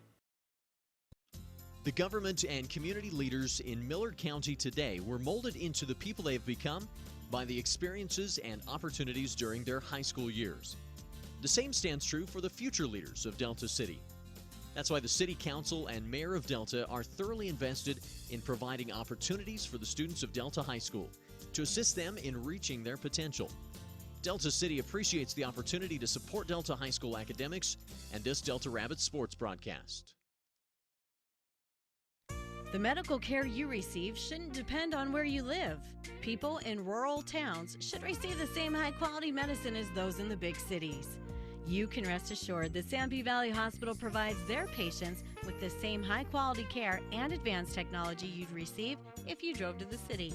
The government and community leaders in Millard County today were molded into the people they have become by the experiences and opportunities during their high school years. The same stands true for the future leaders of Delta City. That's why the City Council and Mayor of Delta are thoroughly invested in providing opportunities for the students of Delta High School to assist them in reaching their potential. Delta City appreciates the opportunity to support Delta High School academics and this Delta Rabbit sports broadcast. The medical care you receive shouldn't depend on where you live. People in rural towns should receive the same high-quality medicine as those in the big cities. You can rest assured that Sanpete Valley Hospital provides their patients with the same high-quality care and advanced technology you'd receive if you drove to the city.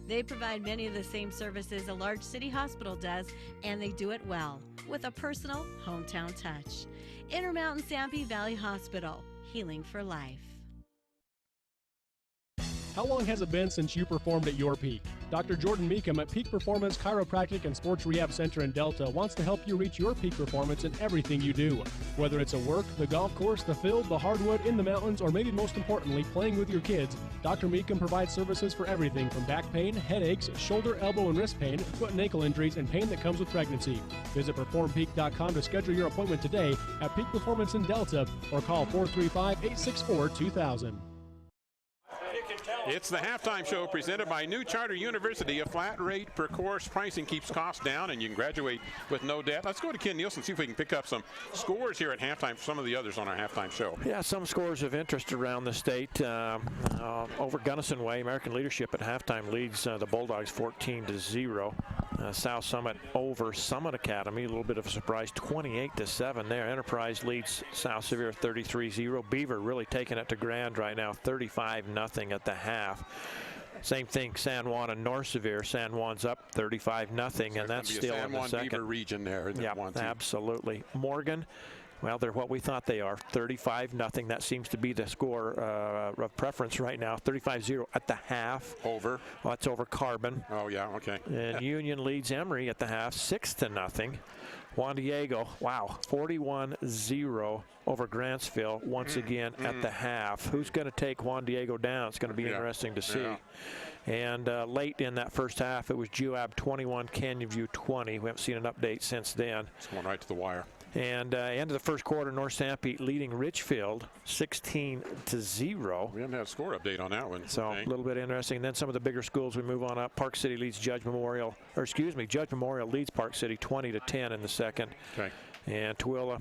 They provide many of the same services a large city hospital does, and they do it well, with a personal hometown touch. Intermountain Sanpete Valley Hospital, healing for life. How long has it been since you performed at your peak? Dr. Jordan Meekum at Peak Performance Chiropractic and Sports Rehab Center in Delta wants to help you reach your peak performance in everything you do. Whether it's at work, the golf course, the field, the hardwood, in the mountains, or maybe most importantly, playing with your kids, Dr. Meekum provides services for everything from back pain, headaches, shoulder, elbow, and wrist pain, foot and ankle injuries, and pain that comes with pregnancy. Visit PerformPeak.com to schedule your appointment today at Peak Performance in Delta or call 435-864-2000. It's the halftime show presented by New Charter University. A flat rate per course pricing keeps costs down, and you can graduate with no debt. Let's go to Ken Nielsen, see if we can pick up some scores here at halftime, some of the others on our halftime show. Yeah, some scores of interest around the state. Over Gunnison Way, American Leadership at halftime leads the Bulldogs 14-0. South Summit over Summit Academy, a little bit of a surprise, 28-7 there. Enterprise leads South Sevier 33-0. Beaver really taking it to Grand right now, 35-0 at the half. Same thing, San Juan and North Sevier. San Juan's up 35-0, and that's still in the second. Beaver region there. Yeah, absolutely. Morgan, well, they're what we thought they are, 35-0. That seems to be the score of preference right now, 35-0 at the half. Over? Well, that's over Carbon. Oh, yeah, okay. And Union leads Emory at the half, 6-0. Juan Diego, wow, 41-0 over Grantsville once again at the half. Who's going to take Juan Diego down? It's going to be interesting to see. And late in that first half, it was Juab 21, Canyon View 20. We haven't seen an update since then. It's going right to the wire. And end of the first quarter, North Sanpete leading Richfield 16-0. We haven't had a score update on that one. So a little bit interesting. And then some of the bigger schools we move on up. Park City leads Judge Memorial, Judge Memorial leads Park City 20-10 in the second. Okay. And Tooele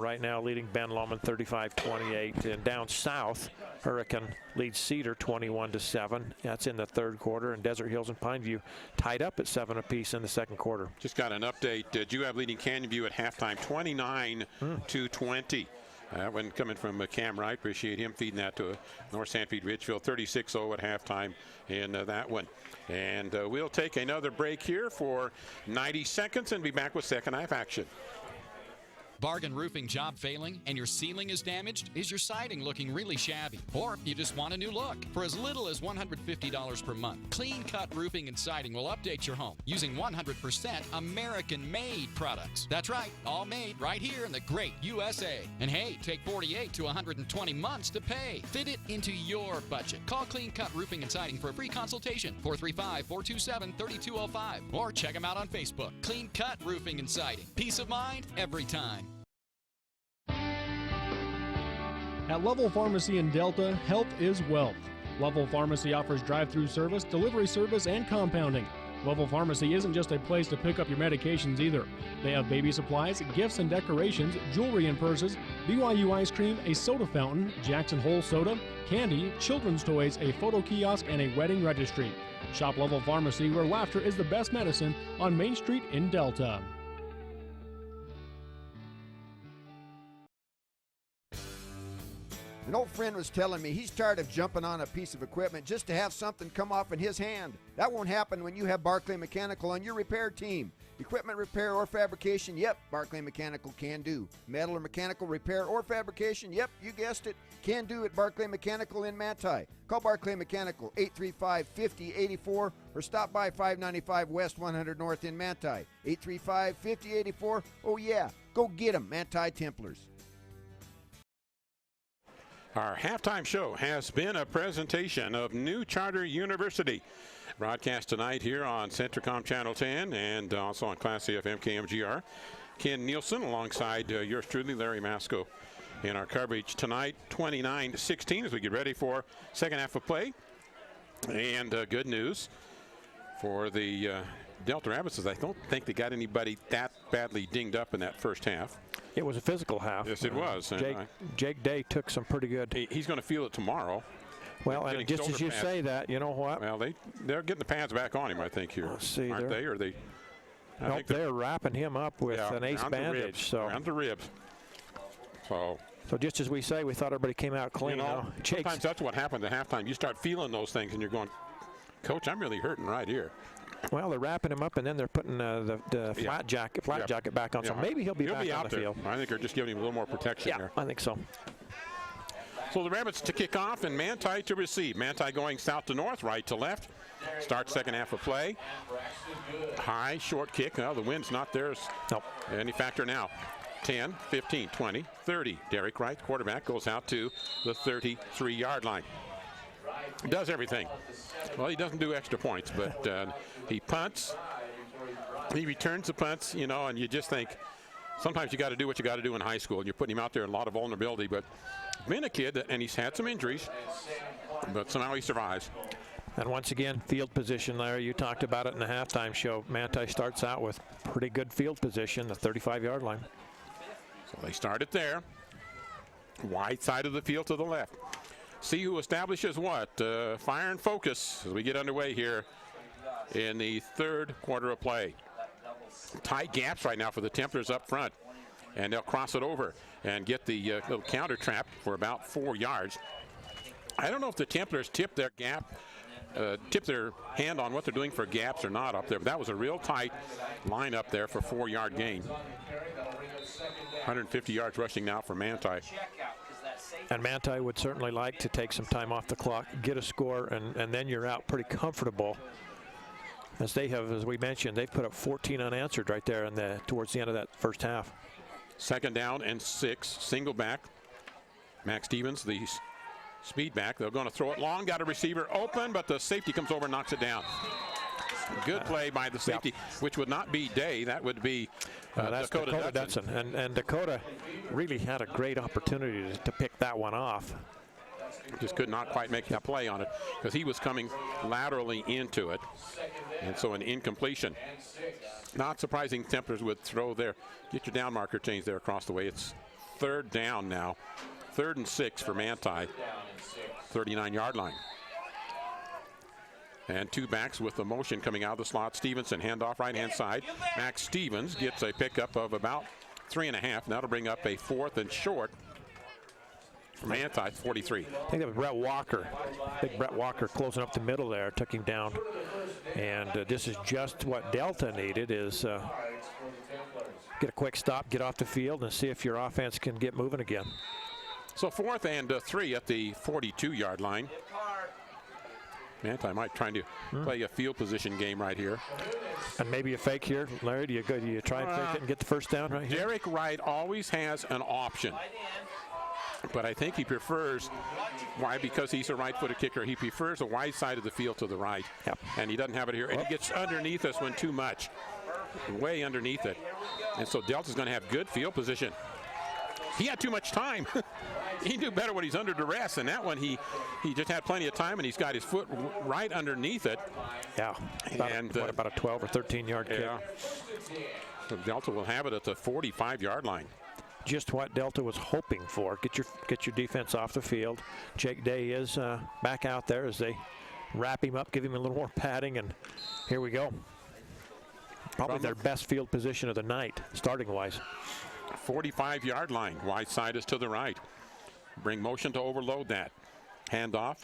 right now leading Ben Lomond 35-28. And down south, Hurricane leads Cedar 21-7. That's in the third quarter. And Desert Hills and Pineview tied up at 7 apiece in the second quarter. Just got an update. Juab leading Canyon View at halftime 29-20. That one coming from Cam Wright. Appreciate him feeding that to North Sanpete Ridgefield. 36-0 at halftime in that one. And we'll take another break here for 90 seconds and be back with second half action. Bargain roofing job failing and your ceiling is damaged? Is your siding looking really shabby? Or you just want a new look? For as little as $150 per month, Clean Cut Roofing and Siding will update your home using 100% American-made products. That's right, all made right here in the great USA. And hey, take 48 to 120 months to pay. Fit it into your budget. Call Clean Cut Roofing and Siding for a free consultation, 435-427-3205. Or check them out on Facebook. Clean Cut Roofing and Siding. Peace of mind every time. At Level Pharmacy in Delta, health is wealth. Level Pharmacy offers drive-through service, delivery service, and compounding. Level Pharmacy isn't just a place to pick up your medications either. They have baby supplies, gifts and decorations, jewelry and purses, BYU ice cream, a soda fountain, Jackson Hole soda, candy, children's toys, a photo kiosk, and a wedding registry. Shop Level Pharmacy, where laughter is the best medicine, on Main Street in Delta. An old friend was telling me he's tired of jumping on a piece of equipment just to have something come off in his hand. That won't happen when you have Barclay Mechanical on your repair team. Equipment repair or fabrication, yep, Barclay Mechanical can do. Metal or mechanical repair or fabrication, yep, you guessed it, can do at Barclay Mechanical in Manti. Call Barclay Mechanical 835-5084 or stop by 595 West 100 North in Manti. 835-5084, oh yeah, go get them, Manti Templars. Our halftime show has been a presentation of New Charter University. Broadcast tonight here on CentraCom Channel 10 and also on Class A FM KMGR. Ken Nielsen alongside yours truly, Larry Masco, in our coverage tonight, 29-16 as we get ready for second half of play. And good news for the Delta Rabbits, I don't think they got anybody that badly dinged up in that first half. It was a physical half. Yes, it was. Jake Day took some pretty good. He's going to feel it tomorrow. Well, and just as you say that, you know what? Well, they're getting the pads back on him, I think, here. Let's see, aren't they? Or they? Nope, they're wrapping him up with an ace bandage. Around the ribs. So just as we say, we thought everybody came out clean. Sometimes that's what happens at halftime. You start feeling those things, and you're going, Coach, I'm really hurting right here. Well, they're wrapping him up, and then they're putting the flat jacket back on. So maybe he'll be back on the field. I think they're just giving him a little more protection there. I think so. So the Rabbits to kick off and Manti to receive. Manti going south to north, right to left. Start second half of play. High, short kick. Well, the wind's not theirs. Nope. Any factor now. 10, 15, 20, 30. Derek Wright, quarterback, goes out to the 33-yard line. Does everything. Well, he doesn't do extra points, but he punts. He returns the punts, and you just think sometimes you got to do what you got to do in high school. And you're putting him out there in a lot of vulnerability, but been a kid, and he's had some injuries, but somehow he survives. And once again, field position, Larry, you talked about it in the halftime show. Manti starts out with pretty good field position, the 35-yard line. So they start it there. Wide side of the field to the left. See who establishes what. Fire and focus as we get underway here in the third quarter of play. Tight gaps right now for the Templars up front. And they'll cross it over and get the little counter trap for about 4 yards. I don't know if the Templars tip their hand on what they're doing for gaps or not up there, but that was a real tight line up there for 4-yard gain. 150 yards rushing now for Manti. And Manti would certainly like to take some time off the clock, get a score, and then you're out pretty comfortable. As they have, as we mentioned, they've put up 14 unanswered right there towards the end of that first half. Second down and 6, single back. Max Stevens, the speed back. They're going to throw it long. Got a receiver open, but the safety comes over and knocks it down. Good play by the safety, which would not be Day. That would be Dakota Dutson. And Dakota really had a great opportunity to pick that one off. Just could not quite make the play on it because he was coming laterally into it. And so an incompletion. Not surprising Templars would throw there. Get your down marker change there across the way. It's third down now. 3rd and 6 for Manti. 39-yard line. And 2 backs with the motion coming out of the slot. Stevenson, handoff right-hand side. Max Stevens gets a pickup of about 3.5. That'll bring up a 4th and short for Manti, 43. I think that was Brett Walker. Big Brett Walker closing up the middle there, took him down. And this is just what Delta needed, is get a quick stop, get off the field, and see if your offense can get moving again. So 4th and 3 at the 42-yard line. Manti might try to play a field position game right here. And maybe a fake here. Larry, do you try and fake it and get the first down right here? Derek Wright always has an option. But I think he prefers, why? Because he's a right-footed kicker. He prefers the wide side of the field to the right. Yep. And he doesn't have it here. And he gets underneath us when too much. Way underneath it. And so Delta's going to have good field position. He had too much time. He knew better when he's under duress, and that one he just had plenty of time, and he's got his foot right underneath it. Yeah, about a 12 or 13-yard kick. So Delta will have it at the 45-yard line. Just what Delta was hoping for. Get your defense off the field. Jake Day is back out there as they wrap him up, give him a little more padding, and here we go. Probably their best field position of the night, starting-wise. 45-yard line. Wide side is to the right. Bring motion to overload that. Handoff.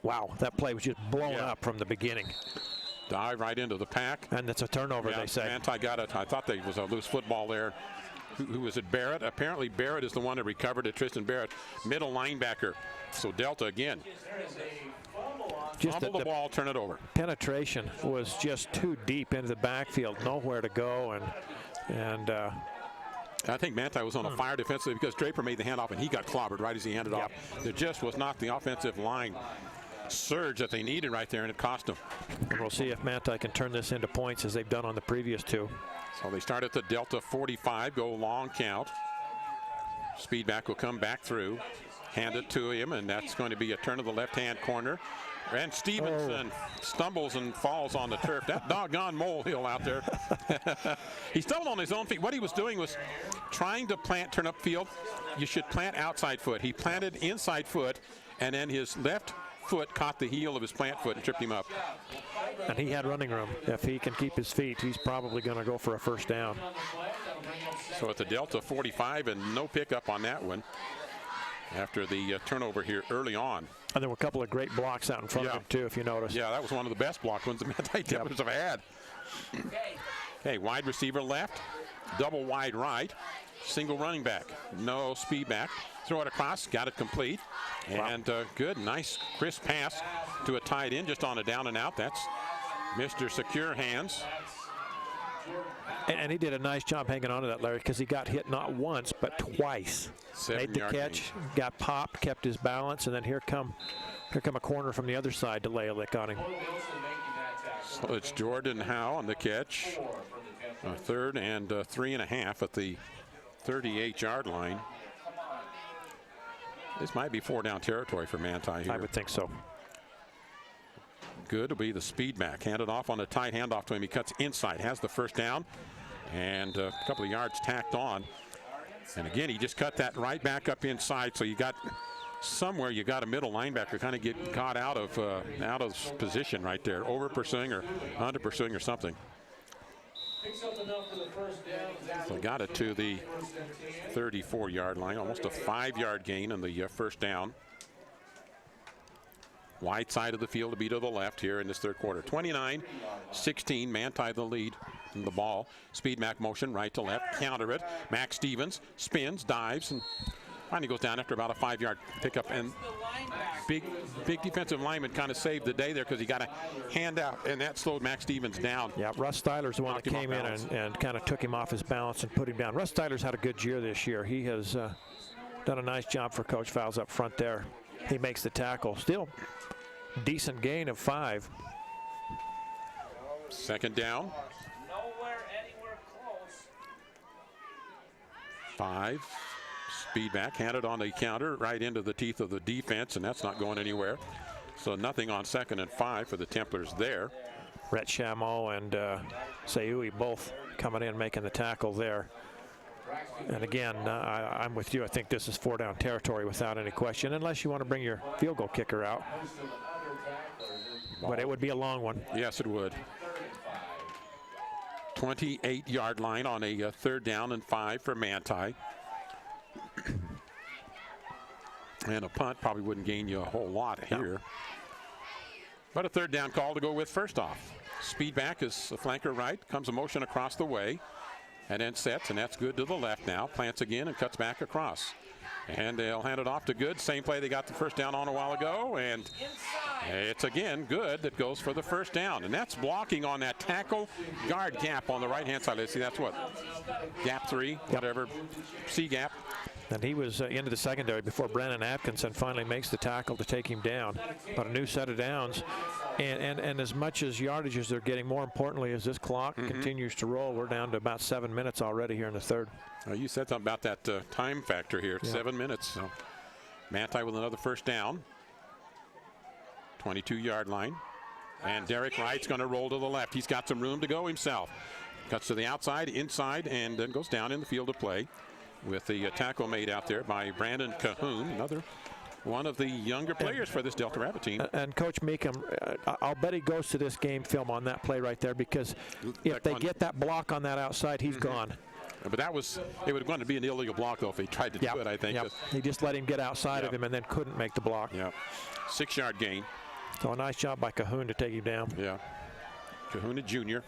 Wow, that play was just blown up from the beginning. Dive right into the pack. And it's a turnover, they say. Manti got it. I thought there was a loose football there. Who was it? Barrett? Apparently Barrett is the one that recovered it. Tristan Barrett, middle linebacker. So Delta again. Just fumble the ball, turn it over. Penetration was just too deep into the backfield. Nowhere to go. And I think Manti was on a fire defensively because Draper made the handoff and he got clobbered right as he handed off. There just was not the offensive line surge that they needed right there, and it cost them. And we'll see if Manti can turn this into points as they've done on the previous 2. So they start at the Delta 45, go long count. Speedback will come back through, hand it to him, and that's going to be a turn of the left-hand corner. And Stevenson stumbles and falls on the turf. That doggone molehill out there. He stumbled on his own feet. What he was doing was trying to turn up field. You should plant outside foot. He planted inside foot, and then his left foot caught the heel of his plant foot and tripped him up. And he had running room. If he can keep his feet, he's probably going to go for a first down. So it's a Delta 45 and no pickup on that one after the turnover here early on. And there were a couple of great blocks out in front of him, too, if you notice. Yeah, that was one of the best block ones the Manti Templars have had. Okay, wide receiver left, double wide right, single running back, no speed back. Throw it across, got it complete. And good, nice, crisp pass to a tight end just on a down and out. That's Mr. Secure Hands. And he did a nice job hanging on to that, Larry, because he got hit not once, but twice. Made the catch, got popped, kept his balance, and then here come a corner from the other side to lay a lick on him. So it's Jordan Howe on the catch. A 3rd and 3.5 at the 38-yard line. This might be 4-down territory for Manti here. I would think so. Good will be the speed back. Handed off on a tight handoff to him. He cuts inside, has the first down, and a couple of yards tacked on. And again, he just cut that right back up inside. So you got somewhere, you got a middle linebacker kind of get caught out of position right there, over pursuing or under pursuing or something. So got it to the 34-yard line, almost a 5-yard gain on the first down. Wide side of the field to be to the left here in this third quarter. 29-16, Manti the lead in the ball. Speed back motion, right to left, counter it. Max Stevens spins, dives, and finally goes down after about a 5-yard pickup. And big defensive lineman kind of saved the day there because he got a hand out, and that slowed Max Stevens down. Yeah, Russ Styler's the one that came in and kind of took him off his balance and put him down. Russ Styler's had a good year this year. He has done a nice job for Coach Fowles up front there. He makes the tackle. Still decent gain of 5. Second down. 5. Speed back, handed on the counter right into the teeth of the defense, and that's not going anywhere. So nothing on 2nd and 5 for the Templars there. Rhett Chameau and Sayui both coming in making the tackle there. And again, I'm with you. I think this is 4-down territory without any question, unless you want to bring your field goal kicker out. But it would be a long one. Yes, it would. 28-yard line on a 3rd down and 5 for Manti. And a punt probably wouldn't gain you a whole lot here. But a 3rd down call to go with first off. Speed back is the flanker right. Comes a motion across the way. And then sets, and that's good to the left now. Plants again and cuts back across. And they'll hand it off to Good. Same play they got the first down on a while ago. And it's again Good that goes for the first down. And that's blocking on that tackle guard gap on the right-hand side. Let's see, that's what? Gap 3, whatever. C gap. And he was into the secondary before Brandon Atkinson finally makes the tackle to take him down. But a new set of downs. And as much as yardage as they're getting, more importantly, as this clock continues to roll, we're down to about 7 minutes already here in the third. You said something about that time factor here. 7 minutes. So Manti with another first down. 22-yard line. And Derek Wright's going to roll to the left. He's got some room to go himself. Cuts to the outside, inside, and then goes down in the field of play with the tackle made out there by Brandon Cahoon, another one of the younger players for this Delta Rabbit team. And Coach Meekum, I'll bet he goes to this game film on that play right there, because if they get that block on that outside, he's gone. But it was going to be an illegal block, though, if he tried to do it, I think. Yep. He just let him get outside of him and then couldn't make the block. Yeah. 6-yard gain. So a nice job by Cahoon to take him down. Yeah. Cahoon, a junior.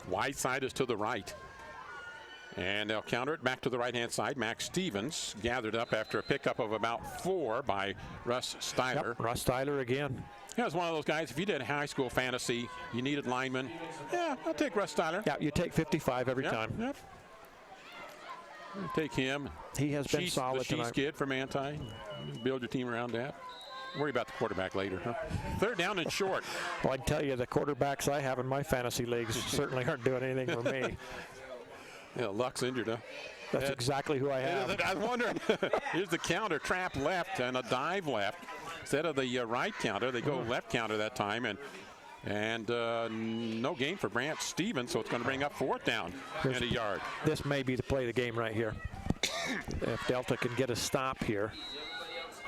Wide side is to the right. And they'll counter it back to the right-hand side. Max Stevens gathered up after a pickup of about 4 by Russ Styler. Yep, Russ Styler again. Yeah, it's one of those guys, if you did high school fantasy, you needed linemen. Yeah, I'll take Russ Styler. Yeah, you take 55 every time. Yep. Take him. He has been solid tonight. The Sheets kid for Manti. Build your team around that. Worry about the quarterback later, huh? 3rd down and short. Well, I can tell you the quarterbacks I have in my fantasy leagues certainly aren't doing anything for me. Yeah, Luck's injured, huh? That's exactly who I have. I was wondering. Here's the counter, trap left and a dive left. Instead of the right counter, they go left counter that time. And no gain for Brant Stevens, so it's going to bring up 4th down and a yard. This may be the play of the game right here. If Delta can get a stop here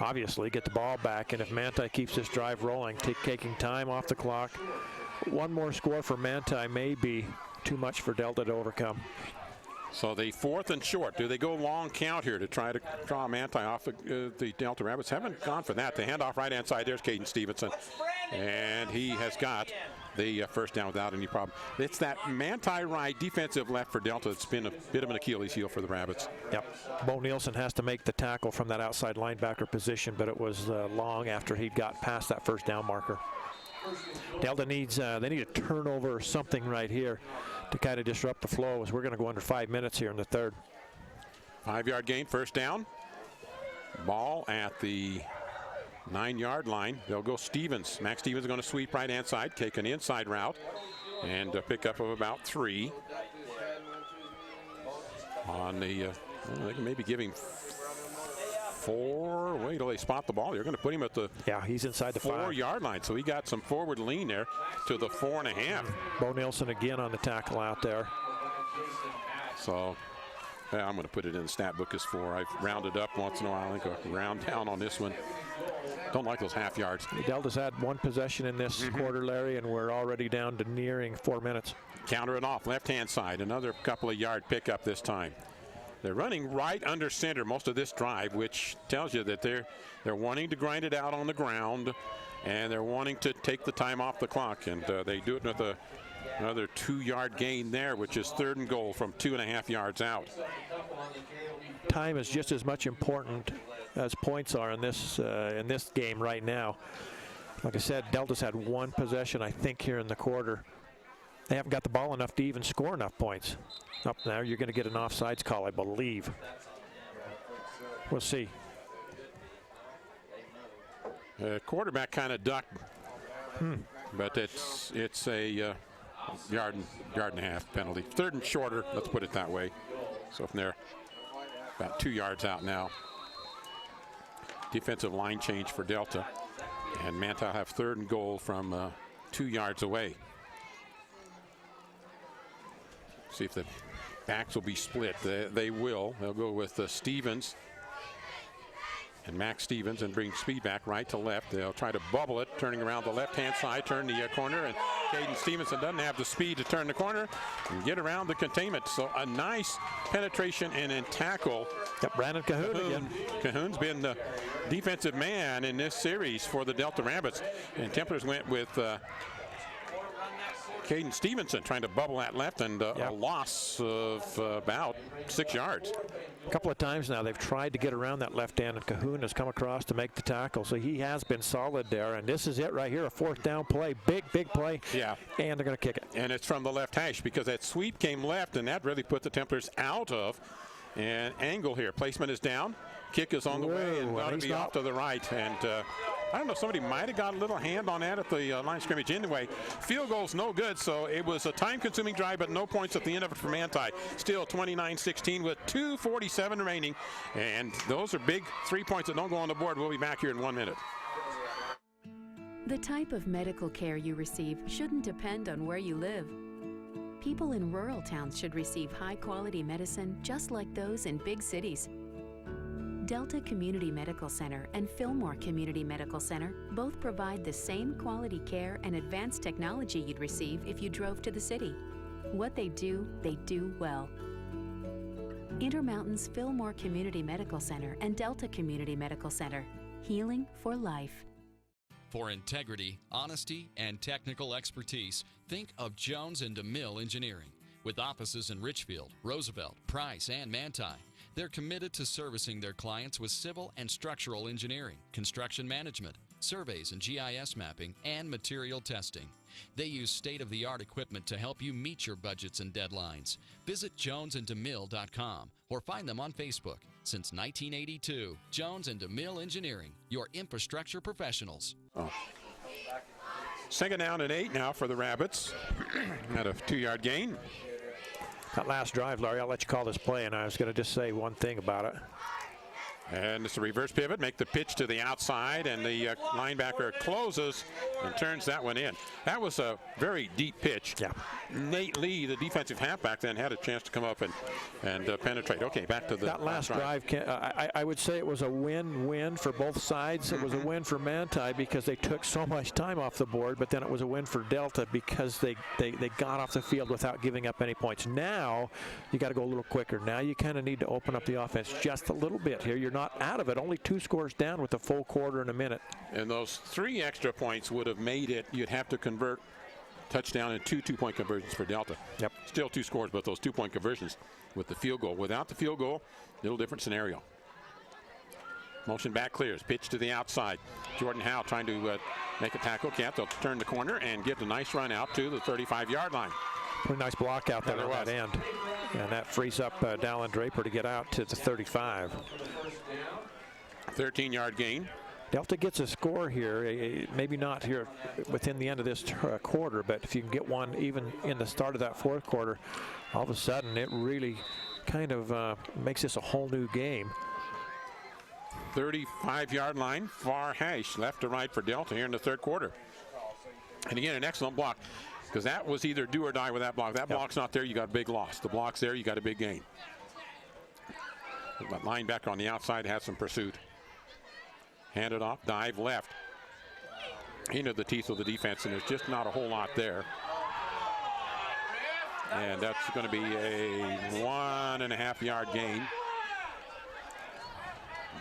obviously get the ball back, and if Manti keeps this drive rolling, taking time off the clock, one more score for Manti may be too much for Delta to overcome. So the 4th and short. Do they go long count here to try to draw Manti off the Delta Rabbits? Haven't gone for that. The handoff right-hand side. There's Caden Stevenson. And he has got the first down without any problem. It's that Manti right defensive left for Delta that's been a bit of an Achilles heel for the Rabbits. Yep. Bo Nielsen has to make the tackle from that outside linebacker position, but it was long after he got past that first down marker. Delta needs they need a turnover or something right here to kind of disrupt the flow, as we're going to go under 5 minutes here in the third. 5-yard gain, first down. Ball at the 9-yard line. They'll go Stevens. Max Stevens is going to sweep right-hand side, take an inside route, and a pickup of about 3. On the, they can maybe give him 4. Wait till they spot the ball. You're going to put him at the he's inside the 4-yard line. So he got some forward lean there to the 4.5. Bo Nielsen again on the tackle out there. So I'm going to put it in the stat book as 4. I've rounded up once in a while. I think a round down on this one. Don't like those half yards. Delta's had one possession in this quarter, Larry, and we're already down to nearing 4 minutes. Counter it off, left-hand side. Another couple of yard pickup this time. They're running right under center most of this drive, which tells you that they're wanting to grind it out on the ground, and they're wanting to take the time off the clock. And they do it with another 2-yard gain there, which is 3rd and goal from 2.5 yards out. Time is just as much important as points are in this game right now. Like I said, Delta's had one possession, I think, here in the quarter. They haven't got the ball enough to even score enough points. Up there, you're going to get an offsides call, I believe. We'll see. Quarterback kind of ducked, but it's a yard and a half penalty. 3rd and shorter, let's put it that way. So from there, about 2 yards out now. Defensive line change for Delta, and Manti will have 3rd and goal from 2 yards away. See if the backs will be split. They will. They'll go with Stevens and Max Stevens and bring speed back right to left. They'll try to bubble it, turning around the left-hand side, turn the corner, and Caden Stevenson doesn't have the speed to turn the corner and get around the containment. So a nice penetration and in tackle. Yep, Brandon Cahoon again. Cahoon's been the defensive man in this series for the Delta Rabbits, and Templars went with Caden Stevenson trying to bubble that left, and a loss of about 6 yards. A couple of times now they've tried to get around that left end, and Cahoon has come across to make the tackle, so he has been solid there. And this is it right here, a 4th down play, big play. Yeah, and they're going to kick it. And it's from the left hash, because that sweep came left, and that really put the Templars out of an angle here. Placement is down, kick is on the way, and got to be off to the right. And I don't know, somebody might have got a little hand on that at the line of scrimmage. Anyway, field goal's no good, so it was a time-consuming drive, but no points at the end of it for Manti. Still 29-16 with 2:47 remaining, and those are big 3 points that don't go on the board. We'll be back here in 1 minute. The type of medical care you receive shouldn't depend on where you live. People in rural towns should receive high-quality medicine just like those in big cities. Delta Community Medical Center and Fillmore Community Medical Center both provide the same quality care and advanced technology you'd receive if you drove to the city. What they do well. Intermountain's Fillmore Community Medical Center and Delta Community Medical Center. Healing for life. For integrity, honesty, and technical expertise, think of Jones & DeMille Engineering. With offices in Richfield, Roosevelt, Price, and Manti, they're committed to servicing their clients with civil and structural engineering, construction management, surveys and GIS mapping, and material testing. They use state-of-the-art equipment to help you meet your budgets and deadlines. Visit jonesandemille.com or find them on Facebook. Since 1982, Jones & DeMille Engineering, your infrastructure professionals. Second down and 8 now for the Rabbits. Had a 2-yard gain. That last drive, Larry, I'll let you call this play, and I was going to just say one thing about it. And it's a reverse pivot, make the pitch to the outside, and the linebacker closes and turns that one in. That was a very deep pitch. Yeah. Nate Lee, the defensive halfback, then had a chance to come up and penetrate. Okay, back to the that last drive. I would say it was a win-win for both sides. It was a win for Manti because they took so much time off the board, but then it was a win for Delta because they got off the field without giving up any points. Now you got to go a little quicker. Now you kind of need to open up the offense just a little bit here. You're not out of it. Only 2 scores down with a full quarter and a minute. And those 3 extra points would have made it. You'd have to convert touchdown and 2 two-point conversions for Delta. Yep. Still 2 scores, but those 2-point conversions with the field goal. Without the field goal, little different scenario. Motion back clears. Pitch to the outside. Jordan Howe trying to make a tackle. Can't. They'll turn the corner and get a nice run out to the 35-yard line. Pretty nice block out there on that end. And that frees up Dallin Draper to get out to the 35. 13-yard gain. Delta gets a score here, maybe not here within the end of this quarter, but if you can get one even in the start of that 4th quarter, all of a sudden it really kind of makes this a whole new game. 35-yard line, far hash, left to right for Delta here in the 3rd quarter. And again, an excellent block, because that was either do or die with that block. That block's not there, you got a big loss. The block's there, you got a big gain. But linebacker on the outside has some pursuit. Hand it off, dive left into the teeth of the defense, and there's just not a whole lot there. And that's going to be a 1.5-yard gain.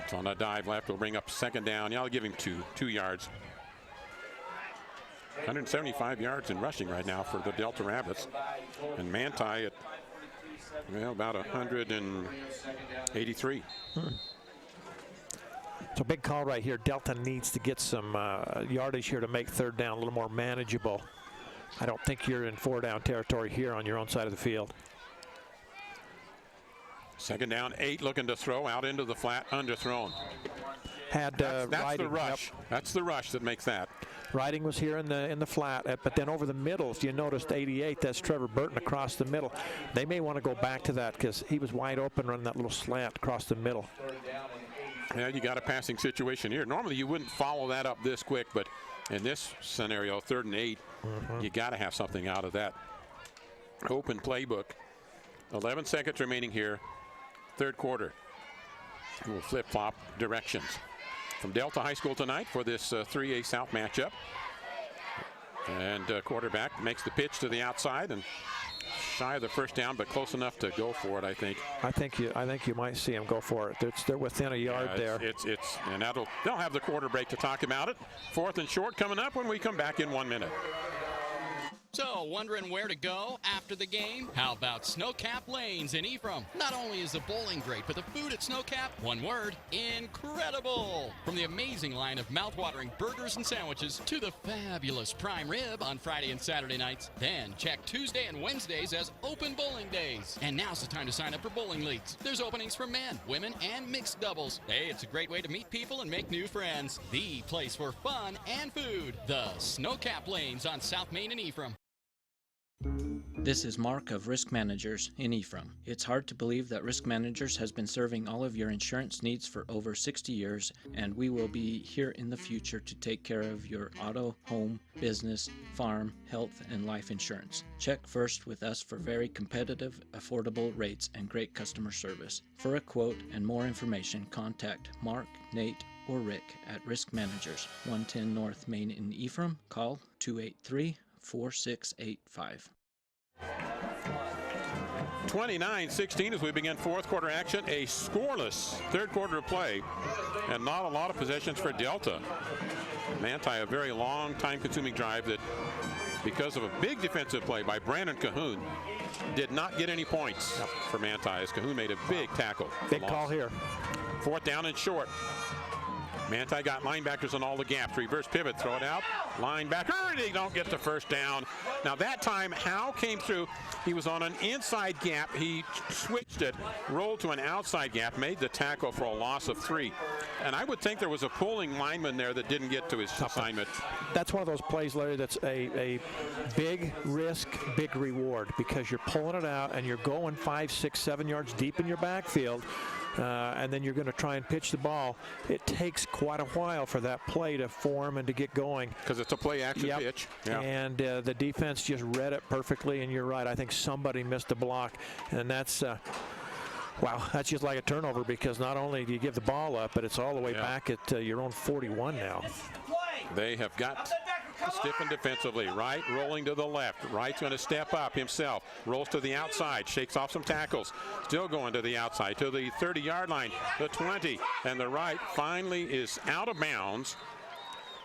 So on that dive left, will bring up 2nd down. Yeah, I'll give him 2 yards. 175 yards in rushing right now for the Delta Rabbits. And Manti at, well, about 183. So big call right here. Delta needs to get some yardage here to make 3rd down a little more manageable. I don't think you're in 4-down territory here on your own side of the field. 2nd down, 8 looking to throw out into the flat, underthrown. That's the rush. Yep. That's the rush that makes that. Riding was here in the flat, but then over the middle, if you noticed 88, that's Trevor Burton across the middle. They may want to go back to that because he was wide open running that little slant across the middle. Yeah, you got a passing situation here. Normally you wouldn't follow that up this quick, but in this scenario, 3rd and 8, you got to have something out of that open playbook. 11 seconds remaining here, 3rd quarter. We'll flip-flop directions from Delta High School tonight for this 3A South matchup. And quarterback makes the pitch to the outside and shy of the 1st down, but close enough to go for it, I think. I think you might see him go for it. They're within a yard there. And they'll have the quarter break to talk about it. 4th and short coming up when we come back in 1 minute. So, wondering where to go after the game? How about Snowcap Lanes in Ephraim? Not only is the bowling great, but the food at Snowcap, one word, incredible! From the amazing line of mouthwatering burgers and sandwiches to the fabulous prime rib on Friday and Saturday nights. Then check Tuesday and Wednesdays as open bowling days. And now's the time to sign up for bowling leagues. There's openings for men, women, and mixed doubles. Hey, it's a great way to meet people and make new friends. The place for fun and food. The Snowcap Lanes on South Main in Ephraim. This is Mark of Risk Managers in Ephraim. It's hard to believe that Risk Managers has been serving all of your insurance needs for over 60 years, and we will be here in the future to take care of your auto, home, business, farm, health, and life insurance. Check first with us for very competitive, affordable rates and great customer service. For a quote and more information, contact Mark, Nate, or Rick at Risk Managers, 110 North Main in Ephraim. Call 283-4685. 29-16 as we begin 4th quarter action. A scoreless 3rd quarter of play and not a lot of possessions for Delta. Manti, a very long time-consuming drive that, because of a big defensive play by Brandon Cahoon, did not get any points for Manti as Cahoon made a big tackle. Big call here. 4th down and short. Manti got linebackers on all the gaps. Reverse pivot, throw it out. Linebacker, they don't get the 1st down. Now that time, Howe came through. He was on an inside gap. He switched it, rolled to an outside gap, made the tackle for a loss of 3. And I would think there was a pulling lineman there that didn't get to his assignment. That's one of those plays, Larry, that's a big risk, big reward, because you're pulling it out and you're going 5, 6, 7 yards deep in your backfield. and then you're going to try and pitch the ball. It takes quite a while for that play to form and to get going. Because it's a play-action pitch. Yeah. And the defense just read it perfectly, and you're right. I think somebody missed a block, and that's wow, that's just like a turnover, because not only do you give the ball up, but it's all the way back at your own 41 now. They have got stiffened defensively. Wright rolling to the left. Wright's going to step up himself. Rolls to the outside. Shakes off some tackles. Still going to the outside to the 30-yard line, the 20. And the Wright finally is out of bounds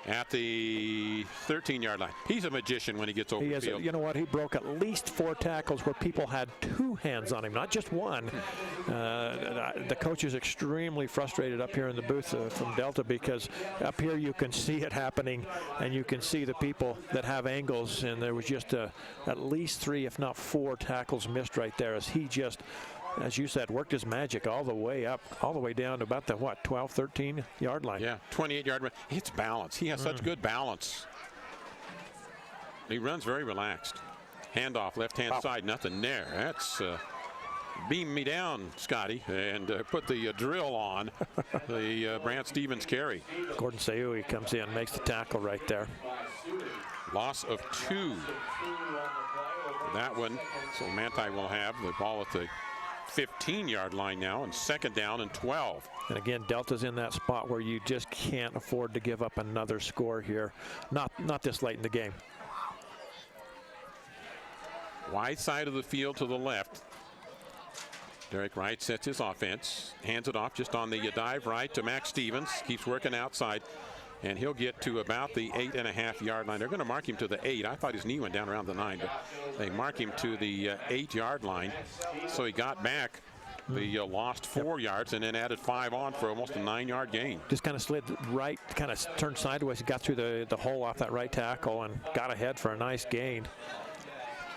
at the 13-yard line. He's a magician when he gets over the field. You know what? He broke at least 4 tackles where people had 2 hands on him, not just one. The coach is extremely frustrated up here in the booth from Delta, because up here you can see it happening, and you can see the people that have angles, and there was just at least 3, if not 4 tackles missed right there, as he just, as you said, worked his magic all the way up, all the way down to about the, 12, 13-yard line. Yeah, 28-yard run. It's balance. He has such good balance. He runs very relaxed. Handoff, left-hand side, nothing there. That's beam me down, Scotty, and put the drill on the Brant Stevens carry. Gordon Sayui comes in, makes the tackle right there. Loss of 2. That one, so Manti will have the ball at the 15-yard line now, and 2nd down and 12. And again, Delta's in that spot where you just can't afford to give up another score here. Not this late in the game. Wide side of the field to the left. Derek Wright sets his offense. Hands it off just on the dive right to Max Stevens. Keeps working outside. And he'll get to about the 8.5-yard line. They're going to mark him to the 8. I thought his knee went down around the 9, but they mark him to the 8-yard line. So he got back the lost 4 yards and then added 5 on for almost a 9-yard gain. Just kind of slid right, kind of turned sideways, got through the hole off that right tackle and got ahead for a nice gain.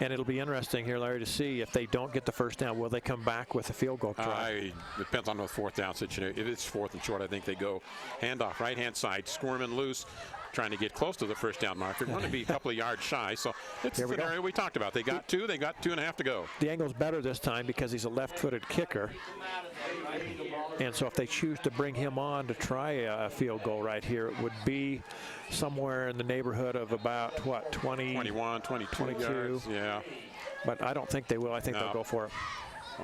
And it'll be interesting here, Larry, to see if they don't get the first down, will they come back with a field goal try? Depends on the 4th down situation. If it's 4th and short, I think they go handoff right-hand side, squirming loose, trying to get close to the first down marker. Going to be a couple of yards shy, so it's the scenario we talked about. They got 2, they got 2.5 to go. The angle's better this time because he's a left-footed kicker. And so if they choose to bring him on to try a field goal right here, it would be somewhere in the neighborhood of about, 21, 22 yards. Yeah. But I don't think they will. I think they'll go for it.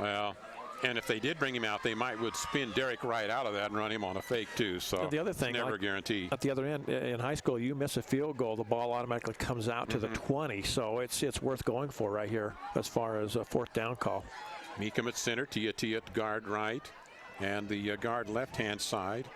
Well, and if they did bring him out, they would spin Derek Wright out of that and run him on a fake too. So the other thing, never guaranteed. At the other end, in high school, you miss a field goal, the ball automatically comes out to the 20. So it's worth going for right here as far as a 4th down call. Meekum at center, Tia at guard right, and the guard left-hand side.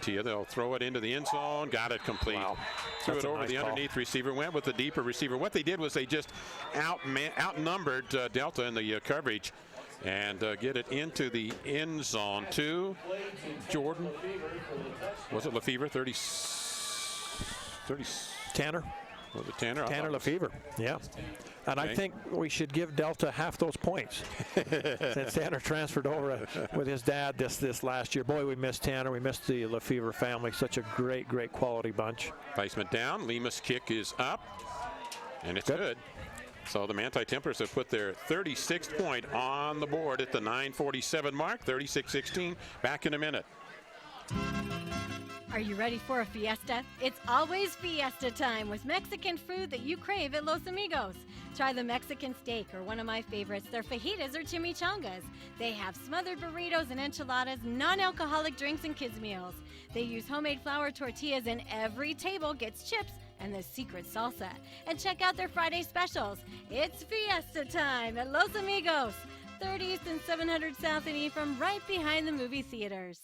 Tia, they'll throw it into the end zone. Got it complete. Wow. Threw it over the underneath receiver. Went with the deeper receiver. What they did was they just outnumbered Delta in the coverage and get it into the end zone to Jordan. Was it Lefevre? 30. Tanner. Was it Tanner? Tanner Lefevre, yeah. And I think we should give Delta half those points. Since Tanner transferred over with his dad this last year. Boy, we missed Tanner. We missed the Lefevre family. Such a great quality bunch. Placement down. Lima's kick is up. And it's good. So the Manti Templars have put their 36th point on the board at the 9:47 mark. 36-16. Back in a minute. Are you ready for a fiesta? It's always fiesta time with Mexican food that you crave at Los Amigos. Try the Mexican steak or one of my favorites, their fajitas or chimichangas. They have smothered burritos and enchiladas, non-alcoholic drinks, and kids' meals. They use homemade flour tortillas, and every table gets chips and the secret salsa. And check out their Friday specials. It's fiesta time at Los Amigos, 3rd East and 700 South in Ephraim, right behind the movie theaters.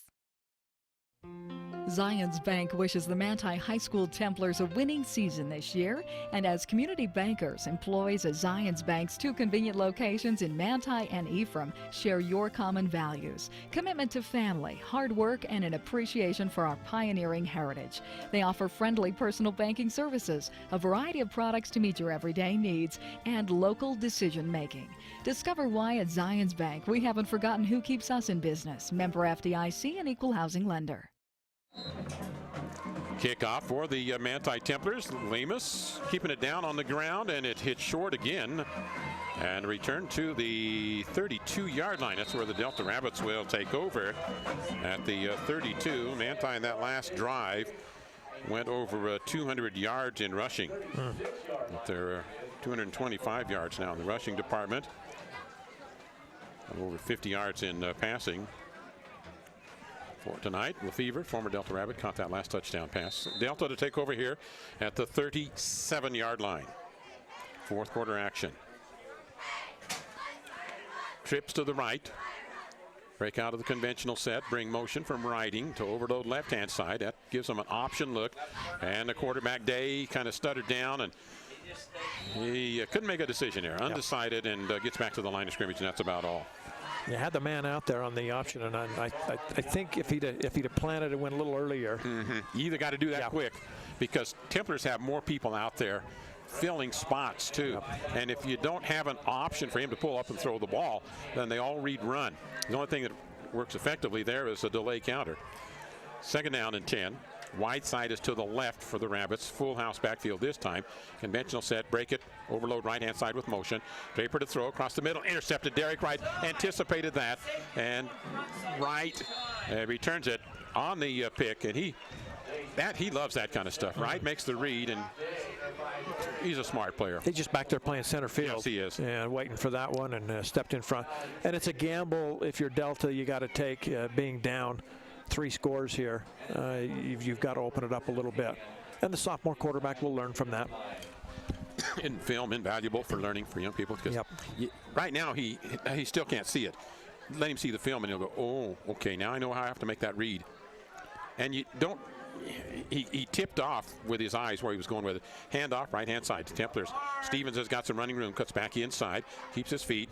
Zions Bank wishes the Manti High School Templars a winning season this year. And as community bankers, employees at Zions Bank's 2 convenient locations in Manti and Ephraim share your common values: commitment to family, hard work, and an appreciation for our pioneering heritage. They offer friendly personal banking services, a variety of products to meet your everyday needs, and local decision making. Discover why at Zions Bank we haven't forgotten who keeps us in business. Member FDIC and equal housing lender. Kickoff for the Manti Templars. Lemus keeping it down on the ground, and it hit short again. And return to the 32-yard line. That's where the Delta Rabbits will take over at the 32. Manti in that last drive went over 200 yards in rushing. But they're 225 yards now in the rushing department. Over 50 yards in passing. For tonight, Lefevre, former Delta Rabbit, caught that last touchdown pass. Delta to take over here at the 37-yard line. Fourth quarter action. Trips to the right. Break out of the conventional set. Bring motion from riding to overload left-hand side. That gives them an option look. And the quarterback, Day, kind of stuttered down, and he couldn't make a decision here. Undecided, and gets back to the line of scrimmage, and that's about all. You had the man out there on the option, and I think if he'd have planted it went a little earlier. You either got to do that quick, because Templars have more people out there filling spots too. And if you don't have an option for him to pull up and throw the ball, then they all read run. The only thing that works effectively there is a delay counter. Second down and 10. Wide side is to the left for the Rabbits. Full house backfield this time. Conventional set, break it, overload right-hand side with motion. Draper to throw across the middle, intercepted. Derek Wright anticipated that, and Wright returns it on the pick, and he loves that kind of stuff. Wright makes the read, and he's a smart player. He's just back there playing center field. Yes, he is. And waiting for that one, and stepped in front. And it's a gamble if you're Delta. You got to take being down 3 scores here. You've got to open it up a little bit. And the sophomore quarterback will learn from that. In film, invaluable for learning for young people. Because right now he still can't see it. Let him see the film and he'll go, oh, okay, now I know how I have to make that read. And you don't, he tipped off with his eyes where he was going with it. Hand off, right-hand side to Templars. Stevens has got some running room, cuts back inside, keeps his feet,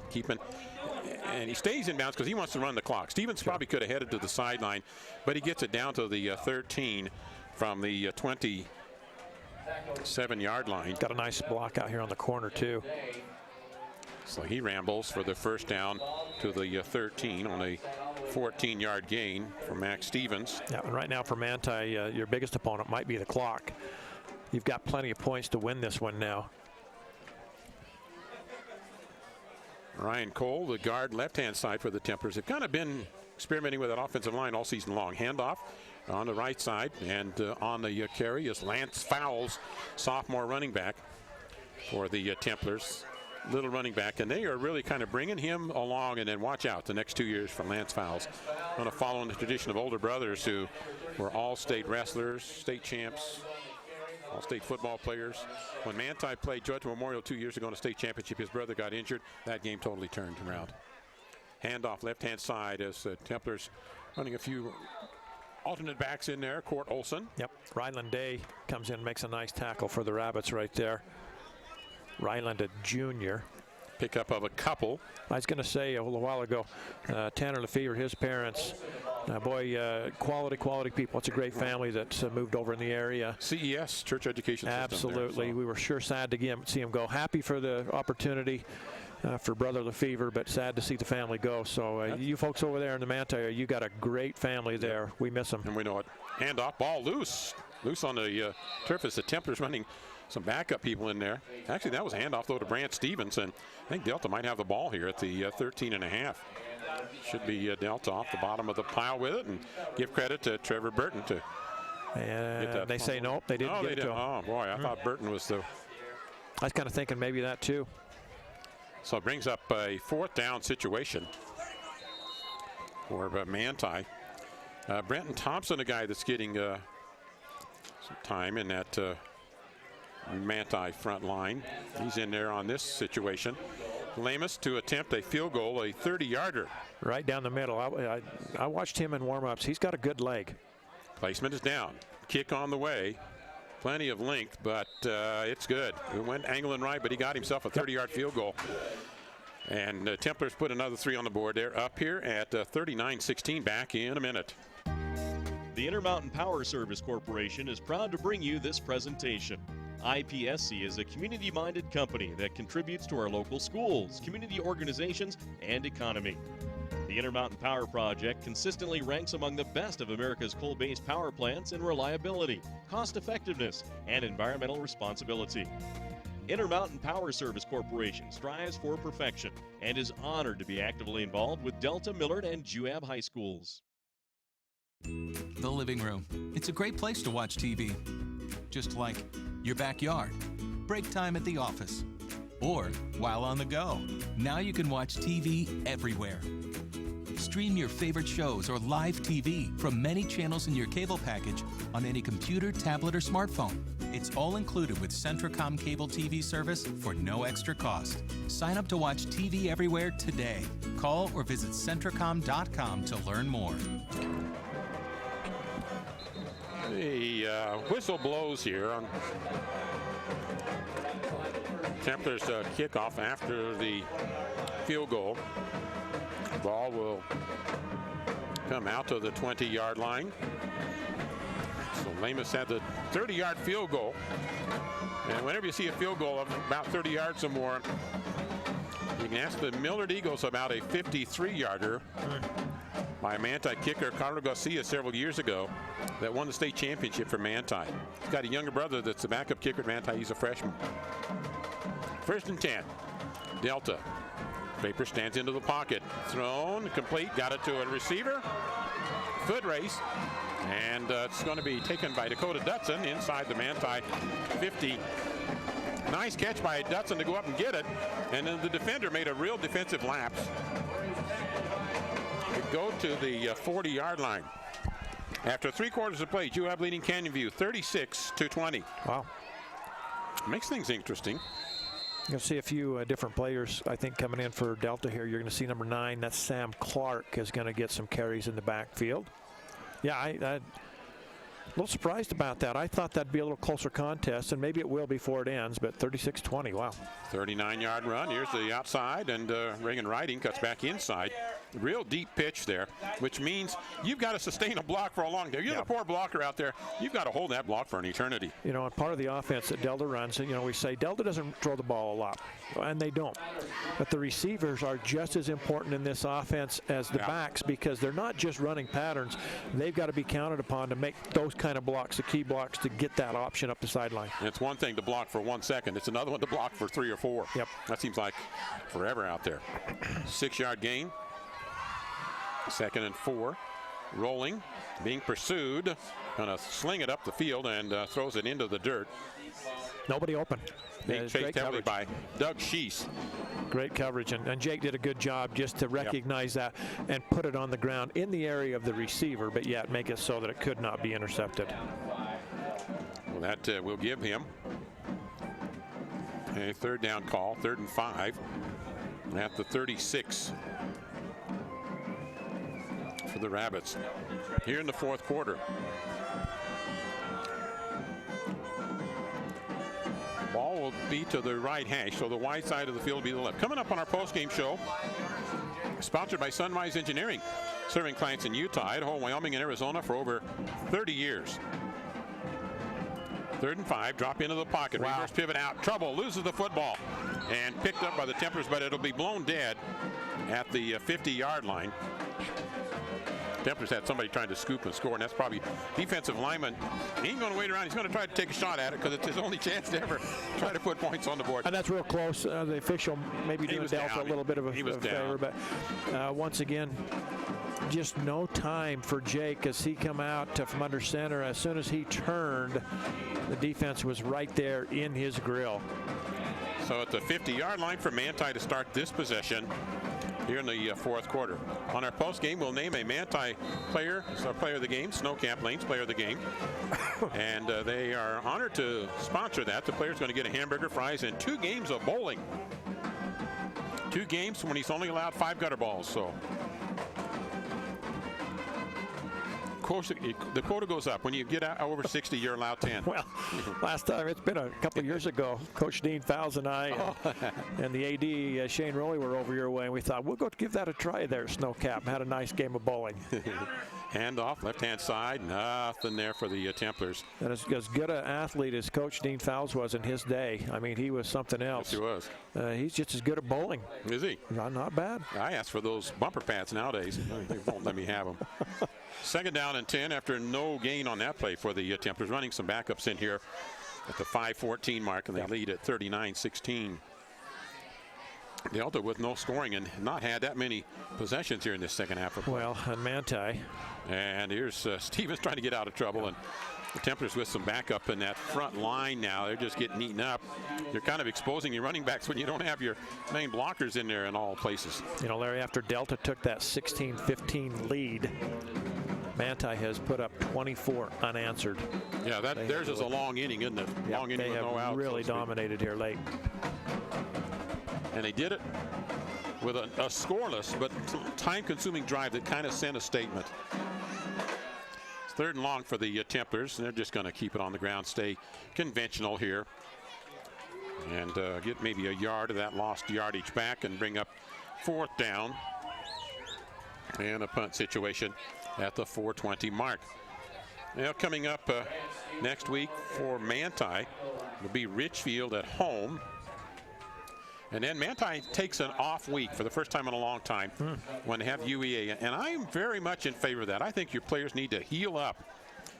and he stays in bounds because he wants to run the clock. Stevens probably could have headed to the sideline, but he gets it down to the 13 from the 27-yard line. Got a nice block out here on the corner too. So he rambles for the first down to the 13 on a 14-yard gain for Max Stevens. Yeah, and right now for Manti, your biggest opponent might be the clock. You've got plenty of points to win this one now. Ryan Cole, the guard, left-hand side for the Templars. They've kind of been experimenting with that offensive line all season long. Handoff on the right side, and on the carry is Lance Fowles, sophomore running back for the Templars. Little running back, and they are really kind of bringing him along. And then watch out the next 2 years for Lance Fowles. Going to follow in the tradition of older brothers who were all-state wrestlers, state champs, all-state football players. When Manti played Georgia Memorial 2 years ago in a state championship, his brother got injured. That game totally turned around. Handoff left-hand side as Templars running a few alternate backs in there. Court Olson. Yep. Ryland Day comes in, makes a nice tackle for the Rabbits right there. Ryland, a junior. Pickup of a couple. I was going to say a little while ago, Tanner Lefevre, his parents, quality people. It's a great family that's moved over in the area. CES, Church Education System. Absolutely. There, so. We were sure sad to see him go. Happy for the opportunity for Brother Lefevre, but sad to see the family go. So you folks over there in the Manti, you got a great family there. We miss them. And we know it. Handoff, ball loose. Loose on the turf as the Templars running some backup people in there. Actually, that was a handoff, though, to Brant Stevens, and I think Delta might have the ball here at the 13.5. Should be Delta off the bottom of the pile with it, and give credit to Trevor Burton to get that. They say nope, they didn't get it to him. Oh, boy, I thought Burton was the... I was kind of thinking maybe that, too. So it brings up a 4th down situation for Manti. Brenton Thompson, a guy that's getting some time in that Manti front line. He's in there on this situation. Lamus to attempt a field goal, a 30-yarder. Right down the middle. I watched him in warm-ups. He's got a good leg. Placement is down. Kick on the way. Plenty of length, but it's good. It went angling right, but he got himself a 30-yard field goal. And Templars put another 3 on the board. They're up here at 39-16. Back in a minute. The Intermountain Power Service Corporation is proud to bring you this presentation. IPSC is a community-minded company that contributes to our local schools, community organizations, and economy. The Intermountain Power Project consistently ranks among the best of America's coal-based power plants in reliability, cost-effectiveness, and environmental responsibility. Intermountain Power Service Corporation strives for perfection and is honored to be actively involved with Delta, Millard, and Juab High Schools. The living room. It's a great place to watch TV. Just like your backyard, break time at the office, or while on the go. Now you can watch TV everywhere. Stream your favorite shows or live TV from many channels in your cable package on any computer, tablet, or smartphone. It's all included with CentraCom cable TV service for no extra cost. Sign up to watch TV everywhere today. Call or visit CentraCom.com to learn more. The whistle blows here on Templars kickoff after the field goal. Ball will come out to the 20-yard line. So Lamus had the 30-yard field goal. And whenever you see a field goal of about 30 yards or more, you can ask the Millard Eagles about a 53-yarder by Manti kicker Carlos Garcia several years ago that won the state championship for Manti. He's got a younger brother that's the backup kicker at Manti. He's a freshman. 1st and 10. Delta. Draper stands into the pocket. Thrown, complete, got it to a receiver. Foot race. And it's going to be taken by Dakota Dutson inside the Manti 50. Nice catch by Dutson to go up and get it. And then the defender made a real defensive lapse. To go to the 40-yard line. After 3 quarters of play, Juab leading Canyon View 36-20. Wow. Makes things interesting. You're going to see a few different players, I think, coming in for Delta here. You're going to see number 9, that's Sam Clark, is going to get some carries in the backfield. Yeah, I'm a little surprised about that. I thought that'd be a little closer contest, and maybe it will before it ends, but 36-20, wow. 39-yard run. Here's the outside, and Reagan Riding cuts back inside. Real deep pitch there, which means you've got to sustain a block for a long time. You're the poor blocker out there. You've got to hold that block for an eternity. You know, and part of the offense that Delta runs, you know, we say Delta doesn't throw the ball a lot, and they don't. But the receivers are just as important in this offense as the backs, because they're not just running patterns. They've got to be counted upon to make those kind of blocks, the key blocks, to get that option up the sideline. And it's one thing to block for 1 second. It's another one to block for 3 or 4. Yep. That seems like forever out there. 6-yard gain. 2nd and 4. Rolling, being pursued. Gonna sling it up the field and throws it into the dirt. Nobody open. Being chased heavily by Doug Sheese. Great coverage, and Jake did a good job just to recognize that and put it on the ground in the area of the receiver, but yet make it so that it could not be intercepted. Well, that will give him a 3rd down call, 3rd and 5 at the 36 for the Rabbits here in the 4th quarter. Ball will be to the right hash, so the wide side of the field will be the left. Coming up on our post-game show, sponsored by Sunrise Engineering, serving clients in Utah, Idaho, Wyoming, and Arizona for over 30 years. 3rd and 5, drop into the pocket, reverse pivot out, trouble, loses the football, and picked up by the Templars, but it'll be blown dead at the 50-yard line. Templars had somebody trying to scoop and score, and that's probably defensive lineman. He ain't going to wait around. He's going to try to take a shot at it because it's his only chance to ever try to put points on the board. And that's real close. The official maybe doing Delta a little bit of a favor, but once again, just no time for Jake as he come out from under center. As soon as he turned, the defense was right there in his grill. So at the 50-yard line for Manti to start this possession here in the 4th quarter. On our post game, we'll name a Manti player, so player of the game, Snowcamp Lanes player of the game. And they are honored to sponsor that. The player's going to get a hamburger, fries, and 2 games of bowling. 2 games when he's only allowed 5 gutter balls. So the quota goes up. When you get over 60, you're allowed 10. Well, last time, it's been a couple of years ago, Coach Dean Fowles and I and the AD, Shane Rowley, were over your way, and we thought, we'll go give that a try there, Snowcap. Had a nice game of bowling. Hand off, left-hand side, nothing there for the Templars. And as good an athlete as Coach Dean Fowles was in his day, I mean, he was something else. Yes, he was. He's just as good at bowling. Is he? Not bad. I asked for those bumper pads nowadays. They won't let me have them. 2nd down and 10 after no gain on that play for the Templars. Running some backups in here at the 5:14 mark, and they lead at 39-16. Delta with no scoring and not had that many possessions here in this second half of play. Well, and Manti. And here's Stevens trying to get out of trouble, and the Templars with some backup in that front line now. They're just getting eaten up. You're kind of exposing your running backs when you don't have your main blockers in there in all places. You know, Larry, after Delta took that 16-15 lead, Manti has put up 24 unanswered. Yeah, theirs is a long inning, isn't it? Yeah, Long inning with no outs. They have really dominated here late. And they did it with a scoreless but time-consuming drive that kind of sent a statement. It's 3rd and long for the Templars, and they're just going to keep it on the ground, stay conventional here, and get maybe a yard of that lost yardage back and bring up 4th down and a punt situation at the 4:20 mark. Now coming up next week for Manti will be Richfield at home. And then Manti takes an off week for the first time in a long time when they have UEA. And I'm very much in favor of that. I think your players need to heal up.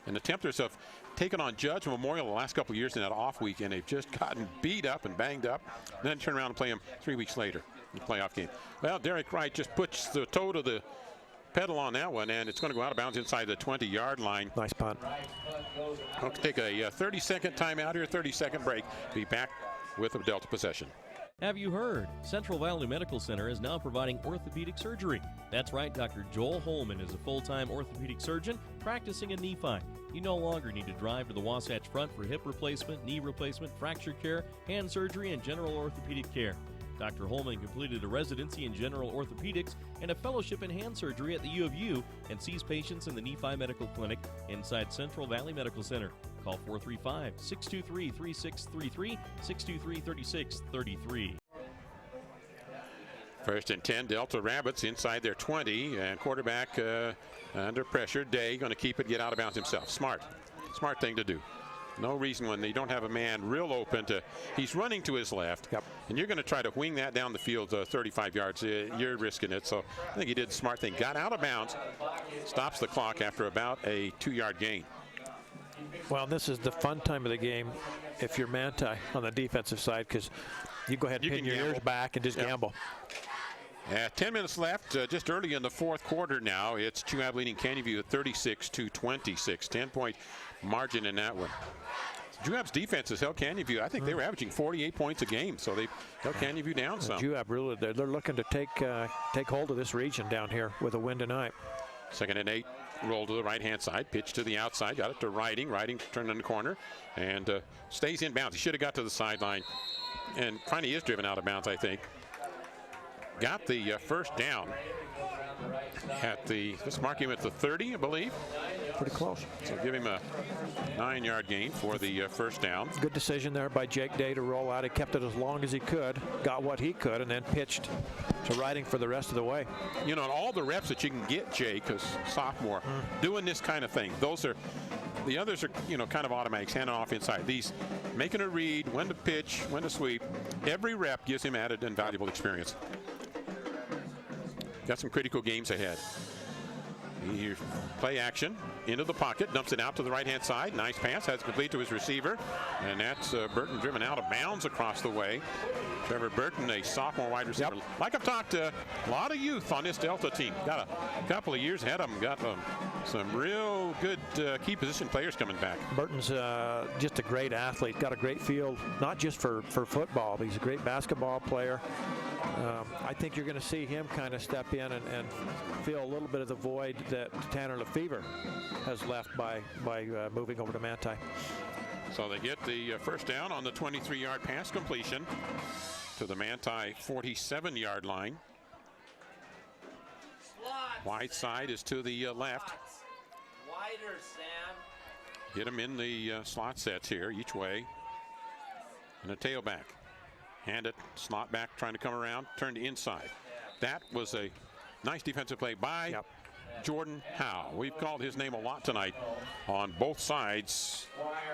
And the Templars have taken on Judge Memorial the last couple of years in that off week, and they've just gotten beat up and banged up, and then turn around and play them 3 weeks later in the playoff game. Well, Derek Wright just puts the toe to the pedal on that one, and it's going to go out of bounds inside the 20-yard line. Nice punt. I'll take a 30-second timeout here, 30-second break. Be back with a Delta possession. Have you heard? Central Valley Medical Center is now providing orthopedic surgery. That's right, Dr. Joel Holman is a full-time orthopedic surgeon practicing in Nephi. You no longer need to drive to the Wasatch Front for hip replacement, knee replacement, fracture care, hand surgery, and general orthopedic care. Dr. Holman completed a residency in general orthopedics and a fellowship in hand surgery at the U of U and sees patients in the Nephi Medical Clinic inside Central Valley Medical Center. Call 435-623-3633, 623-3633. 1st and 10, Delta Rabbits inside their 20, and quarterback under pressure. Day going to keep it, get out of bounds himself. Smart thing to do. No reason when they don't have a man real open to, he's running to his left, and you're going to try to wing that down the field 35 yards. You're risking it. So I think he did the smart thing. Got out of bounds, stops the clock after about a 2-yard gain. Well, this is the fun time of the game if you're Manti on the defensive side, because you go ahead and pin your ears back and just gamble. 10 minutes left, just early in the 4th quarter now. It's Chuab leading Canyon View at 36-26, 10-point margin in that one. Juab's defense has held Canyon View. I think they were averaging 48 points a game, so they held Canyon View down some. Juab really, they're looking to take hold of this region down here with a win tonight. 2nd and 8. Roll to the right-hand side, pitch to the outside, got it to Riding. Riding turned in the corner and stays in bounds. He should have got to the sideline, and finally is driven out of bounds, I think. Got the first down at let's mark him at the 30, I believe. Pretty close. So give him a 9-yard gain for the first down. Good decision there by Jake Day to roll out. He kept it as long as he could, got what he could, and then pitched to Riding for the rest of the way. You know, all the reps that you can get, Jake, as sophomore, doing this kind of thing, the others are, you know, kind of automatics, handing off inside. These, making a read, when to pitch, when to sweep, every rep gives him added and valuable experience. Got some critical games ahead. He play action into the pocket, dumps it out to the right-hand side. Nice pass, has it complete to his receiver, and that's Burton driven out of bounds across the way. Trevor Burton, a sophomore wide receiver. Like I've talked, a lot of youth on this Delta team. Got a couple of years ahead of them. Got some real good key position players coming back. Burton's just a great athlete. Got a great feel, not just for football, but he's a great basketball player. I think you're going to see him kind of step in and fill a little bit of the void that Tanner Lefevre has left by moving over to Manti. So they get the first down on the 23-yard pass completion to the Manti 47-yard line. Wide side is to the left. Wider, Sam. Get him in the slot sets here each way. And a tailback. Hand it, slot back, trying to come around, turned inside. That was a nice defensive play by Jordan Howe. We've called his name a lot tonight on both sides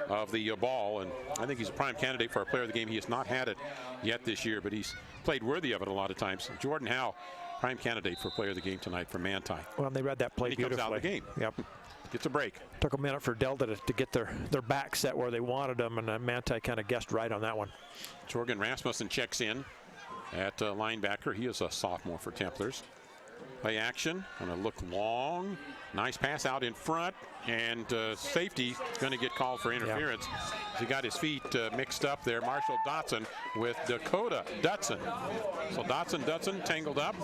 of the ball, and I think he's a prime candidate for a player of the game. He has not had it yet this year, but he's played worthy of it a lot of times. Jordan Howe, prime candidate for player of the game tonight for Manti. Well, they read that play beautifully. He comes out of the game. Yep. gets a break. Took a minute for Delta to get their back set where they wanted them, and Manti kind of guessed right on that one. Torgen Rasmussen checks in at linebacker. He is a sophomore for Templars. Play action, going to look long. Nice pass out in front, and safety going to get called for interference. He got his feet mixed up there. Marshall Dotson with Dakota Dutson. So Dutson tangled up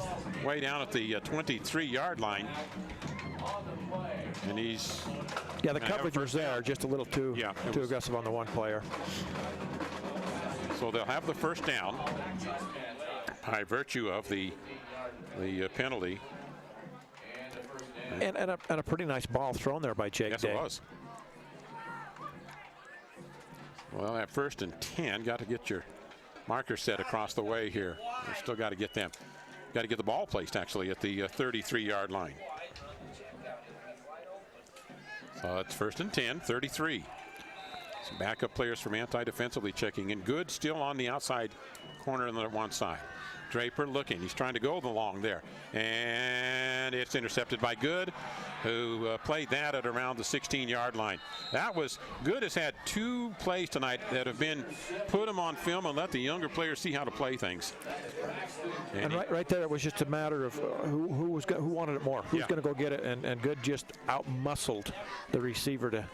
way down at the 23-yard line. And he's... Yeah, the coverage was there, just a little too aggressive on the one player. So they'll have the first down by virtue of the penalty. And a pretty nice ball thrown there by Jake Day. Yes, it was. Well, at 1st and 10, got to get your marker set across the way here. We still got to get them. Got to get the ball placed, actually, at the 33-yard line. So it's 1st and 10, 33. Some backup players from Manti defensively checking in. Good still on the outside corner on the one side. Draper looking. He's trying to go along there. And it's intercepted by Good, who played that at around the 16-yard line. That was Good has had 2 plays tonight that have been put them on film and let the younger players see how to play things. And right there, it was just a matter of who wanted it more. Who's going to go get it? And Good just out-muscled the receiver to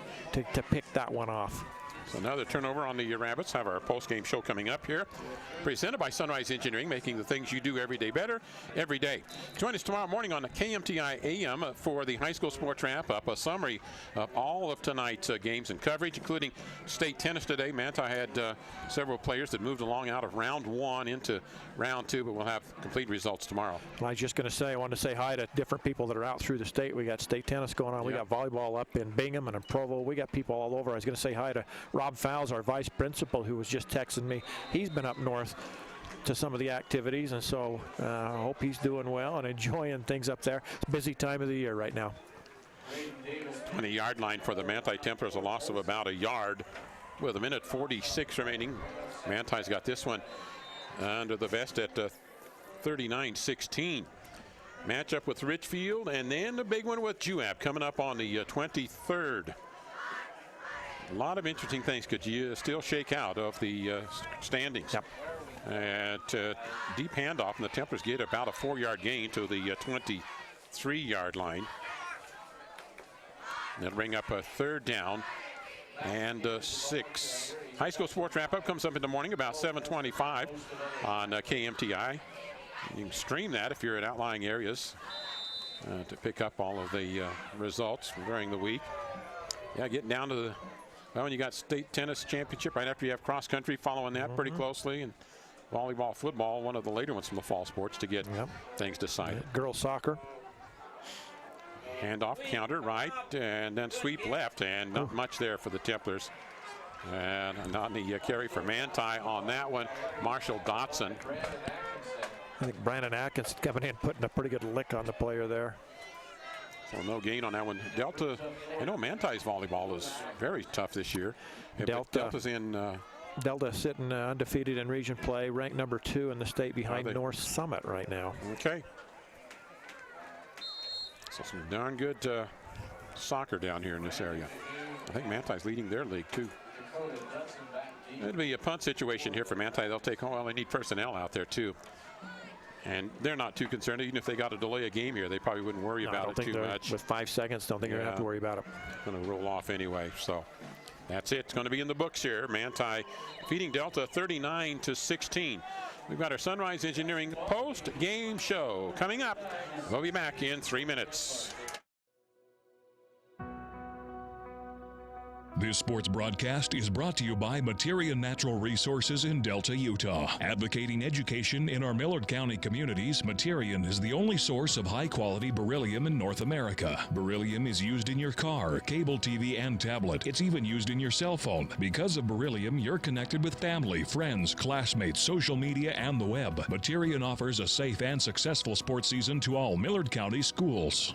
pick that one off. So another turnover on the Rabbits. Have our post-game show coming up here. Presented by Sunrise Engineering, making the things you do every day better every day. Join us tomorrow morning on the KMTI AM for the high school sports wrap-up. A summary of all of tonight's games and coverage, including state tennis today. Manti had several players that moved along out of round 1 into round 2, but we'll have complete results tomorrow. Well, I was just going to say, I wanted to say hi to different people that are out through the state. We got state tennis going on. We got volleyball up in Bingham and in Provo. We got people all over. I was going to say hi to Rob Fowles, our vice principal, who was just texting me. He's been up north to some of the activities, and so I hope he's doing well and enjoying things up there. It's a busy time of the year right now. 20-yard line for the Manti Templars, a loss of about a yard with 1:46 remaining. Manti's got this one under the vest at 39-16. Matchup with Richfield, and then the big one with Juab coming up on the 23rd. A lot of interesting things could you still shake out of the standings. Yep. Deep handoff, and the Templars get about a 4-yard gain to the 23-yard line. That'll bring up a 3rd down and 6. High school sports wrap-up comes up in the morning about 7:25 on KMTI. You can stream that if you're in outlying areas to pick up all of the results during the week. Yeah, getting down to the... Well, when you got state tennis championship right after you have cross country following that pretty closely, and volleyball, football, one of the later ones from the fall sports to get things decided. Girls soccer. Handoff, counter right, and then sweep left, and not much there for the Templars. And not the carry for Manti on that one. Marshall Dotson. I think Brandon Atkins coming in, putting a pretty good lick on the player there. So no gain on that one. Delta, I know Manti's volleyball is very tough this year. Delta's in... Delta sitting undefeated in region play, ranked number 2 in the state behind North Summit right now. Okay. So some darn good soccer down here in this area. I think Manti's leading their league too. It'll be a punt situation here for Manti. They'll take, well, they need personnel out there too. And they're not too concerned. Even if they got to delay a game here, they probably wouldn't worry about it too much. With 5 seconds, don't think they're going to have to worry about it. Going to roll off anyway. So that's it. It's going to be in the books here. Manti feeding Delta 39-16. We've got our Sunrise Engineering post-game show coming up. We'll be back in 3 minutes. This sports broadcast is brought to you by Materia Natural Resources in Delta, Utah. Advocating education in our Millard County communities, Materian is the only source of high-quality beryllium in North America. Beryllium is used in your car, cable TV, and tablet. It's even used in your cell phone. Because of beryllium, you're connected with family, friends, classmates, social media, and the web. Materian offers a safe and successful sports season to all Millard County schools.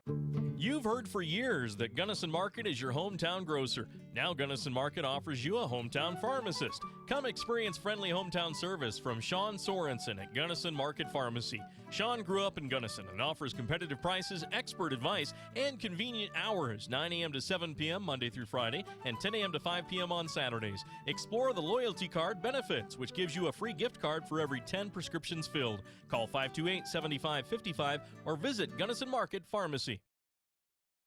You've heard for years that Gunnison Market is your hometown grocer. Now Gunnison Market offers you a hometown pharmacist. Come experience friendly hometown service from Sean Sorensen at Gunnison Market Pharmacy. Sean grew up in Gunnison and offers competitive prices, expert advice, and convenient hours, 9 a.m. to 7 p.m. Monday through Friday and 10 a.m. to 5 p.m. on Saturdays. Explore the loyalty card benefits, which gives you a free gift card for every 10 prescriptions filled. Call 528-7555 or visit Gunnison Market Pharmacy.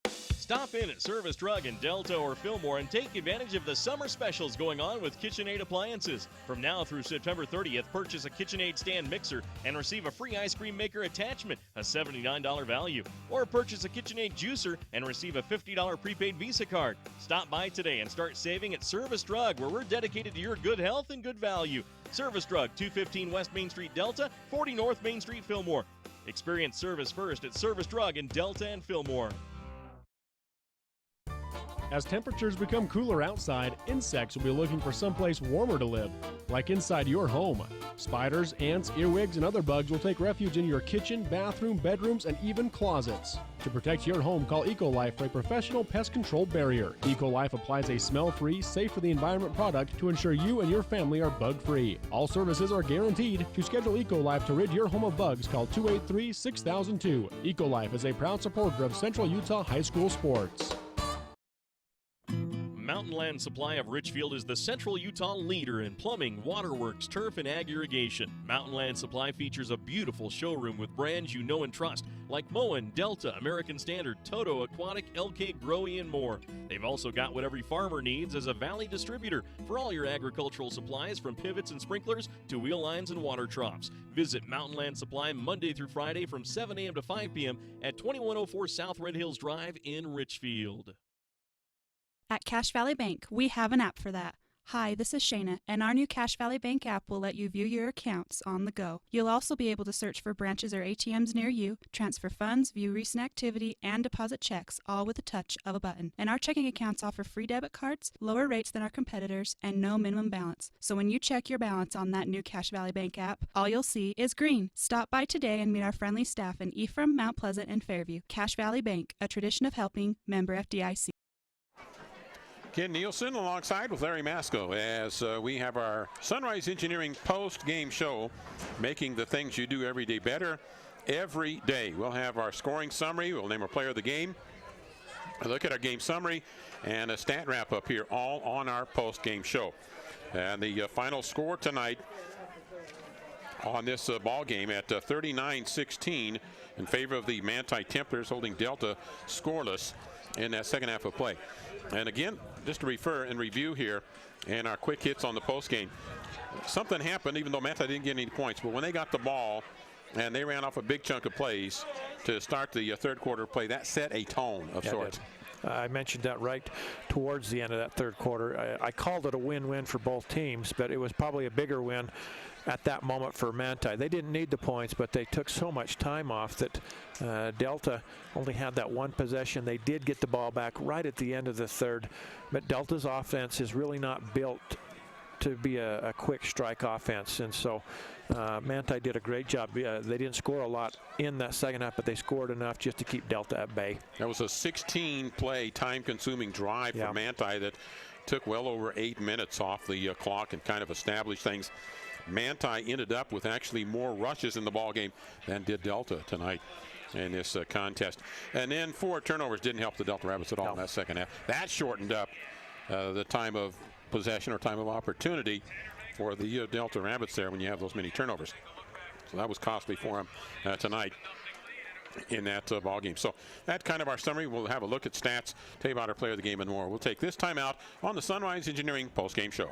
Stop in at Service Drug in Delta or Fillmore and take advantage of the summer specials going on with KitchenAid appliances. From now through September 30th, purchase a KitchenAid stand mixer and receive a free ice cream maker attachment, a $79 value. Or purchase a KitchenAid juicer and receive a $50 prepaid Visa card. Stop by today and start saving at Service Drug, where we're dedicated to your good health and good value. Service Drug, 215 West Main Street, Delta, 40 North Main Street, Fillmore. Experience service first at Service Drug in Delta and Fillmore. As temperatures become cooler outside, insects will be looking for someplace warmer to live, like inside your home. Spiders, ants, earwigs, and other bugs will take refuge in your kitchen, bathroom, bedrooms, and even closets. To protect your home, call EcoLife for a professional pest control barrier. EcoLife applies a smell-free, safe for the environment product to ensure you and your family are bug-free. All services are guaranteed. To schedule EcoLife to rid your home of bugs, call 283-6002. EcoLife is a proud supporter of Central Utah High School sports. Mountain Land Supply of Richfield is the Central Utah leader in plumbing, waterworks, turf, and ag irrigation. Mountain Land Supply features a beautiful showroom with brands you know and trust, like Moen, Delta, American Standard, Toto, Aquatic, LK, Growy, and more. They've also got what every farmer needs as a Valley distributor for all your agricultural supplies, from pivots and sprinklers to wheel lines and water troughs. Visit Mountain Land Supply Monday through Friday from 7 a.m. to 5 p.m. at 2104 South Red Hills Drive in Richfield. At Cache Valley Bank, we have an app for that. Hi, this is Shayna, and our new Cache Valley Bank app will let you view your accounts on the go. You'll also be able to search for branches or ATMs near you, transfer funds, view recent activity, and deposit checks, all with the touch of a button. And our checking accounts offer free debit cards, lower rates than our competitors, and no minimum balance. So when you check your balance on that new Cache Valley Bank app, all you'll see is green. Stop by today and meet our friendly staff in Ephraim, Mount Pleasant, and Fairview. Cache Valley Bank, a tradition of helping, member FDIC. Ken Nielsen alongside with Larry Masco as we have our Sunrise Engineering post-game show, making the things you do every day better every day. We'll have our scoring summary. We'll name our player of the game, a look at our game summary, and a stat wrap-up here, all on our post-game show. And the final score tonight on this ball game at 39-16 in favor of the Manti Templars, holding Delta scoreless in that second half of play. And again, just to refer and review here and our quick hits on the post game, something happened even though Manti didn't get any points, but when they got the ball and they ran off a big chunk of plays to start the third quarter play, that set a tone of sorts. I mentioned that right towards the end of that third quarter. I called it a win-win for both teams, but it was probably a bigger win at that moment for Manti. They didn't need the points, but they took so much time off that Delta only had that one possession. They did get the ball back right at the end of the third, but Delta's offense is really not built to be a quick strike offense, and so Manti did a great job. They didn't score a lot in that second half, but they scored enough just to keep Delta at bay. That was a 16-play, time-consuming drive for Manti that took well over 8 minutes off the clock and kind of established things. Manti ended up with actually more rushes in the ball game than did Delta tonight in this contest. And then 4 turnovers didn't help the Delta Rabbits at all in that second half. That shortened up the time of possession or time of opportunity for the Delta Rabbits there when you have those many turnovers. So that was costly for them tonight in that ball game. So that's kind of our summary. We'll have a look at stats, tell you about our player of the game and more. We'll take this time out on the Sunrise Engineering post-game show.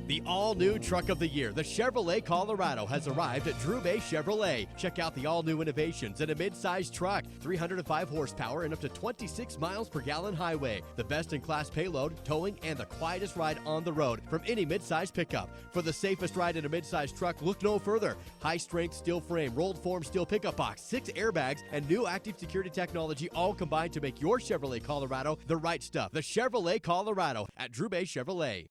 The all-new truck of the year, the Chevrolet Colorado, has arrived at Drew Bay Chevrolet. Check out the all-new innovations in a mid-size truck, 305 horsepower and up to 26 miles per gallon highway. The best-in-class payload, towing, and the quietest ride on the road from any mid-size pickup. For the safest ride in a mid-size truck, look no further. High-strength steel frame, rolled form steel pickup box, 6 airbags, and new active security technology, all combined to make your Chevrolet Colorado the right stuff. The Chevrolet Colorado at Drew Bay Chevrolet.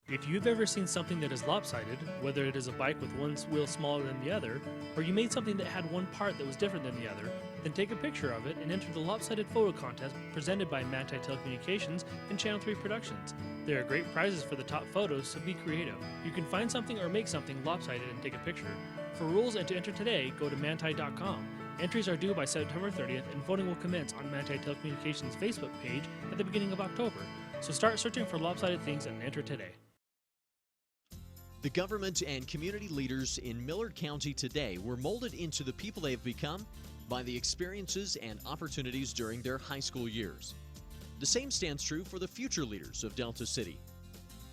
If you've ever seen something that is lopsided, whether it is a bike with one wheel smaller than the other, or you made something that had one part that was different than the other, then take a picture of it and enter the lopsided photo contest presented by Manti Telecommunications and Channel 3 Productions. There are great prizes for the top photos, so be creative. You can find something or make something lopsided and take a picture. For rules and to enter today, go to manti.com. Entries are due by September 30th, and voting will commence on Manti Telecommunications' Facebook page at the beginning of October. So start searching for lopsided things and enter today. The government and community leaders in Millard County today were molded into the people they have become by the experiences and opportunities during their high school years. The same stands true for the future leaders of Delta City.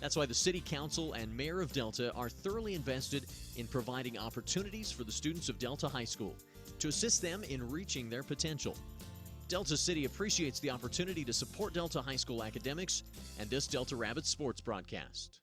That's why the City Council and Mayor of Delta are thoroughly invested in providing opportunities for the students of Delta High School to assist them in reaching their potential. Delta City appreciates the opportunity to support Delta High School academics and this Delta Rabbits sports broadcast.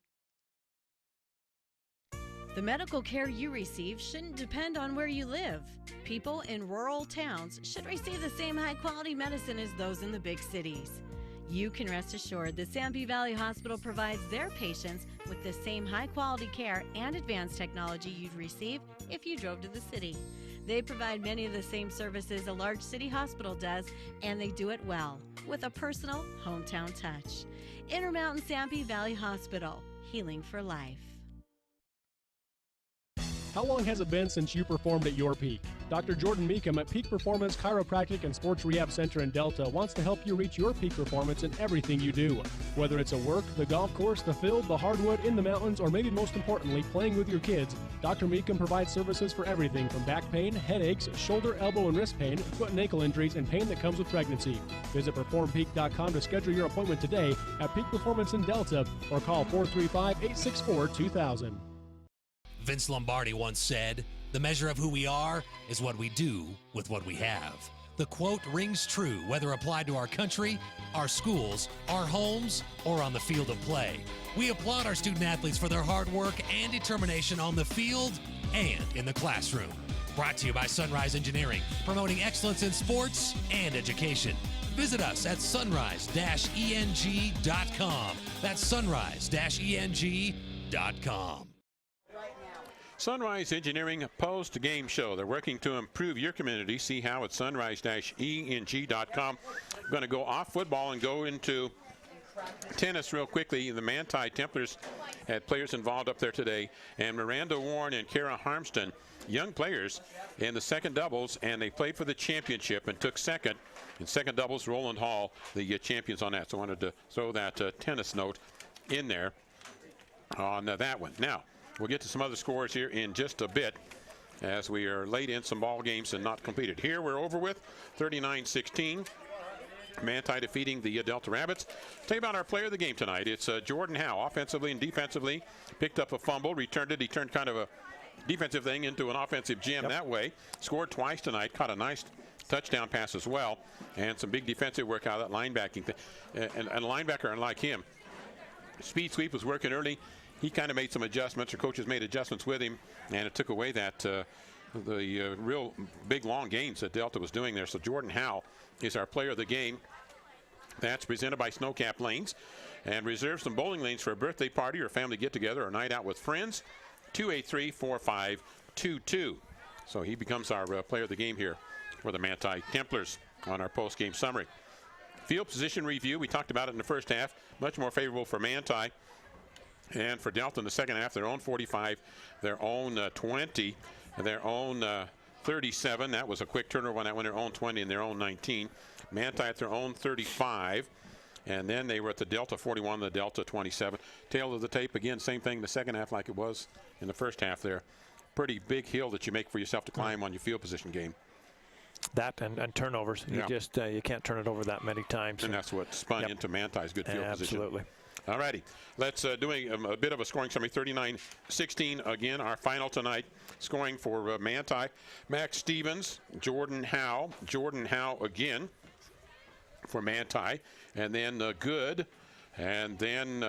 The medical care you receive shouldn't depend on where you live. People in rural towns should receive the same high-quality medicine as those in the big cities. You can rest assured that Sanpete Valley Hospital provides their patients with the same high-quality care and advanced technology you'd receive if you drove to the city. They provide many of the same services a large city hospital does, and they do it well, with a personal hometown touch. Intermountain Sanpete Valley Hospital, healing for life. How long has it been since you performed at your peak? Dr. Jordan Meekum at Peak Performance Chiropractic and Sports Rehab Center in Delta wants to help you reach your peak performance in everything you do. Whether it's at work, the golf course, the field, the hardwood, in the mountains, or maybe most importantly, playing with your kids, Dr. Meekum provides services for everything from back pain, headaches, shoulder, elbow, and wrist pain, foot and ankle injuries, and pain that comes with pregnancy. Visit PerformPeak.com to schedule your appointment today at Peak Performance in Delta or call 435-864-2000. Vince Lombardi once said, "The measure of who we are is what we do with what we have." The quote rings true whether applied to our country, our schools, our homes, or on the field of play. We applaud our student athletes for their hard work and determination on the field and in the classroom. Brought to you by Sunrise Engineering, promoting excellence in sports and education. Visit us at sunrise-eng.com. That's sunrise-eng.com. Sunrise Engineering post-game show. They're working to improve your community. See how at sunrise-eng.com. I'm going to go off football and go into tennis real quickly. The Manti Templars had players involved up there today, and Miranda Warren and Kara Harmston, young players in the second doubles, and they played for the championship and took second. In second doubles, Roland Hall, the champions on that. So I wanted to throw that tennis note in there on that one. Now, we'll get to some other scores here in just a bit as we are late in some ball games and not completed. Here we're over with 39-16. Manti defeating the Delta Rabbits. Tell you about our player of the game tonight. It's Jordan Howe, offensively and defensively. Picked up a fumble, returned it. He turned kind of a defensive thing into an offensive gem that way. Scored twice tonight, caught a nice touchdown pass as well, and some big defensive work out of that linebacking thing. And a linebacker, unlike him, speed sweep was working early. He kind of made some adjustments, or coaches made adjustments with him, and it took away that the real big long gains that Delta was doing there. So Jordan Howe is our player of the game. That's presented by Snowcap Lanes, and reserve some bowling lanes for a birthday party or a family get-together or a night out with friends. 283-4522. So he becomes our player of the game here for the Manti Templars on our post-game summary. Field position review, we talked about it in the first half. Much more favorable for Manti. And for Delta in the second half, their own 45, their own 20, their own 37. That was a quick turnover on that one, their own 20 and their own 19. Manti at their own 35. And then they were at the Delta 41, the Delta 27. Tail of the tape, again, same thing in the second half like it was in the first half there. Pretty big hill that you make for yourself to climb on your field position game. That and turnovers. You just you can't turn it over that many times. And that's what spun into Manti's good field position. Absolutely. All righty, let's do a bit of a scoring summary. 39-16 again, our final tonight. Scoring for Manti, Max Stevens, Jordan Howe again for Manti, and then Good, and then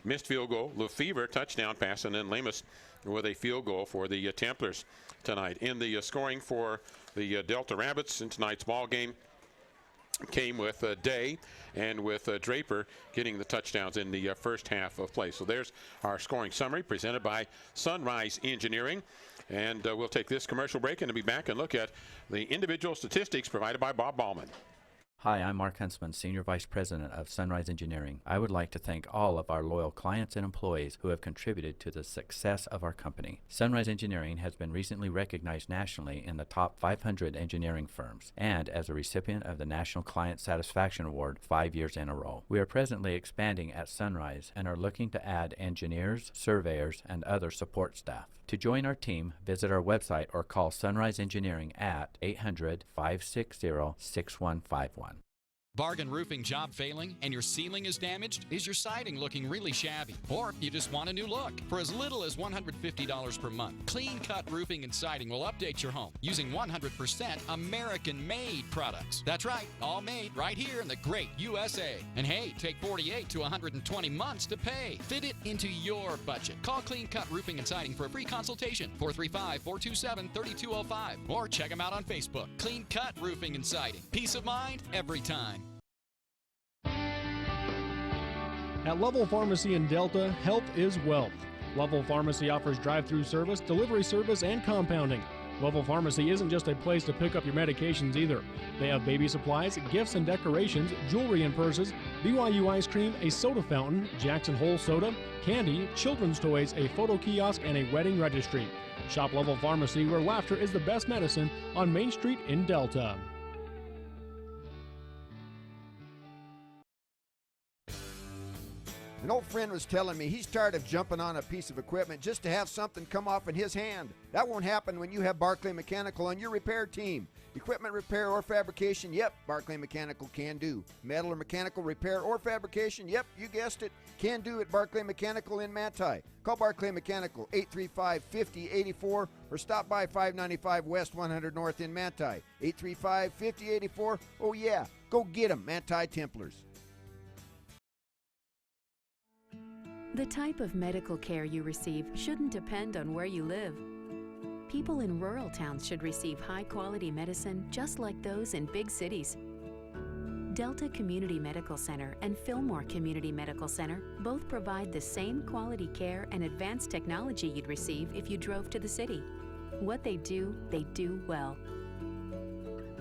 missed field goal, Lefevre touchdown pass, and then Lamus with a field goal for the Templars tonight. In the scoring for the Delta Rabbits in tonight's ball game, came with Day and with Draper getting the touchdowns in the first half of play. So there's our scoring summary presented by Sunrise Engineering. And we'll take this commercial break and be back and look at the individual statistics provided by Bob Ballman. Hi, I'm Mark Huntsman, Senior Vice President of Sunrise Engineering. I would like to thank all of our loyal clients and employees who have contributed to the success of our company. Sunrise Engineering has been recently recognized nationally in the top 500 engineering firms and as a recipient of the National Client Satisfaction Award 5 years in a row. We are presently expanding at Sunrise and are looking to add engineers, surveyors, and other support staff. To join our team, visit our website or call Sunrise Engineering at 800-560-6151. Bargain roofing job failing and your ceiling is damaged? Is your siding looking really shabby? Or you just want a new look? For as little as $150 per month, Clean Cut Roofing and Siding will update your home using 100% American-made products. That's right, all made right here in the great USA. And hey, take 48 to 120 months to pay. Fit it into your budget. Call Clean Cut Roofing and Siding for a free consultation, 435-427-3205. Or check them out on Facebook. Clean Cut Roofing and Siding. Peace of mind every time. At Level Pharmacy in Delta, health is wealth. Level Pharmacy offers drive-through service, delivery service, and compounding. Level Pharmacy isn't just a place to pick up your medications either. They have baby supplies, gifts and decorations, jewelry and purses, BYU ice cream, a soda fountain, Jackson Hole soda, candy, children's toys, a photo kiosk, and a wedding registry. Shop Level Pharmacy, where laughter is the best medicine, on Main Street in Delta. An old friend was telling me he's tired of jumping on a piece of equipment just to have something come off in his hand. That won't happen when you have Barclay Mechanical on your repair team. Equipment repair or fabrication, yep, Barclay Mechanical can do. Metal or mechanical repair or fabrication, yep, you guessed it, can do at Barclay Mechanical in Manti. Call Barclay Mechanical 835-5084 or stop by 595 West 100 North in Manti. 835-5084, oh yeah, go get them, Manti Templars. The type of medical care you receive shouldn't depend on where you live. People in rural towns should receive high-quality medicine just like those in big cities. Delta Community Medical Center and Fillmore Community Medical Center both provide the same quality care and advanced technology you'd receive if you drove to the city. What they do well.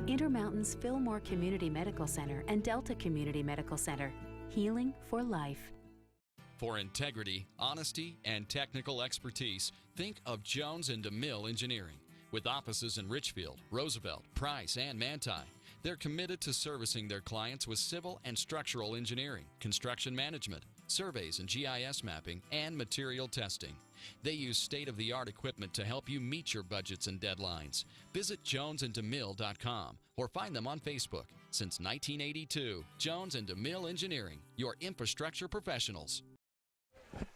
Intermountain's Fillmore Community Medical Center and Delta Community Medical Center. Healing for life. For integrity, honesty, and technical expertise, think of Jones and DeMille Engineering. With offices in Richfield, Roosevelt, Price, and Manti, they're committed to servicing their clients with civil and structural engineering, construction management, surveys and GIS mapping, and material testing. They use state-of-the-art equipment to help you meet your budgets and deadlines. Visit jonesanddemille.com or find them on Facebook. Since 1982, Jones and DeMille Engineering, your infrastructure professionals.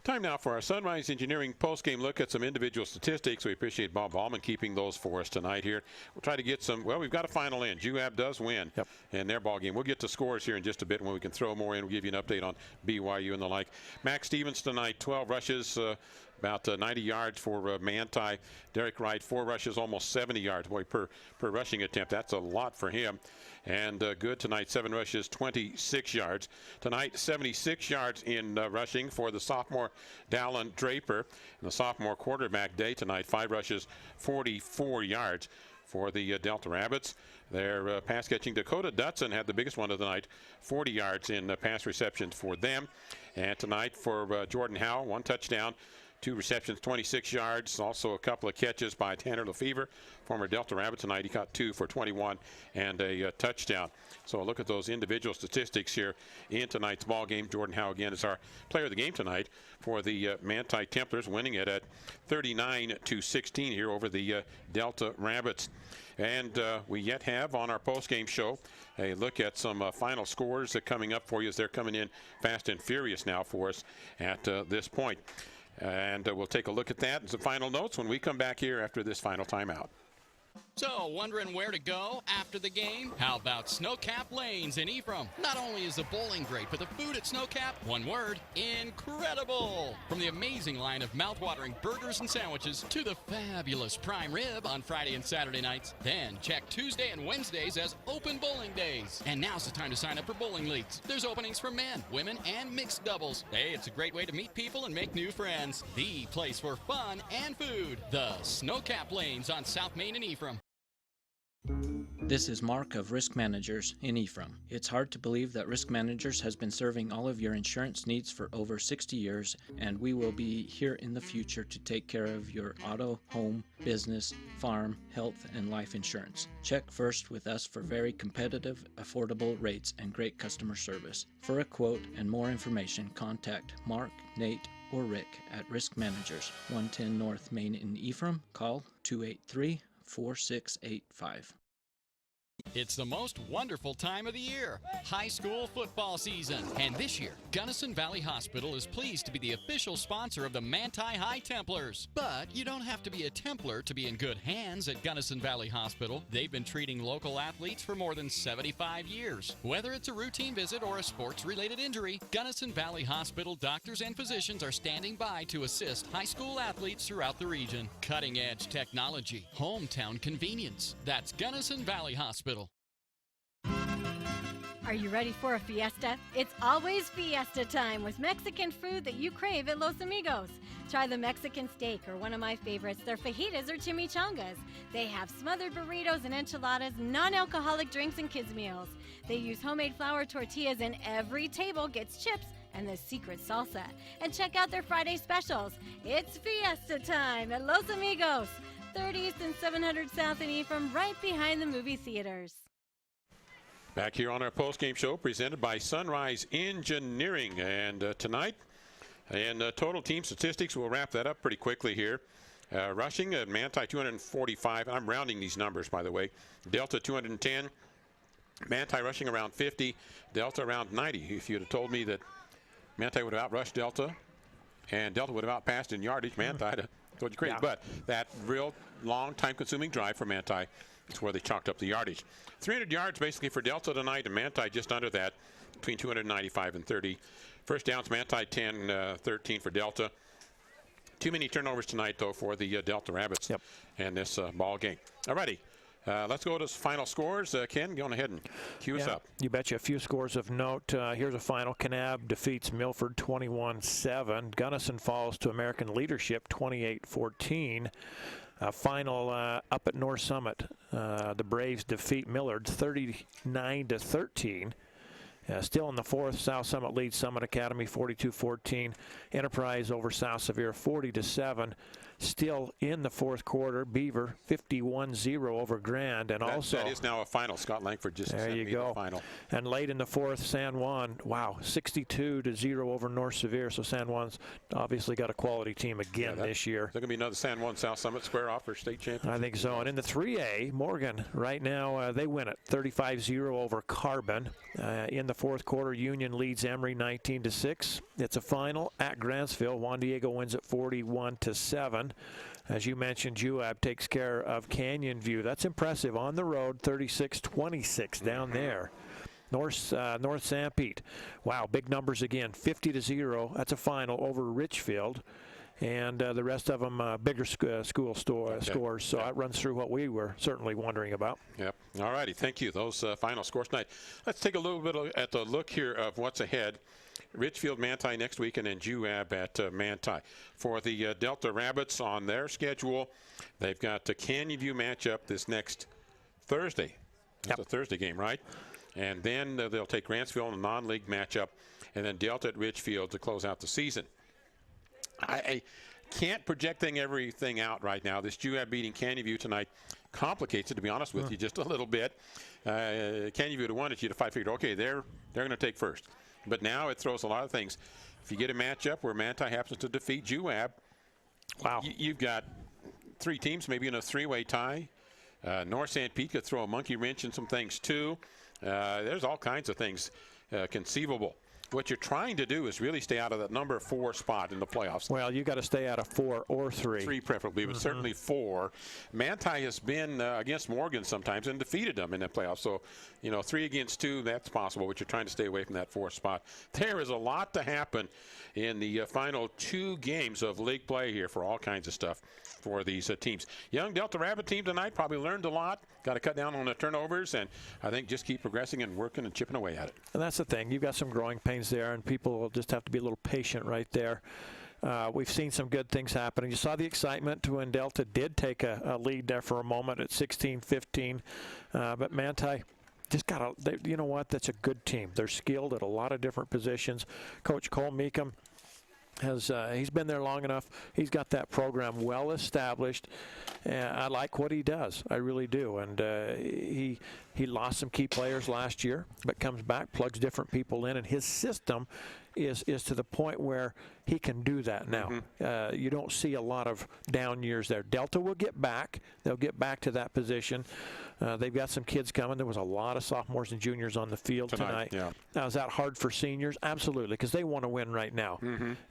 Time now for our Sunrise Engineering post-game look at some individual statistics. We appreciate Bob Ballman keeping those for us tonight here. We'll try to get some, well, we've got a final in. UAB does win in their ball game. We'll get to scores here in just a bit when we can throw more in. We'll give you an update on BYU and the like. Max Stevens tonight, 12 rushes, about 90 yards for Manti. Derek Wright, 4 rushes, almost 70 yards per rushing attempt. That's a lot for him. And good tonight, 7 rushes, 26 yards. Tonight, 76 yards in rushing for the sophomore Dallin Draper. And the sophomore quarterback Day tonight, 5 rushes, 44 yards for the Delta Rabbits. Their pass catching Dakota Dutson had the biggest one of the night, 40 yards in pass receptions for them. And tonight for Jordan Howe, 1 touchdown, 2 receptions, 26 yards. Also a couple of catches by Tanner Lefevre, former Delta Rabbit tonight. He caught 2 for 21 and a touchdown. So look at those individual statistics here in tonight's ball game. Jordan Howe again is our player of the game tonight for the Manti Templars, winning it at 39-16 here over the Delta Rabbits. And we yet have on our post-game show a look at some final scores coming up for you as they're coming in fast and furious now for us at this point. And we'll take a look at that and some final notes when we come back here after this final timeout. So, wondering where to go after the game? How about Snowcap Lanes in Ephraim? Not only is the bowling great, but the food at Snowcap, one word, incredible! From the amazing line of mouthwatering burgers and sandwiches to the fabulous prime rib on Friday and Saturday nights. Then check Tuesday and Wednesdays as open bowling days. And now's the time to sign up for bowling leagues. There's openings for men, women, and mixed doubles. Hey, it's a great way to meet people and make new friends. The place for fun and food. The Snowcap Lanes on South Main in Ephraim. This is Mark of Risk Managers in Ephraim. It's hard to believe that Risk Managers has been serving all of your insurance needs for over 60 years, and we will be here in the future to take care of your auto, home, business, farm, health, and life insurance. Check first with us for very competitive, affordable rates and great customer service. For a quote and more information, contact Mark, Nate, or Rick at Risk Managers, 110 North Main in Ephraim. Call 283-4685. It's the most wonderful time of the year, high school football season. And this year, Gunnison Valley Hospital is pleased to be the official sponsor of the Manti High Templars. But you don't have to be a Templar to be in good hands at Gunnison Valley Hospital. They've been treating local athletes for more than 75 years. Whether it's a routine visit or a sports-related injury, Gunnison Valley Hospital doctors and physicians are standing by to assist high school athletes throughout the region. Cutting-edge technology, hometown convenience. That's Gunnison Valley Hospital. Are you ready for a fiesta? It's always fiesta time with Mexican food that you crave at Los Amigos. Try the Mexican steak or one of my favorites, their fajitas or chimichangas. They have smothered burritos and enchiladas, non-alcoholic drinks, and kids' meals. They use homemade flour tortillas, and every table gets chips and the secret salsa. And check out their Friday specials. It's fiesta time at Los Amigos, 3rd East and 700 South in Ephraim, right behind the movie theaters. Back here on our postgame show presented by Sunrise Engineering. And tonight, and total team statistics, we'll wrap that up pretty quickly here. Rushing at Manti 245. I'm rounding these numbers, by the way. Delta 210. Manti rushing around 50. Delta around 90. If you'd have told me that Manti would have outrushed Delta and Delta would have outpassed in yardage, Manti, I'd have told you crazy. Yeah. But that real long time-consuming drive for Manti, it's where they chalked up the yardage. 300 yards basically for Delta tonight, and Manti just under that, between 295 and 30. First downs, Manti 10, 13 for Delta. Too many turnovers tonight, though, for the Delta Rabbits in this ball game. All righty. Let's go to final scores. Ken, go on ahead and cue us up. You betcha. A few scores of note. Here's a final. Kanab defeats Milford 21-7. Gunnison falls to American Leadership 28-14. Final up at North Summit. The Braves defeat Millard 39-13. Still in the fourth, South Summit leads Summit Academy 42-14. Enterprise over South Sevier 40-7. Still in the fourth quarter, Beaver 51-0 over Grand, and also that is now a final. Scott Langford just sent me the final. And late in the fourth, San Juan, 62-0 over North Sevier. So San Juan's obviously got a quality team again this year. Is there going to be another San Juan South Summit square off for state championship? I think so. And in the 3A, Morgan right now they win it 35-0 over Carbon. In the fourth quarter, Union leads Emory 19-6. It's a final at Grantsville. Juan Diego wins it 41-7. As you mentioned, Juab takes care of Canyon View. That's impressive. On the road, 36-26 down there. North Sanpete. Wow, big numbers again. 50-0. That's a final over Richfield. And the rest of them bigger school scores. So that runs through what we were certainly wondering about. Yep. All righty. Thank you. Those final scores tonight. Let's take a little bit at the look here of what's ahead. Richfield, Manti next week, and then Juab at Manti. For the Delta Rabbits on their schedule, they've got the Canyon View matchup this next Thursday. That's a Thursday game, right? And then they'll take Grantsville in a non-league matchup, and then Delta at Richfield to close out the season. I can't project everything out right now. This Juab beating Canyon View tonight complicates it, to be honest with you, just a little bit. Canyon View to 1 at you to 5 figured, okay, they're going to take first. But now it throws a lot of things. If you get a matchup where Manti happens to defeat Juab, wow, you've got three teams maybe in a three-way tie. North Sanpete could throw a monkey wrench in some things too. There's all kinds of things conceivable. what you're trying to do is really stay out of that number 4 spot in the playoffs. Well, you got to stay out of 4 or 3. 3 preferably, but certainly 4. Manti has been against Morgan sometimes and defeated them in the playoffs. So, 3 against 2, that's possible, but you're trying to stay away from that 4th spot. There is a lot to happen in the final 2 games of league play here for all kinds of stuff for these teams. Young Delta Rabbit team tonight probably learned a lot. Got to cut down on the turnovers, and I think just keep progressing and working and chipping away at it. And that's the thing. You've got some growing pains there, and people will just have to be a little patient right there. We've seen some good things happen. And you saw the excitement when Delta did take a lead there for a moment at 16-15. But Manti just got you know what? That's a good team. They're skilled at a lot of different positions. Coach Cole Meekum he's been there long enough. He's got that program well established. I like what he does. I really do. And he lost some key players last year, but comes back, plugs different people in, and his system is to the point where he can do that now. You don't see a lot of down years there. Delta will get back. They'll get back to that position. They've got some kids coming. There was a lot of sophomores and juniors on the field tonight. Yeah. Now, is that hard for seniors? Absolutely, because they want to win right now.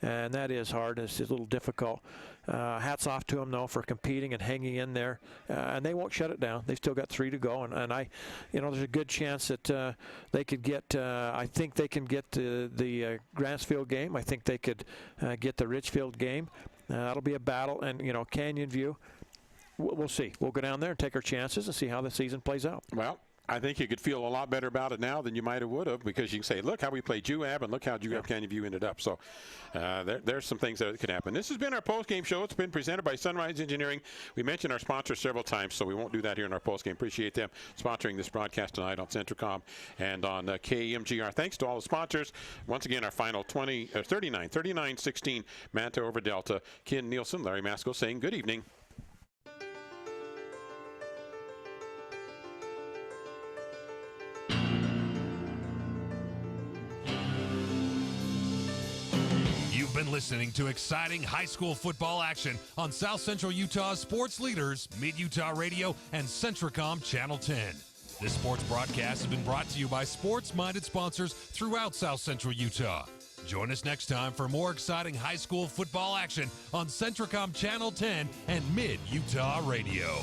And that is hard. It's a little difficult. Hats off to them, though, for competing and hanging in there. And they won't shut it down. They've still got 3 to go. And there's a good chance that they could get, I think they can get the Grantsfield game. I think they could get the Richfield game. That'll be a battle. And, Canyon View, we'll see. We'll go down there and take our chances and see how the season plays out. Well, I think you could feel a lot better about it now than you might have would have, because you can say, look how we played UAB and look how UAB Canyon View ended up. So there's some things that could happen. This has been our post-game show. It's been presented by Sunrise Engineering. We mentioned our sponsors several times, so we won't do that here in our post-game. Appreciate them sponsoring this broadcast tonight on CentraCom and on KMGR. Thanks to all the sponsors. Once again, our final 39-16 Manti over Delta. Ken Nielsen, Larry Masco saying good evening. Been listening to exciting high school football action on South Central Utah's sports leaders, Mid-Utah Radio and CentraCom Channel 10. This sports broadcast has been brought to you by sports-minded sponsors throughout South Central Utah. Join us next time for more exciting high school football action on CentraCom Channel 10 and Mid-Utah Radio.